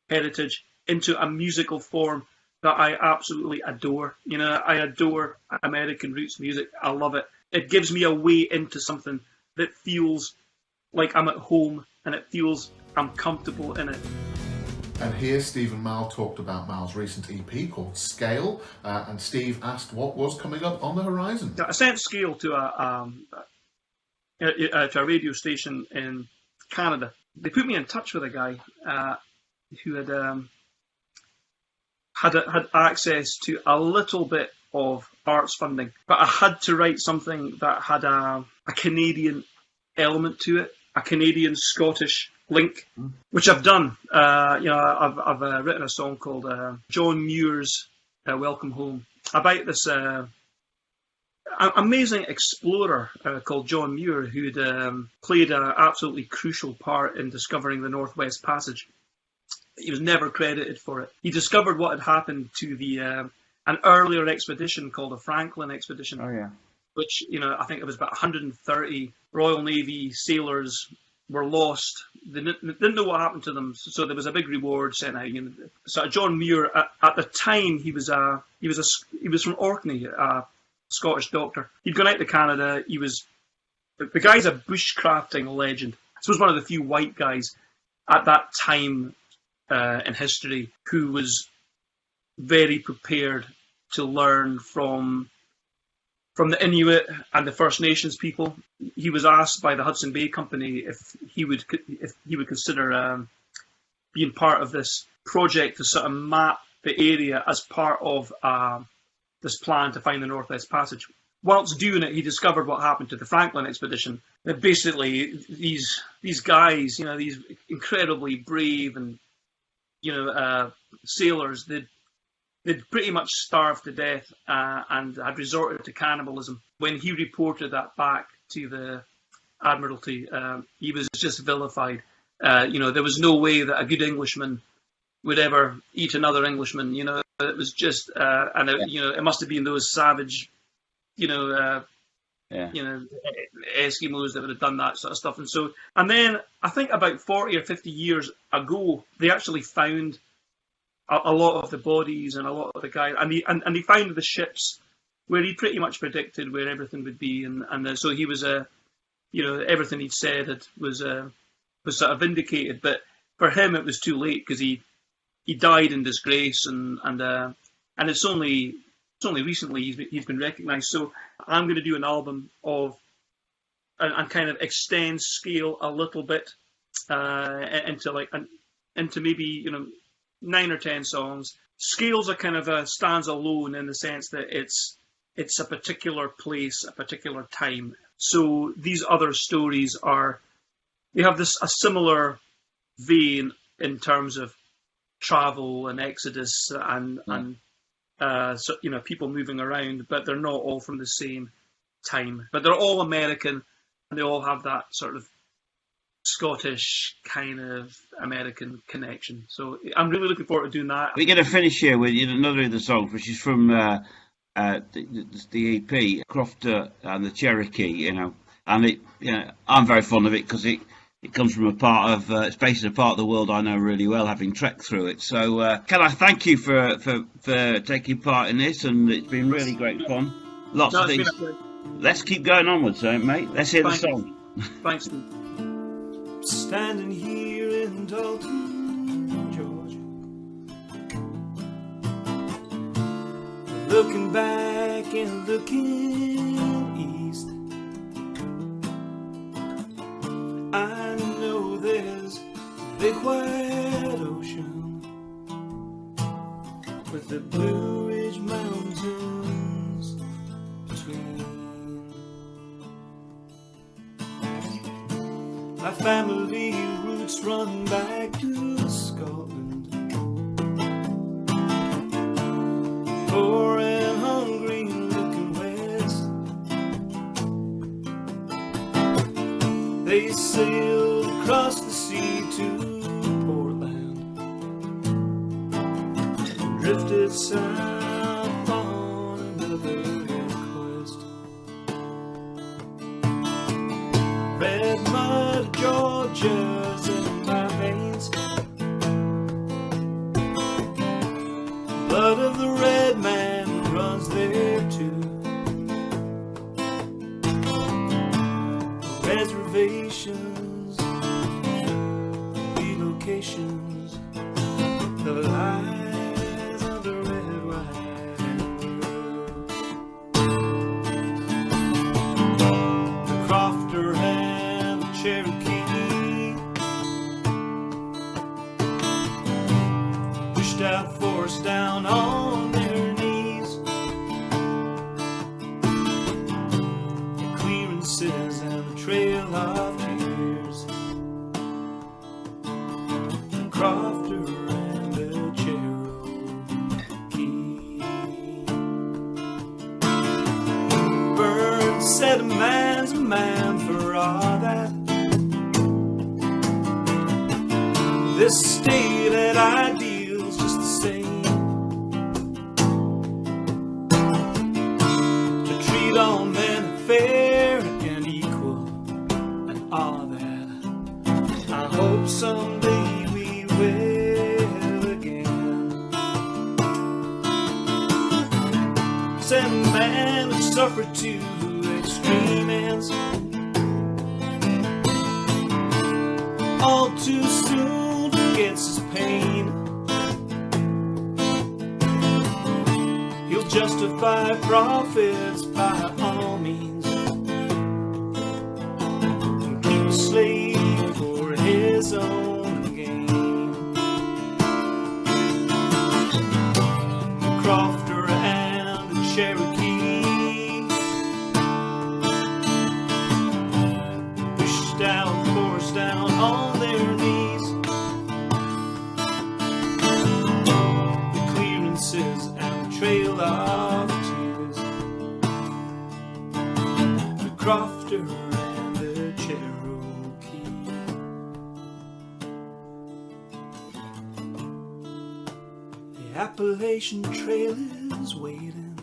heritage into a musical form that I absolutely adore. I adore American roots music. I love it. It gives me a way into something that feels like I'm at home, and it feels I'm comfortable in it. And here Steve and Mal talked about Mal's recent EP called Scale, and Steve asked what was coming up on the horizon. I sent Scale to a radio station in Canada. They put me in touch with a guy who had access to a little bit of arts funding, but I had to write something that had a Canadian element to it, a Canadian-Scottish link, which I've done. I've written a song called John Muir's Welcome Home, about this amazing explorer called John Muir, who'd played an absolutely crucial part in discovering the Northwest Passage. He was never credited for it. He discovered what had happened to an earlier expedition called the Franklin expedition. Oh yeah. Which, I think it was about 130 Royal Navy sailors were lost. They didn't know what happened to them, so there was a big reward sent out. So John Muir, at the time, he was from Orkney, a Scottish doctor. He'd gone out to Canada. The guy's a bushcrafting legend. I suppose one of the few white guys at that time in history who was very prepared to learn from the Inuit and the First Nations people. He was asked by the Hudson Bay Company if he would consider being part of this project to sort of map the area as part of this plan to find the Northwest Passage. Whilst doing it, he discovered what happened to the Franklin expedition. That basically these guys, these incredibly brave and sailors, they'd pretty much starved to death and had resorted to cannibalism. When he reported that back to the Admiralty, he was just vilified. There was no way that a good Englishman would ever eat another Englishman. It was just, it must have been those savage, Eskimos that would have done that sort of stuff. And then I think about 40 or 50 years ago, they actually found a lot of the bodies and a lot of the guys, and they found the ships where he pretty much predicted where everything would be, and so he was everything he'd said was sort of vindicated. But for him, it was too late because he died in disgrace, and it's only recently he's been recognised. So I'm going to do an album of and kind of extend Scale a little bit into maybe 9 or 10 songs. Scale's a kind of stands alone in the sense that it's a particular place, a particular time. So these other stories they have a similar vein in terms of travel and exodus and people moving around, but they're not all from the same time. But they're all American, and they all have that sort of Scottish kind of American connection. So I'm really looking forward to doing that. We're going to finish here with another of the songs, which is from the EP, Crofter and the Cherokee, and I'm very fond of it because it comes from a part of, it's based in a part of the world I know really well, having trekked through it. So can I thank you for taking part in this, and it's been really great fun. Lots of things. Let's keep going onwards, mate. Let's hear the song. Thanks, Steve. Standing here in Dalton, Georgia, looking back and looking east, I know there's a big white ocean with the Blue Ridge Mountains between. My family roots run back to Scotland, poor and hungry, looking west. They sailed across the sea to Portland and drifted south on another quest. Red mud, Georgia's in my veins, blood of the red man runs there too. Reservations, relocations, the lies of the red, white, and blue. The Crofter and the Cherokee pushed out, forced down on their knees. The clearances and the trail of tears. The Crofter and the Cherokee. Burns said a man's a man for all that. This state at ideals just the same. To treat all men fair and equal and all that. I hope someday we will again. Said a man who suffered to extreme ends, all too soon forgets his pain. He'll justify profits by all means and keep a slave for his own gain. The Crofter and the Cherokee pushed down, forced down on their knees. The clearances and the trail of tears. The Crofter and the Cherokee. The Appalachian Trail is waiting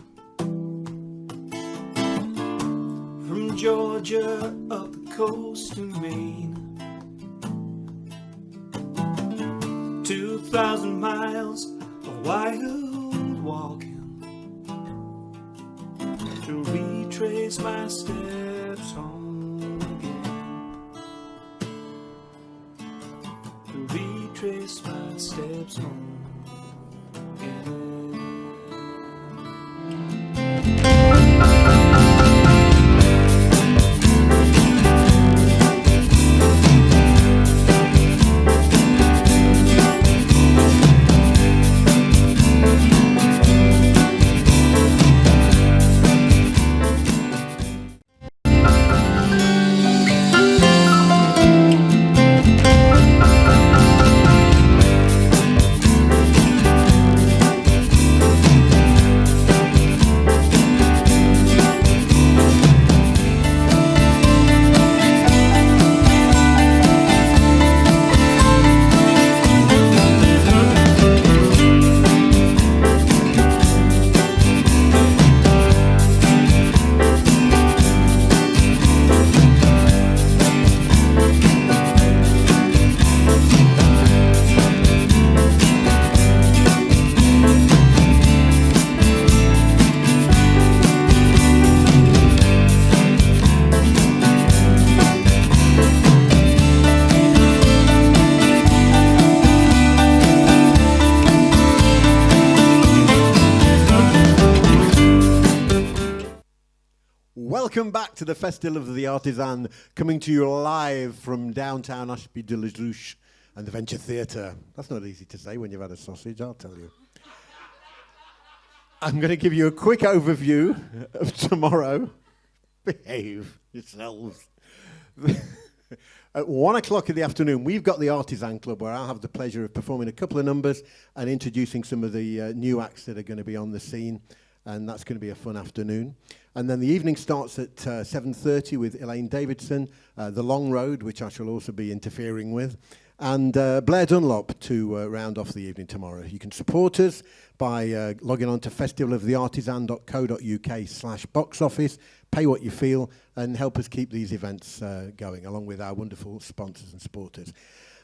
from Georgia up the coast to Maine. 2,000 miles of wild walking to retrace my steps home again. To retrace my steps home again. Welcome back to the Festival of the Artisan, coming to you live from downtown Ashby de la Zouche and the Venture Theatre. That's not easy to say when you've had a sausage, I'll tell you. I'm going to give you a quick overview of tomorrow. Behave yourselves. At 1 o'clock in the afternoon, we've got the Artisan Club, where I'll have the pleasure of performing a couple of numbers and introducing some of the new acts that are going to be on the scene. And that's going to be a fun afternoon. And then the evening starts at 7:30 with Elaine Davidson, The Long Road, which I shall also be interfering with, and Blair Dunlop to round off the evening tomorrow. You can support us by logging on to festivaloftheartisan.co.uk/box office, pay what you feel, and help us keep these events going, along with our wonderful sponsors and supporters.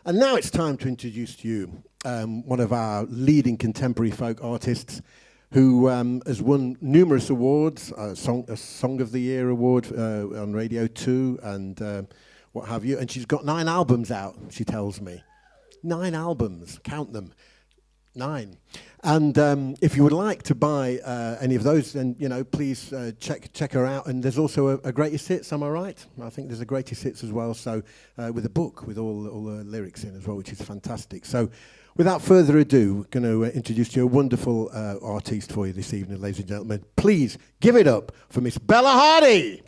And now it's time to introduce to you one of our leading contemporary folk artists, who has won numerous awards, a Song of the Year award on Radio 2 and what have you. And she's got 9 albums out, she tells me. 9 albums, count them. 9. And if you would like to buy any of those, then, you know, please check her out. And there's also a Greatest Hits, am I right? I think there's a Greatest Hits as well, so with a book with all the lyrics in as well, which is fantastic. So without further ado, we're going to introduce to you a wonderful artiste for you this evening, ladies and gentlemen. Please give it up for Miss Bella Hardy.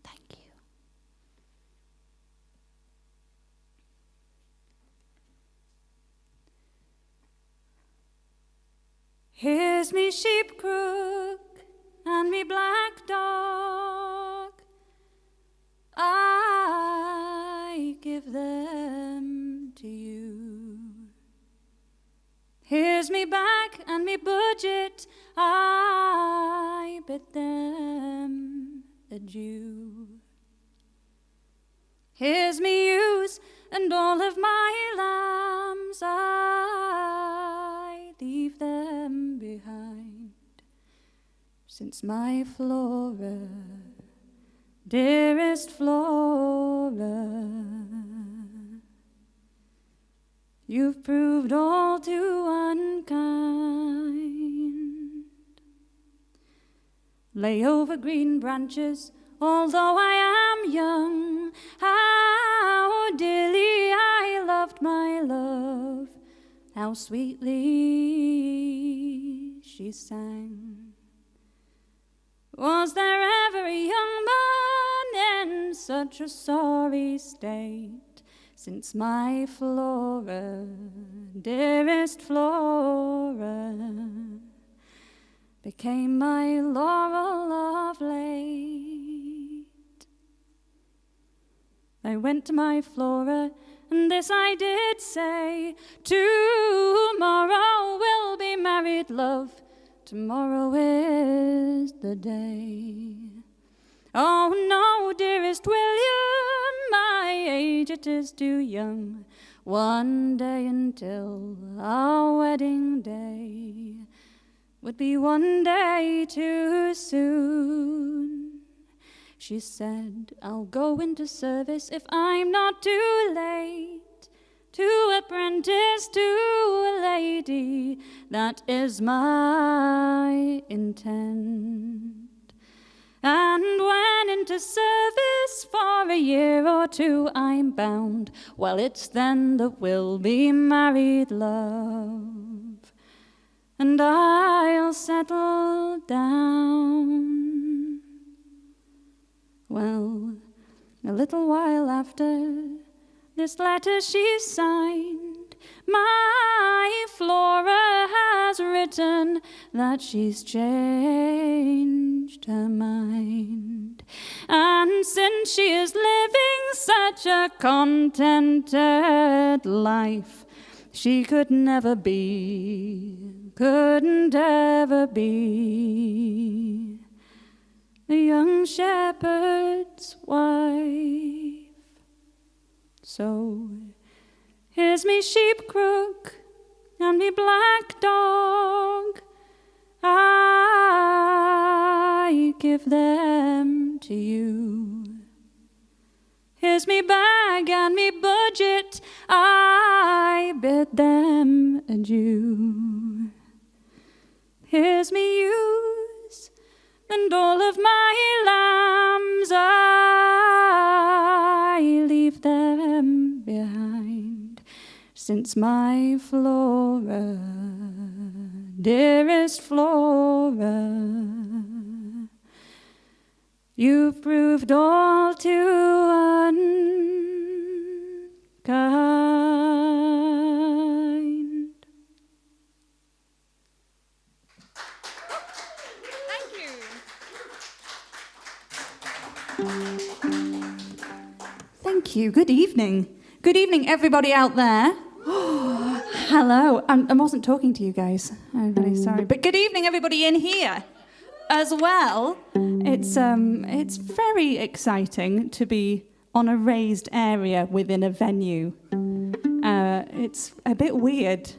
Thank you. Here's me sheep crook and me black dog. I give them to you. Here's me back and me budget. I bid them adieu. Here's me ewes and all of my lambs. I leave them behind, since my Flora, dearest Flora, you've proved all too unkind. Lay over green branches, although I am young, how dearly I loved my love, how sweetly she sang. Was there ever a young man in such a sorry state, since my Flora, dearest Flora, became my laurel of late? I went to my Flora, and this I did say: tomorrow we'll be married, love, tomorrow is the day. Oh no, dearest William, my age it is too young. One day until our wedding day would be one day too soon. She said, I'll go into service if I'm not too late to apprentice to a lady. That is my intent. And when into service for a year or two I'm bound, well, it's then that we'll be married, love, and I'll settle down. Well, a little while after this letter she signed, my Flora has written that she's changed her mind. And since she is living such a contented life, she couldn't ever be the young shepherd's wife. So here's me sheep crook and me black dog. I give them to you. Here's me bag and me budget, I bid them adieu. Here's me ewes and all of my lambs, I leave them behind, since my Flora, dearest Flora, you've proved all too unkind. Thank you. Thank you. Good evening. Good evening, everybody out there. Hello. I wasn't talking to you guys. I'm very sorry. But good evening, everybody in here as well. It's very exciting to be on a raised area within a venue. It's a bit weird,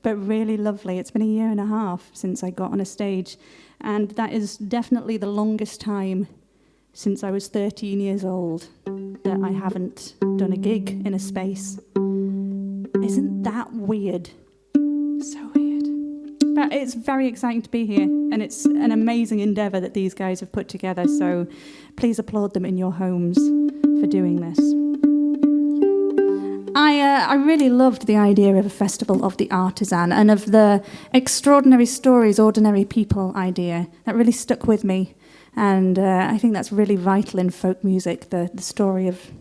but really lovely. It's been a year and a half since I got on a stage, and that is definitely the longest time since I was 13 years old that I haven't done a gig in a space. Isn't that weird? So weird. But it's very exciting to be here, and it's an amazing endeavour that these guys have put together, so please applaud them in your homes for doing this. I really loved the idea of a festival of the artisan and of the extraordinary stories, ordinary people idea. That really stuck with me, and I think that's really vital in folk music, the story of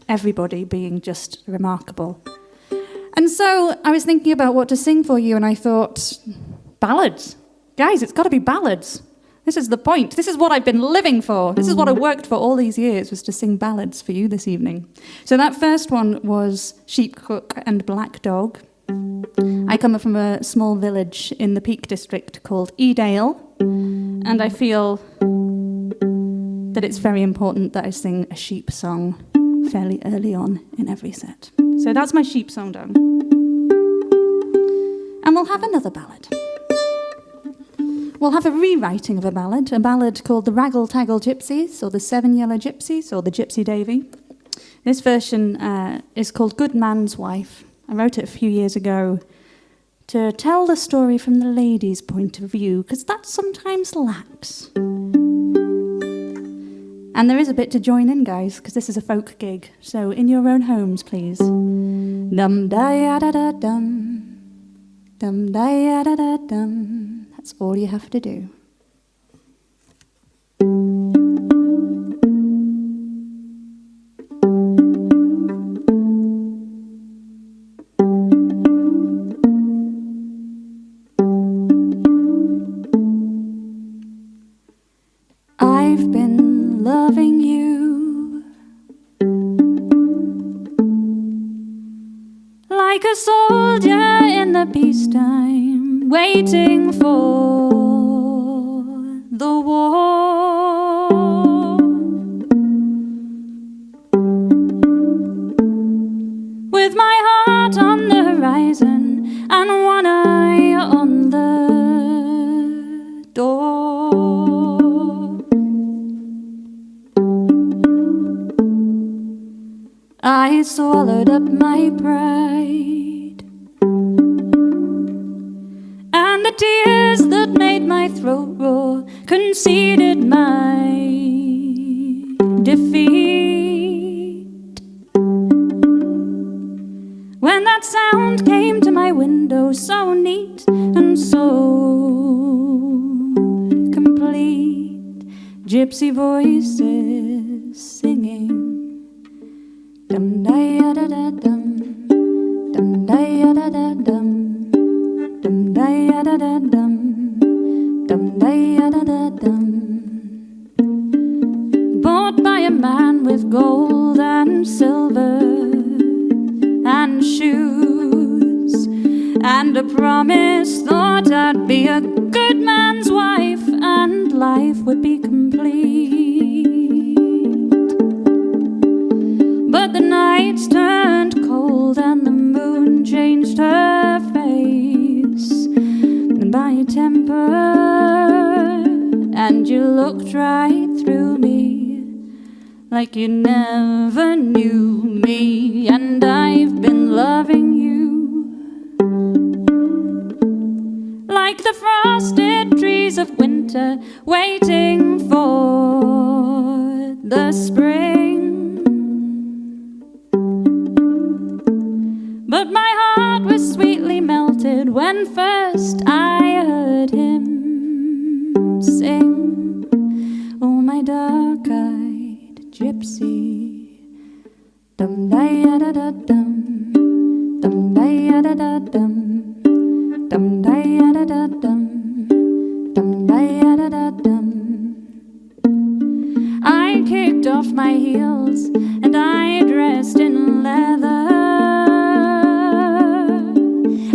everybody being just remarkable. And so I was thinking about what to sing for you, and I thought, ballads. Guys, it's got to be ballads. This is the point. This is what I've been living for. This is what I worked for all these years, was to sing ballads for you this evening. So that first one was Sheep Cook and Black Dog. I come from a small village in the Peak District called Edale, and I feel that it's very important that I sing a sheep song fairly early on in every set. So that's my sheep song done. And we'll have another ballad. We'll have a rewriting of a ballad called The Raggle Taggle Gypsies, or The Seven Yellow Gypsies, or The Gypsy Davy. This version is called Good Man's Wife. I wrote it a few years ago to tell the story from the lady's point of view, because that sometimes lacks. And there is a bit to join in, guys, because this is a folk gig. So in your own homes, please. Dum-da-ya-da-da-dum. Dum-da-ya-da-da-dum. That's all you have to do. I've been loving you like a soldier in the peacetime, waiting for the war. With my heart on the horizon and one eye on the door, I swallowed up my pride, and the tears that made my throat roar conceded my defeat. When that sound came to my window, so neat and so complete, gypsy voices singing. Dum-da-ya-da-da-dum, dum-da-ya-da-da-dum, dum-da-ya-da-da-dum, dum-da-ya-da-da-dum. Bought by a man with gold and silver and shoes, and a promise thought I'd be a good man's wife and life would be complete. But the nights turned cold and the moon changed her face by temper, and you looked right through me like like you never knew me, and I've been loving you like the frosted trees of winter, waiting for the spring. But my heart was sweetly melted when first I heard him sing. Oh, my dark-eyed gypsy, dum-da-ya-da-da-dum, dum-da-ya-da-da-dum, dum-da-ya-da-da-dum, dum-da-ya-da-da-dum. I kicked off my heels and I dressed in leather,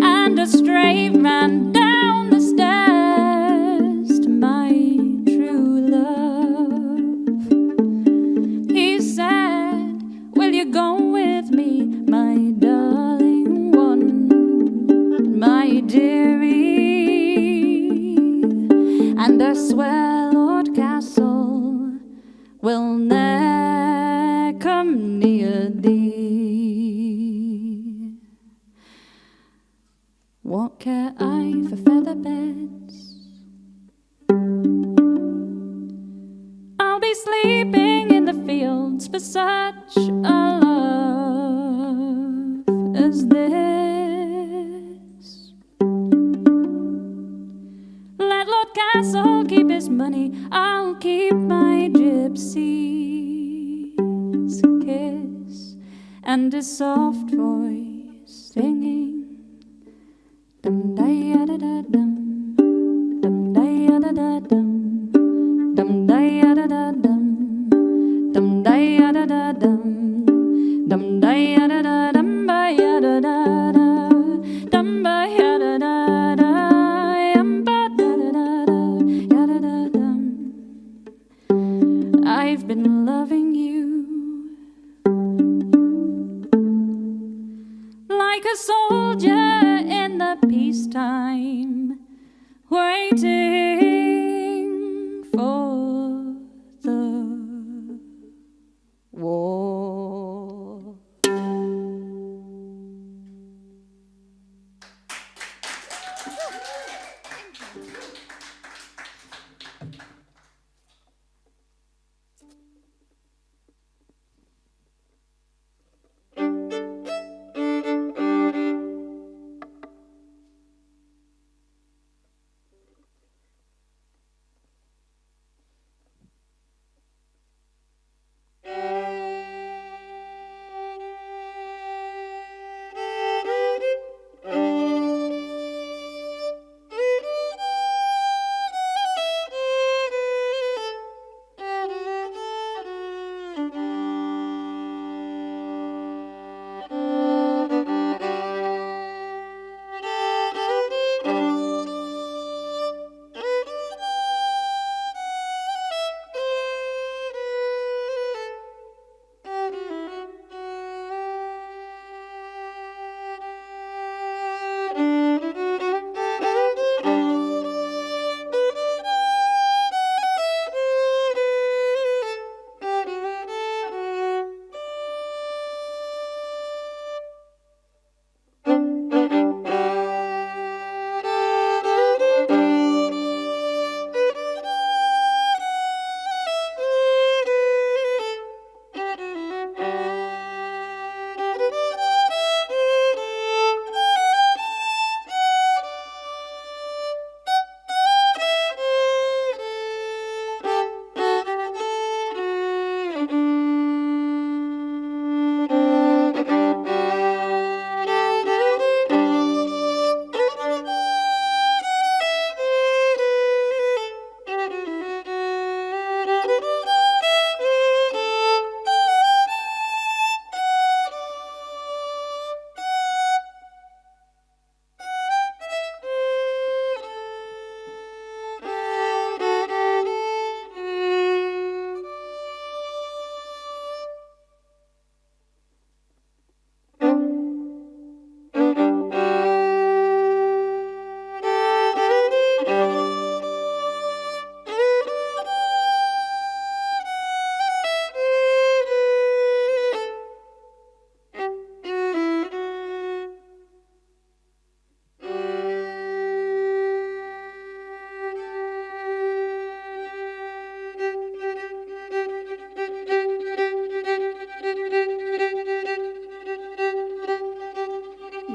and a straight ran down the stairs to my true love. He said, will you go with me, my darling one, my dearie? And I swear Lord Castle will ne'er come near thee. What care I for feather beds? I'll be sleeping in the fields for such a love as this. Let Lord Castle keep his money, I'll keep my gypsy's kiss and his soft voice singing. Dum-da-ya-da-da-dum, dum-da-ya-da-da-dum, dum-da-ya-da-da-dum, dum-da-ya-da-da-dum, dum-da-ya-da-da-dum, ba-ya-da-da-da, dum-ba-ya-da-da-da, yum-ba-da-da-da-da, ya-da-da-dum. I've been loving you like a soldier in the peacetime, waiting for the war.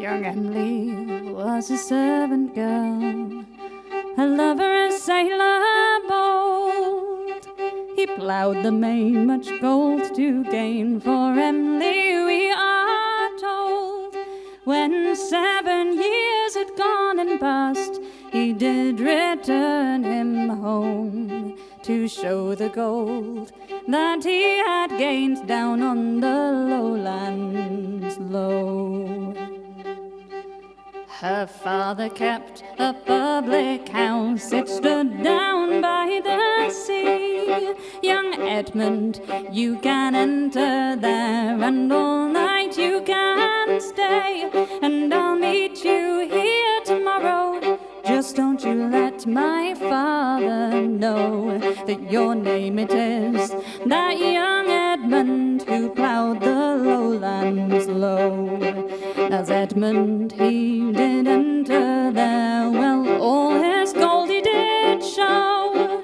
Young Emily was a servant girl, a lover a sailor bold. He ploughed the main, much gold to gain for Emily, we are told. When 7 years had gone and passed, he did return him home to show the gold that he had gained down on the lowlands low. Her father kept a public house, it stood down by the sea. Young Edmund, you can enter there, and all night you can stay, and I'll meet you here tomorrow. Just don't you let my father know that your name it is, that young Edmund who ploughed the lowlands low. As Edmund he did enter there, well, all his gold he did show.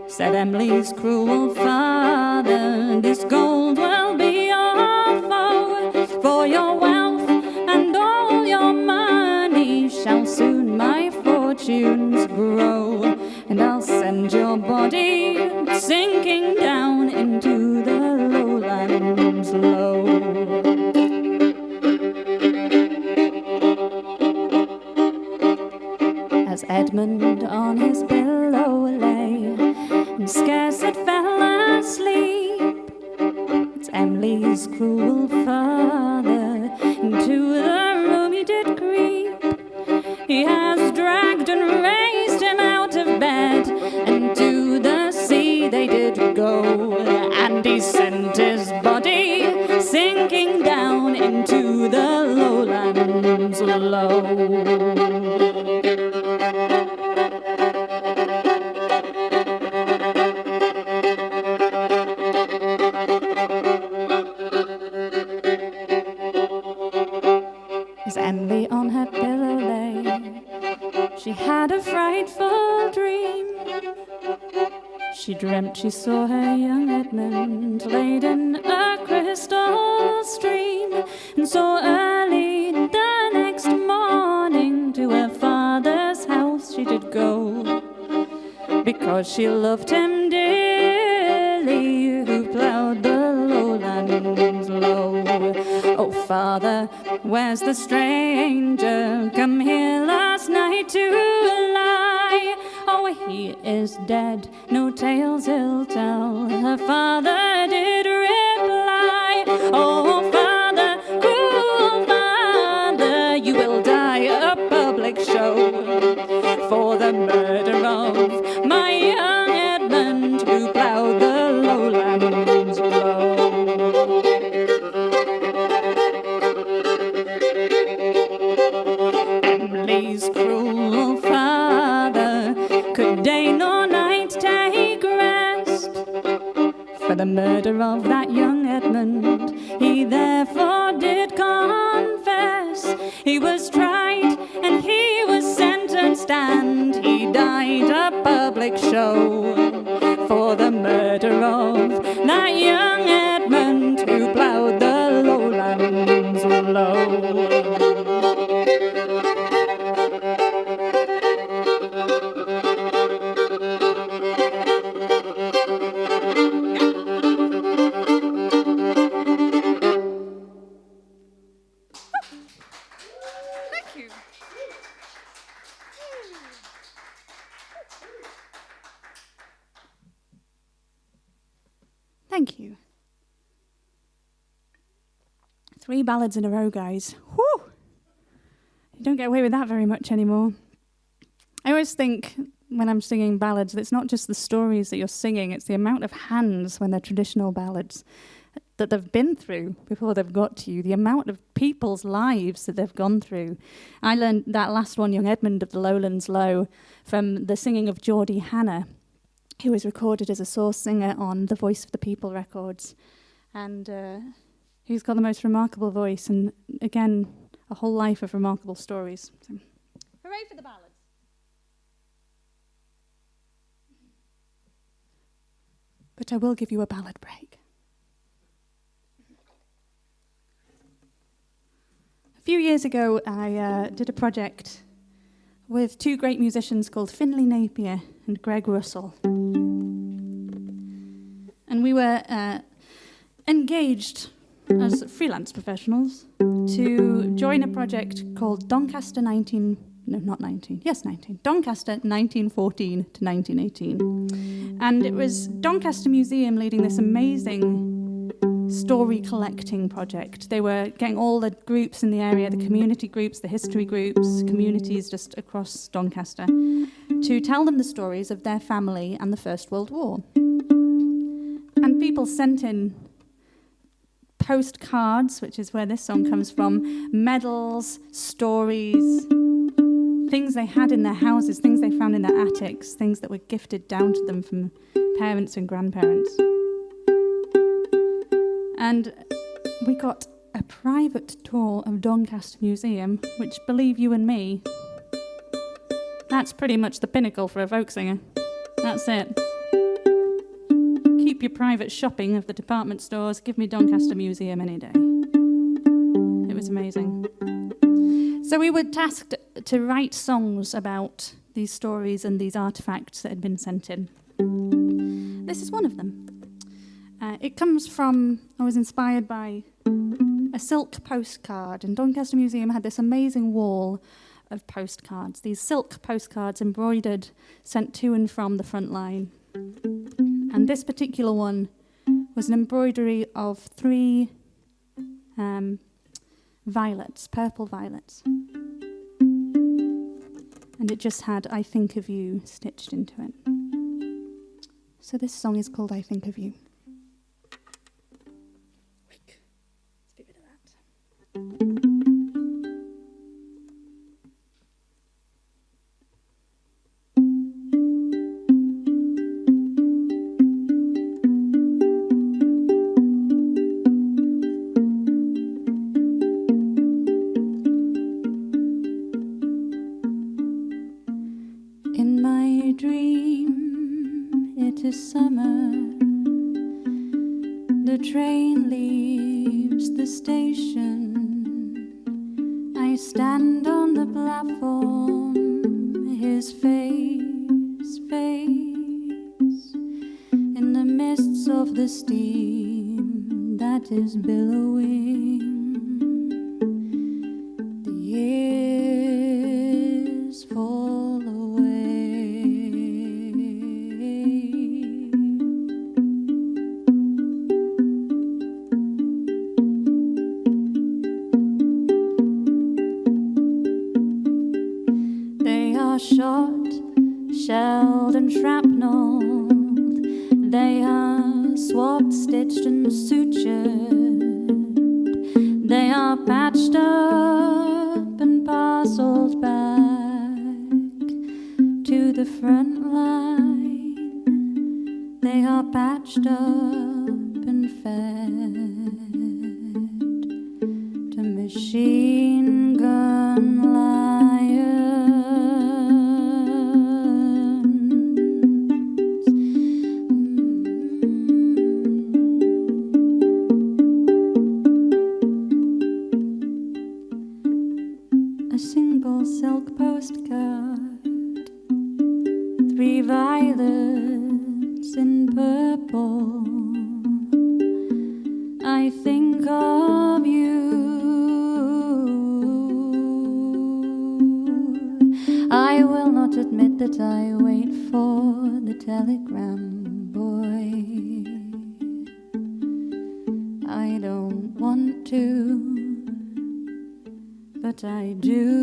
Said Emily's cruel father, this gold will be your foe, for your wealth and all your money shall soon my fortunes grow, and I'll send your body sinking down into the lowlands low. As Edmund on his pillow lay, and scarce had fell asleep, it's Emily's cruel father into the room he did creep. He has dragged and raised him out of bed, and to the sea they did go, and he sent his body sinking down into the lowlands low. As Emily on her pillow lay, she had a frightful dream. She dreamt she saw her young Edmund laid in a crystal stream, and so early the next morning to her father's house she did go, because she loved him dearly who ploughed the lowlands low. Oh, father, where's the stranger come here last night to lie? Oh, he is dead, no tales he'll tell, her father did reply. Oh, father, cruel father, you will die a public show for the murder of my young Edmund who ploughed the lowlands low. Emily's cruel father could day nor night take rest for the murder of that young Edmund. He therefore did confess. He was tried and he was sentenced, and he died a public show for the murder of that young Edmund who ploughed the lowlands low. Thank you. 3 ballads in a row, guys. Whew! You don't get away with that very much anymore. I always think when I'm singing ballads that it's not just the stories that you're singing, it's the amount of hands when they're traditional ballads that they've been through before they've got to you, the amount of people's lives that they've gone through. I learned that last one, Young Edmund of the Lowlands Low, from the singing of Geordie Hannah, who was recorded as a source singer on the Voice of the People records. And who's got the most remarkable voice, and again, a whole life of remarkable stories. So, hooray for the ballads. But I will give you a ballad break. few years ago, I did a project with two great musicians called Finlay Napier and Greg Russell. And we were engaged as freelance professionals to join a project called Doncaster 1914 to 1918. And it was Doncaster Museum leading this amazing story collecting project. They were getting all the groups in the area, the community groups, the history groups, communities just across Doncaster, to tell them the stories of their family and the First World War. And people sent in postcards, which is where this song comes from, medals, stories, things they had in their houses, things they found in their attics, things that were gifted down to them from parents and grandparents. And we got a private tour of Doncaster Museum, which, believe you and me, that's pretty much the pinnacle for a folk singer. That's it. Keep your private shopping of the department stores. Give me Doncaster Museum any day. It was amazing. So we were tasked to write songs about these stories and these artifacts that had been sent in. This is one of them. It comes from, I was inspired by a silk postcard, and Doncaster Museum had this amazing wall of postcards, these silk postcards embroidered, sent to and from the front line. And this particular one was an embroidery of 3 violets, purple violets. And it just had I Think of You stitched into it. So this song is called I Think of You. In my dream, it is summer. The train leaves the station. I stand on the platform, his face fades in the mists of the steam that is billowing. The years fall away. They are shot, shelled and shrapnelled. They are swabbed, stitched and sutured. They are patched up and parceled back to the front line. They are patched up and fed to machine gun lions. A single silk postcard, 3 violets in purple. I think of you. I will not admit that I wait for the telegram boy. I don't want to, but I do.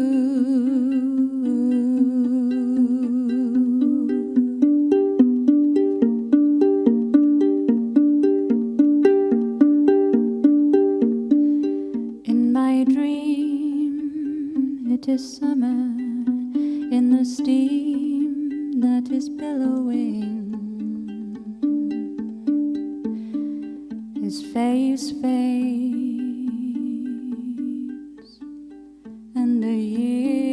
In my dream, it is summer in the steam that is billowing. His face fades, and the years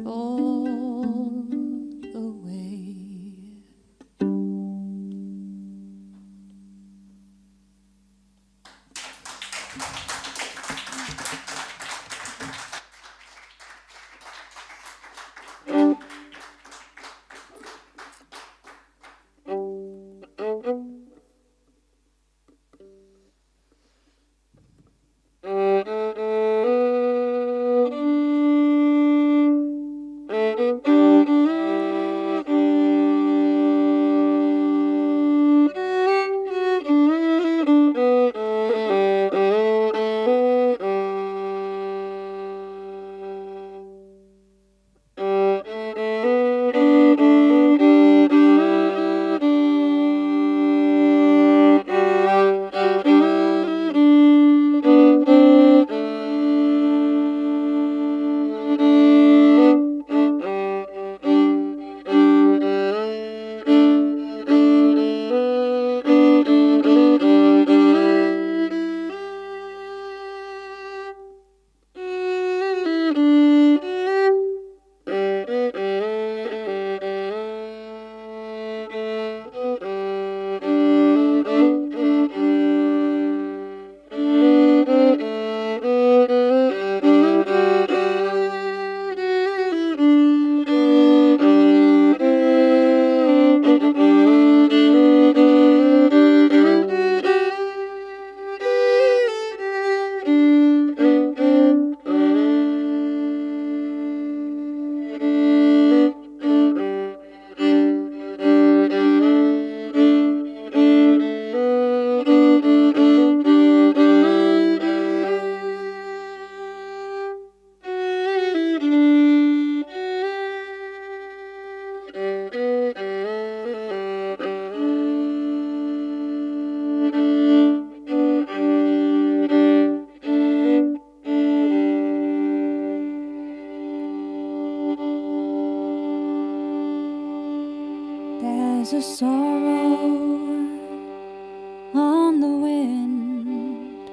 fall away. There's a sorrow on the wind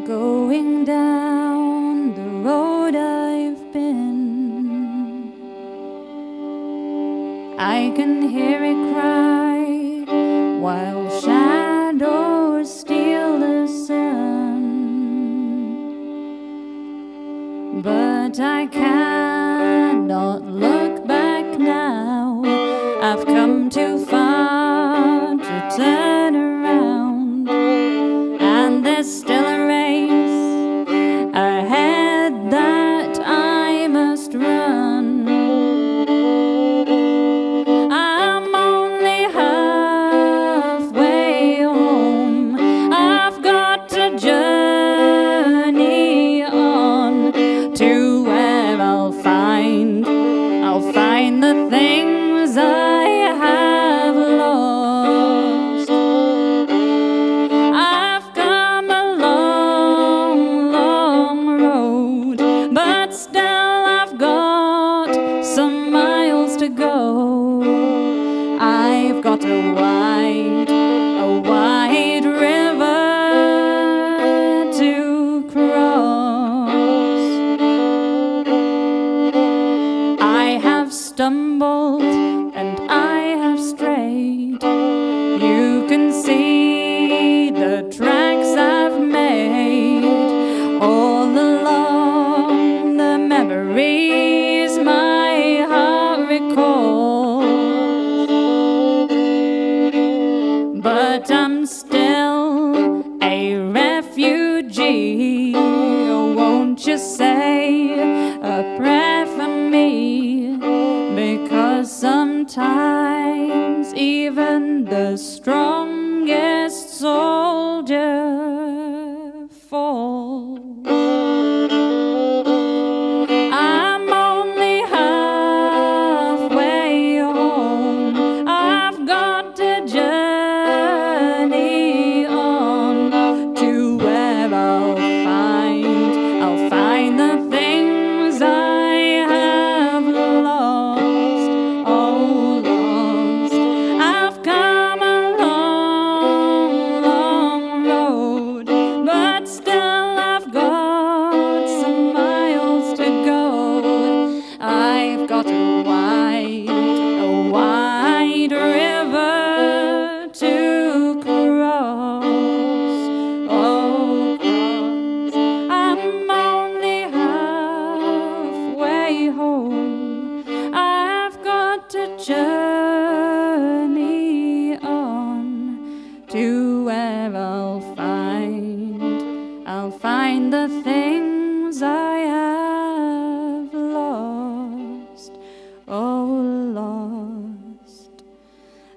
going down the road I've been. I can hear it cry while shadows steal the sun, but I cannot look back now. I've come too far to turn around, and there's still a race ahead that I must run. I'm only halfway home. I've got to journey on to where I'll find the things I have lost. I've come a long, long road, but still I've got some miles to go. I've got a wide river to cross. I have stumbled and I have strayed. You can see the tracks I've made all along the memories my heart recalls. But I'm still a refugee. Won't you say a prayer for me? Because sometimes even the strongest soldier falls. I'm only halfway home. I've got to journey on to where I'll find the things I have lost. Oh, lost. find the things I have lost, oh lost.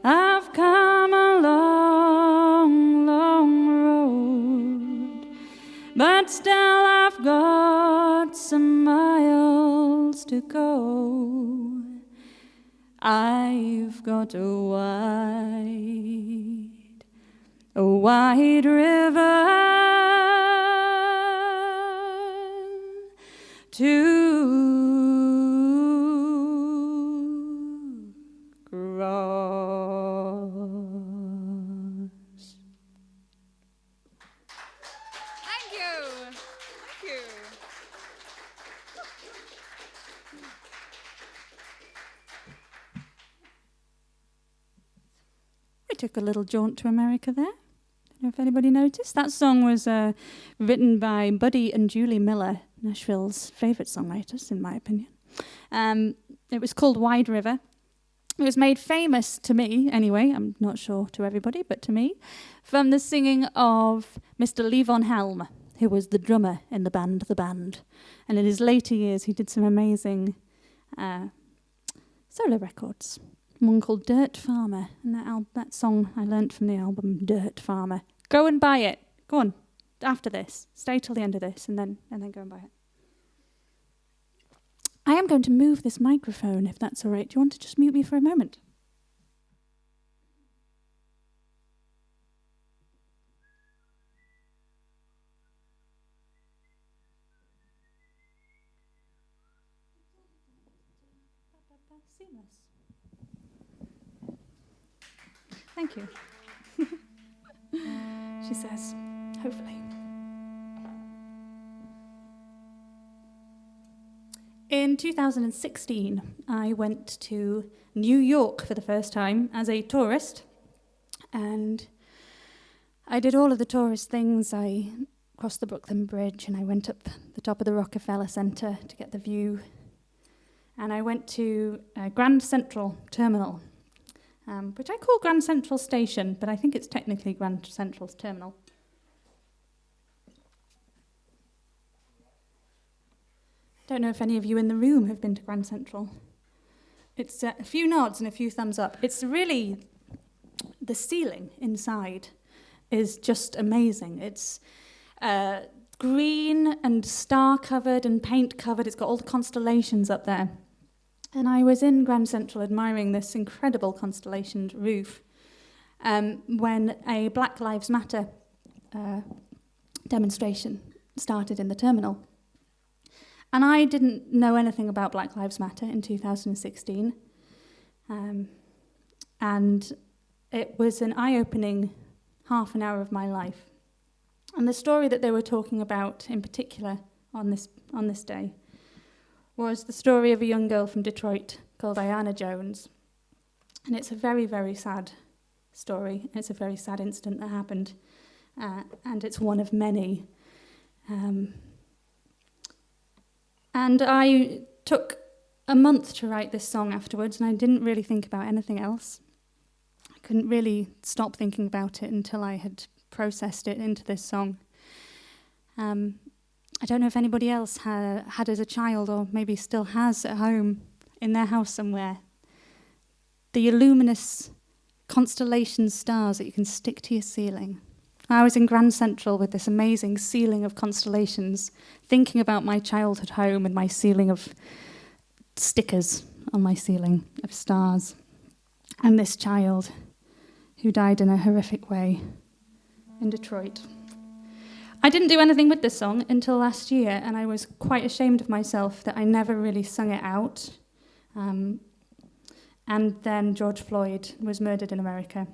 I've come a long, long road, but still I've got some miles to go. I've got a wide river to cross. Thank you. Thank you. We took a little jaunt to America there. Don't know if anybody noticed. That song was written by Buddy and Julie Miller, Nashville's favourite songwriters, in my opinion. It was called Wide River. It was made famous to me, anyway, I'm not sure to everybody, but to me, from the singing of Mr. Levon Helm, who was the drummer in the band The Band. And in his later years, he did some amazing solo records. One called Dirt Farmer, and that song I learnt from the album Dirt Farmer. Go and buy it. Go on, after this. Stay till the end of this, and then go and buy it. I am going to move this microphone, if that's all right. Do you want to just mute me for a moment? Seamless. Thank you. She says, hopefully. In 2016, I went to New York for the first time as a tourist, and I did all of the tourist things. I crossed the Brooklyn Bridge, and I went up the top of the Rockefeller Center to get the view, and I went to Grand Central Terminal, which I call Grand Central Station, but I think it's technically Grand Central's terminal. I don't know if any of you in the room have been to Grand Central. It's a few nods and a few thumbs up. It's really, the ceiling inside is just amazing. It's green and star-covered and paint-covered. It's got all the constellations up there. And I was in Grand Central admiring this incredible constellation roof when a Black Lives Matter demonstration started in the terminal. And I didn't know anything about Black Lives Matter in 2016. And it was an eye-opening half an hour of my life. And the story that they were talking about in particular on this day was the story of a young girl from Detroit called Ayanna Jones. And it's a very, very sad story. It's a very sad incident that happened. And it's one of many. And I took a month to write this song afterwards, and I didn't really think about anything else. I couldn't really stop thinking about it until I had processed it into this song. I don't know if anybody else had as a child, or maybe still has at home in their house somewhere, the luminous constellation stars that you can stick to your ceiling. I was in Grand Central with this amazing ceiling of constellations, thinking about my childhood home and my ceiling of stickers on my ceiling of stars, and this child who died in a horrific way in Detroit. I didn't do anything with this song until last year, and I was quite ashamed of myself that I never really sung it out. And then George Floyd was murdered in America,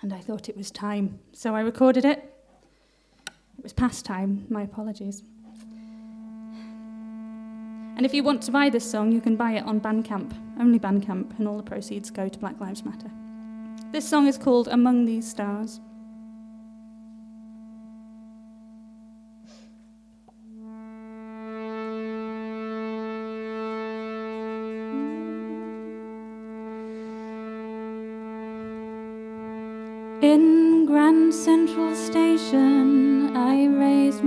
and I thought it was time. So I recorded it. It was past time, my apologies. And if you want to buy this song, you can buy it on Bandcamp, only Bandcamp, and all the proceeds go to Black Lives Matter. This song is called Among These Stars. In Grand Central Station, I raised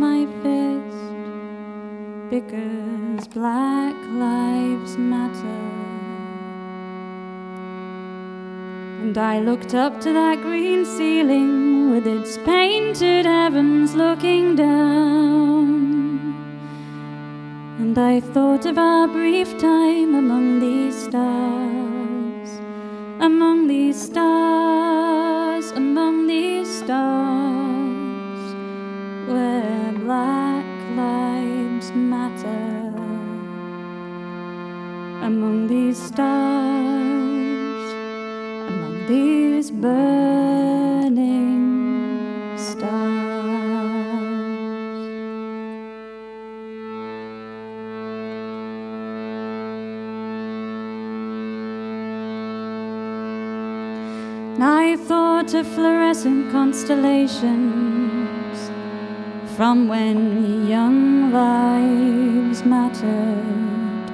because Black Lives Matter. And I looked up to that green ceiling with its painted heavens looking down. And I thought of our brief time among these stars, among these stars, among these stars, where Black Lives Matter. Among these stars, among these burning stars. I thought of fluorescent constellations from when young lives mattered,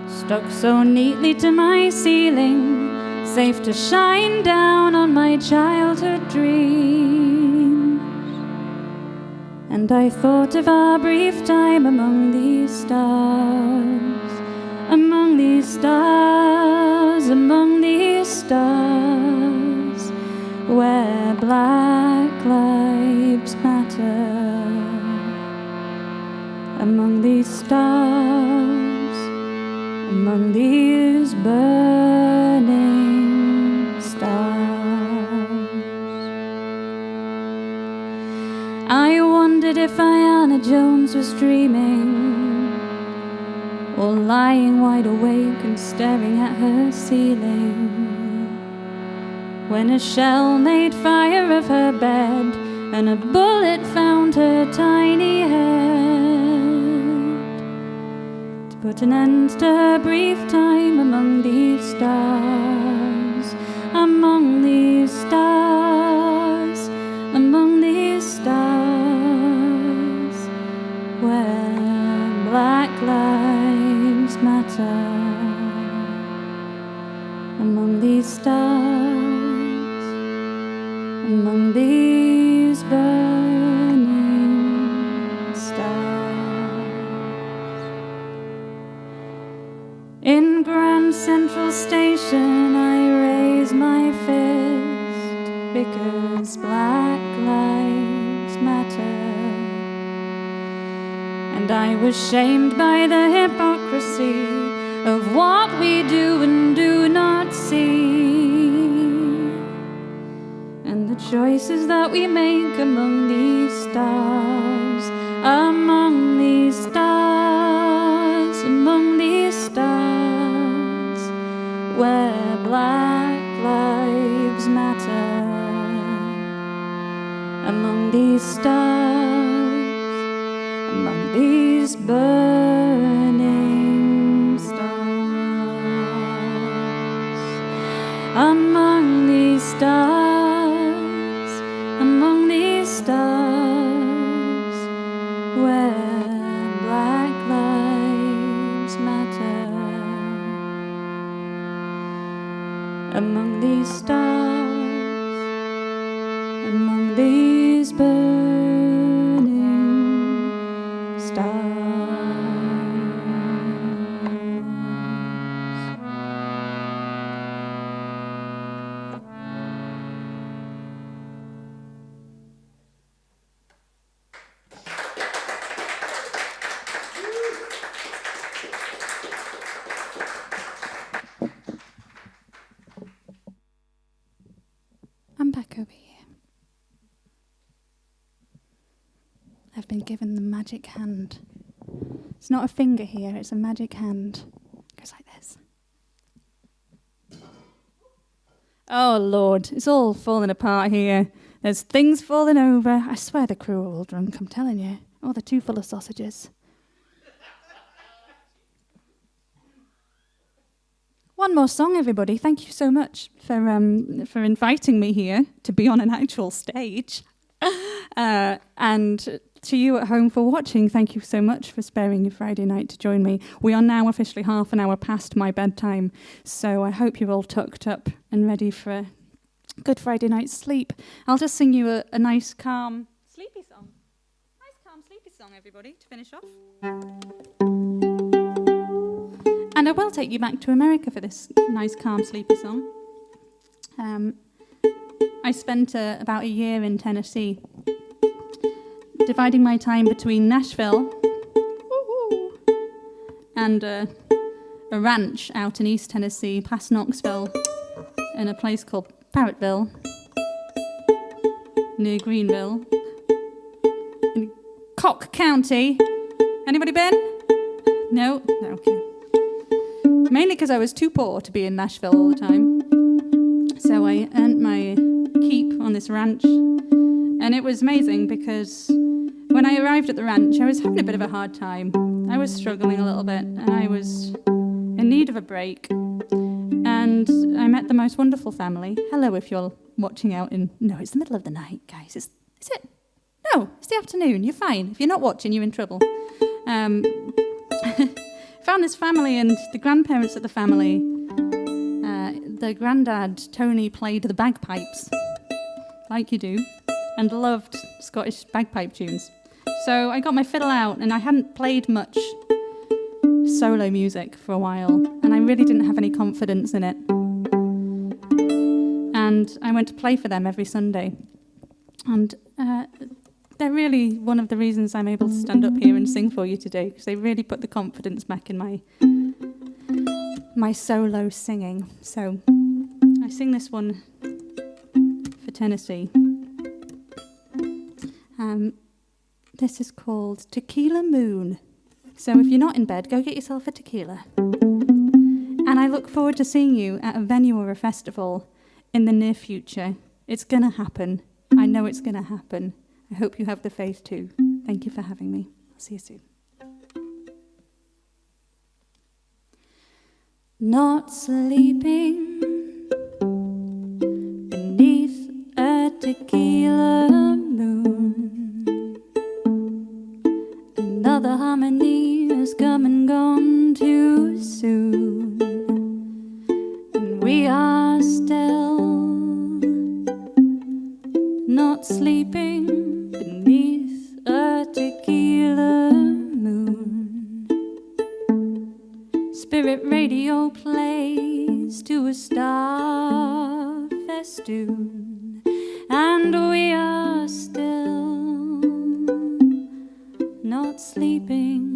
stuck so neatly to my ceiling, safe to shine down on my childhood dreams. And I thought of our brief time among these stars, among these stars, among these stars, where Black Lives Matter. Among these stars, among these burning stars. I wondered if Diana Jones was dreaming, or lying wide awake and staring at her ceiling, when a shell made fire of her bed and a bullet found her tiny head, to put an end to her brief time among these stars, among these stars, among these stars, where Black Lives Matter. Among these stars, among these burning stars. In Grand Central Station I raise my fist because Black Lives Matter. And I was shamed by the hypocrisy of what we do and do not see, and the choices that we make among these stars, among these stars, among these stars, where Black Lives Matter. Among these stars, among these burning stars, among these stars, among these stars, where Black Lives Matter. Among these stars, among these burning stars. I'm back over here. I've been given the magic hand. It's not a finger here, it's a magic hand. It goes like this. Oh Lord, it's all falling apart here. There's things falling over. I swear the crew are all drunk, I'm telling you. Oh, they're too full of sausages. One more song, everybody. Thank you so much for inviting me here to be on an actual stage. And to you at home for watching, thank you so much for sparing your Friday night to join me. We are now officially half an hour past my bedtime, so I hope you're all tucked up and ready for a good Friday night's sleep. I'll just sing you a nice, calm, sleepy song. Nice, calm, sleepy song, everybody, to finish off. And I will take you back to America for this nice, calm, sleepy song. I spent about a year in Tennessee, dividing my time between Nashville and a ranch out in East Tennessee, past Knoxville, in a place called Parrottville, near Greenville, in Cock County. Anybody been? No? No, okay. Mainly because I was too poor to be in Nashville all the time. So I earned my keep on this ranch. And it was amazing because when I arrived at the ranch, I was having a bit of a hard time. I was struggling a little bit and I was in need of a break. And I met the most wonderful family. Hello, if you're watching out in... No, it's the middle of the night, guys. Is it? No, it's the afternoon. You're fine. If you're not watching, you're in trouble. Found this family, and the grandparents of the family, the granddad, Tony, played the bagpipes, like you do, and loved Scottish bagpipe tunes. So I got my fiddle out, and I hadn't played much solo music for a while, and I really didn't have any confidence in it. And I went to play for them every Sunday. And they're really one of the reasons I'm able to stand up here and sing for you today, because they really put the confidence back in my solo singing. So I sing this one for Tennessee. This is called Tequila Moon. So if you're not in bed, go get yourself a tequila. And I look forward to seeing you at a venue or a festival in the near future. It's going to happen. I know it's going to happen. I hope you have the faith too. Thank you for having me. I'll see you soon. Not sleeping beneath a tequila moon. Another harmony has come and gone too soon. And we are still not sleeping beneath a tequila moon. Spirit radio plays to a star festoon, and we are still not sleeping.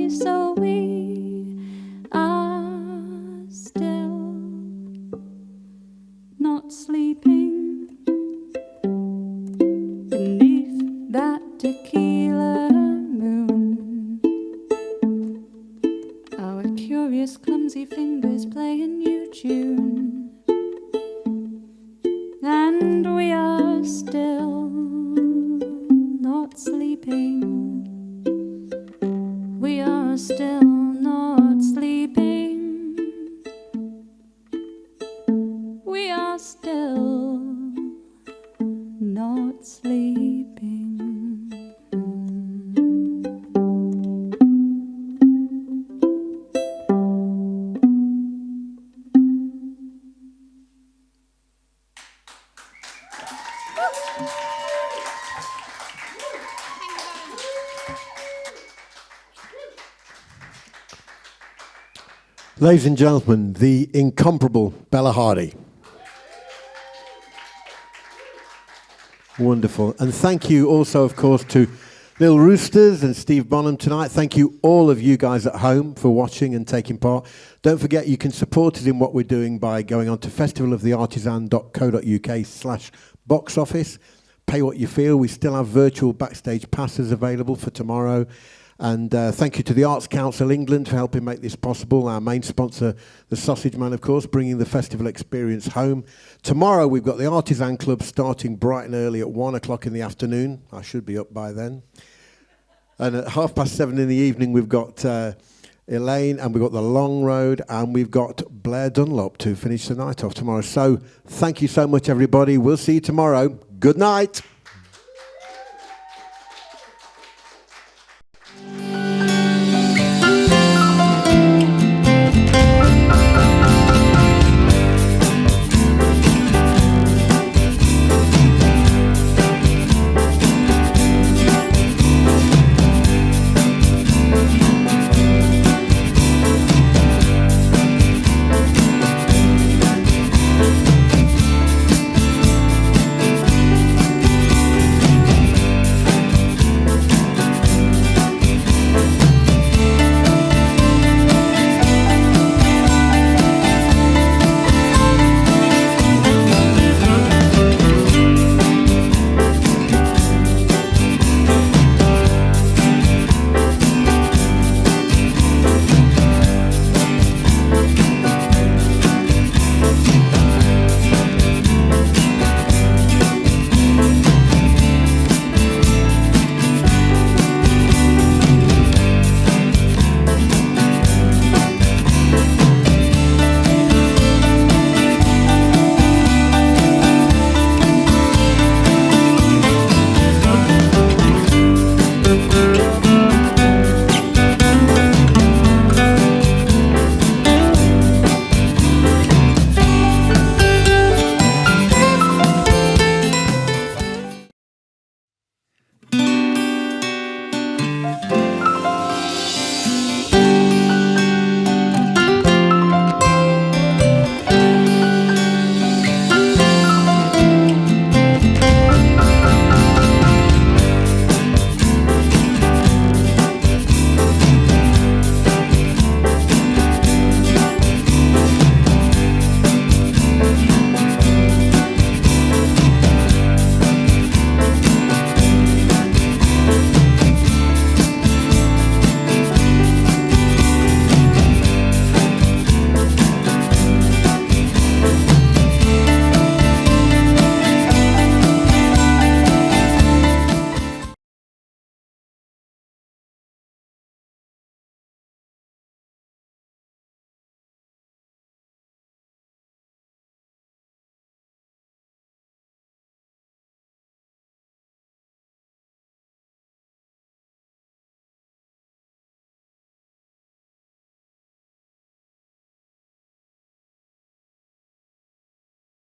me, so we are still not sleeping beneath that tequila moon. Our curious, clumsy fingers play a new tune, and we are still not sleeping. We are still not sleeping. We are still not sleeping. Ladies and gentlemen, the incomparable Bella Hardy. Wonderful. And thank you also, of course, to Little Roosters and Steve Bonham tonight. Thank you, all of you guys at home, for watching and taking part. Don't forget, you can support us in what we're doing by going on to festivaloftheartisan.co.uk/box office. Pay what you feel. We still have virtual backstage passes available for tomorrow. And thank you to the Arts Council England for helping make this possible. Our main sponsor, the Sausage Man, of course, bringing the festival experience home. Tomorrow we've got the Artisan Club starting bright and early at 1 o'clock in the afternoon. I should be up by then. And at 7:30 in the evening we've got Elaine, and we've got The Long Road, and we've got Blair Dunlop to finish the night off tomorrow. So thank you so much, everybody. We'll see you tomorrow. Good night.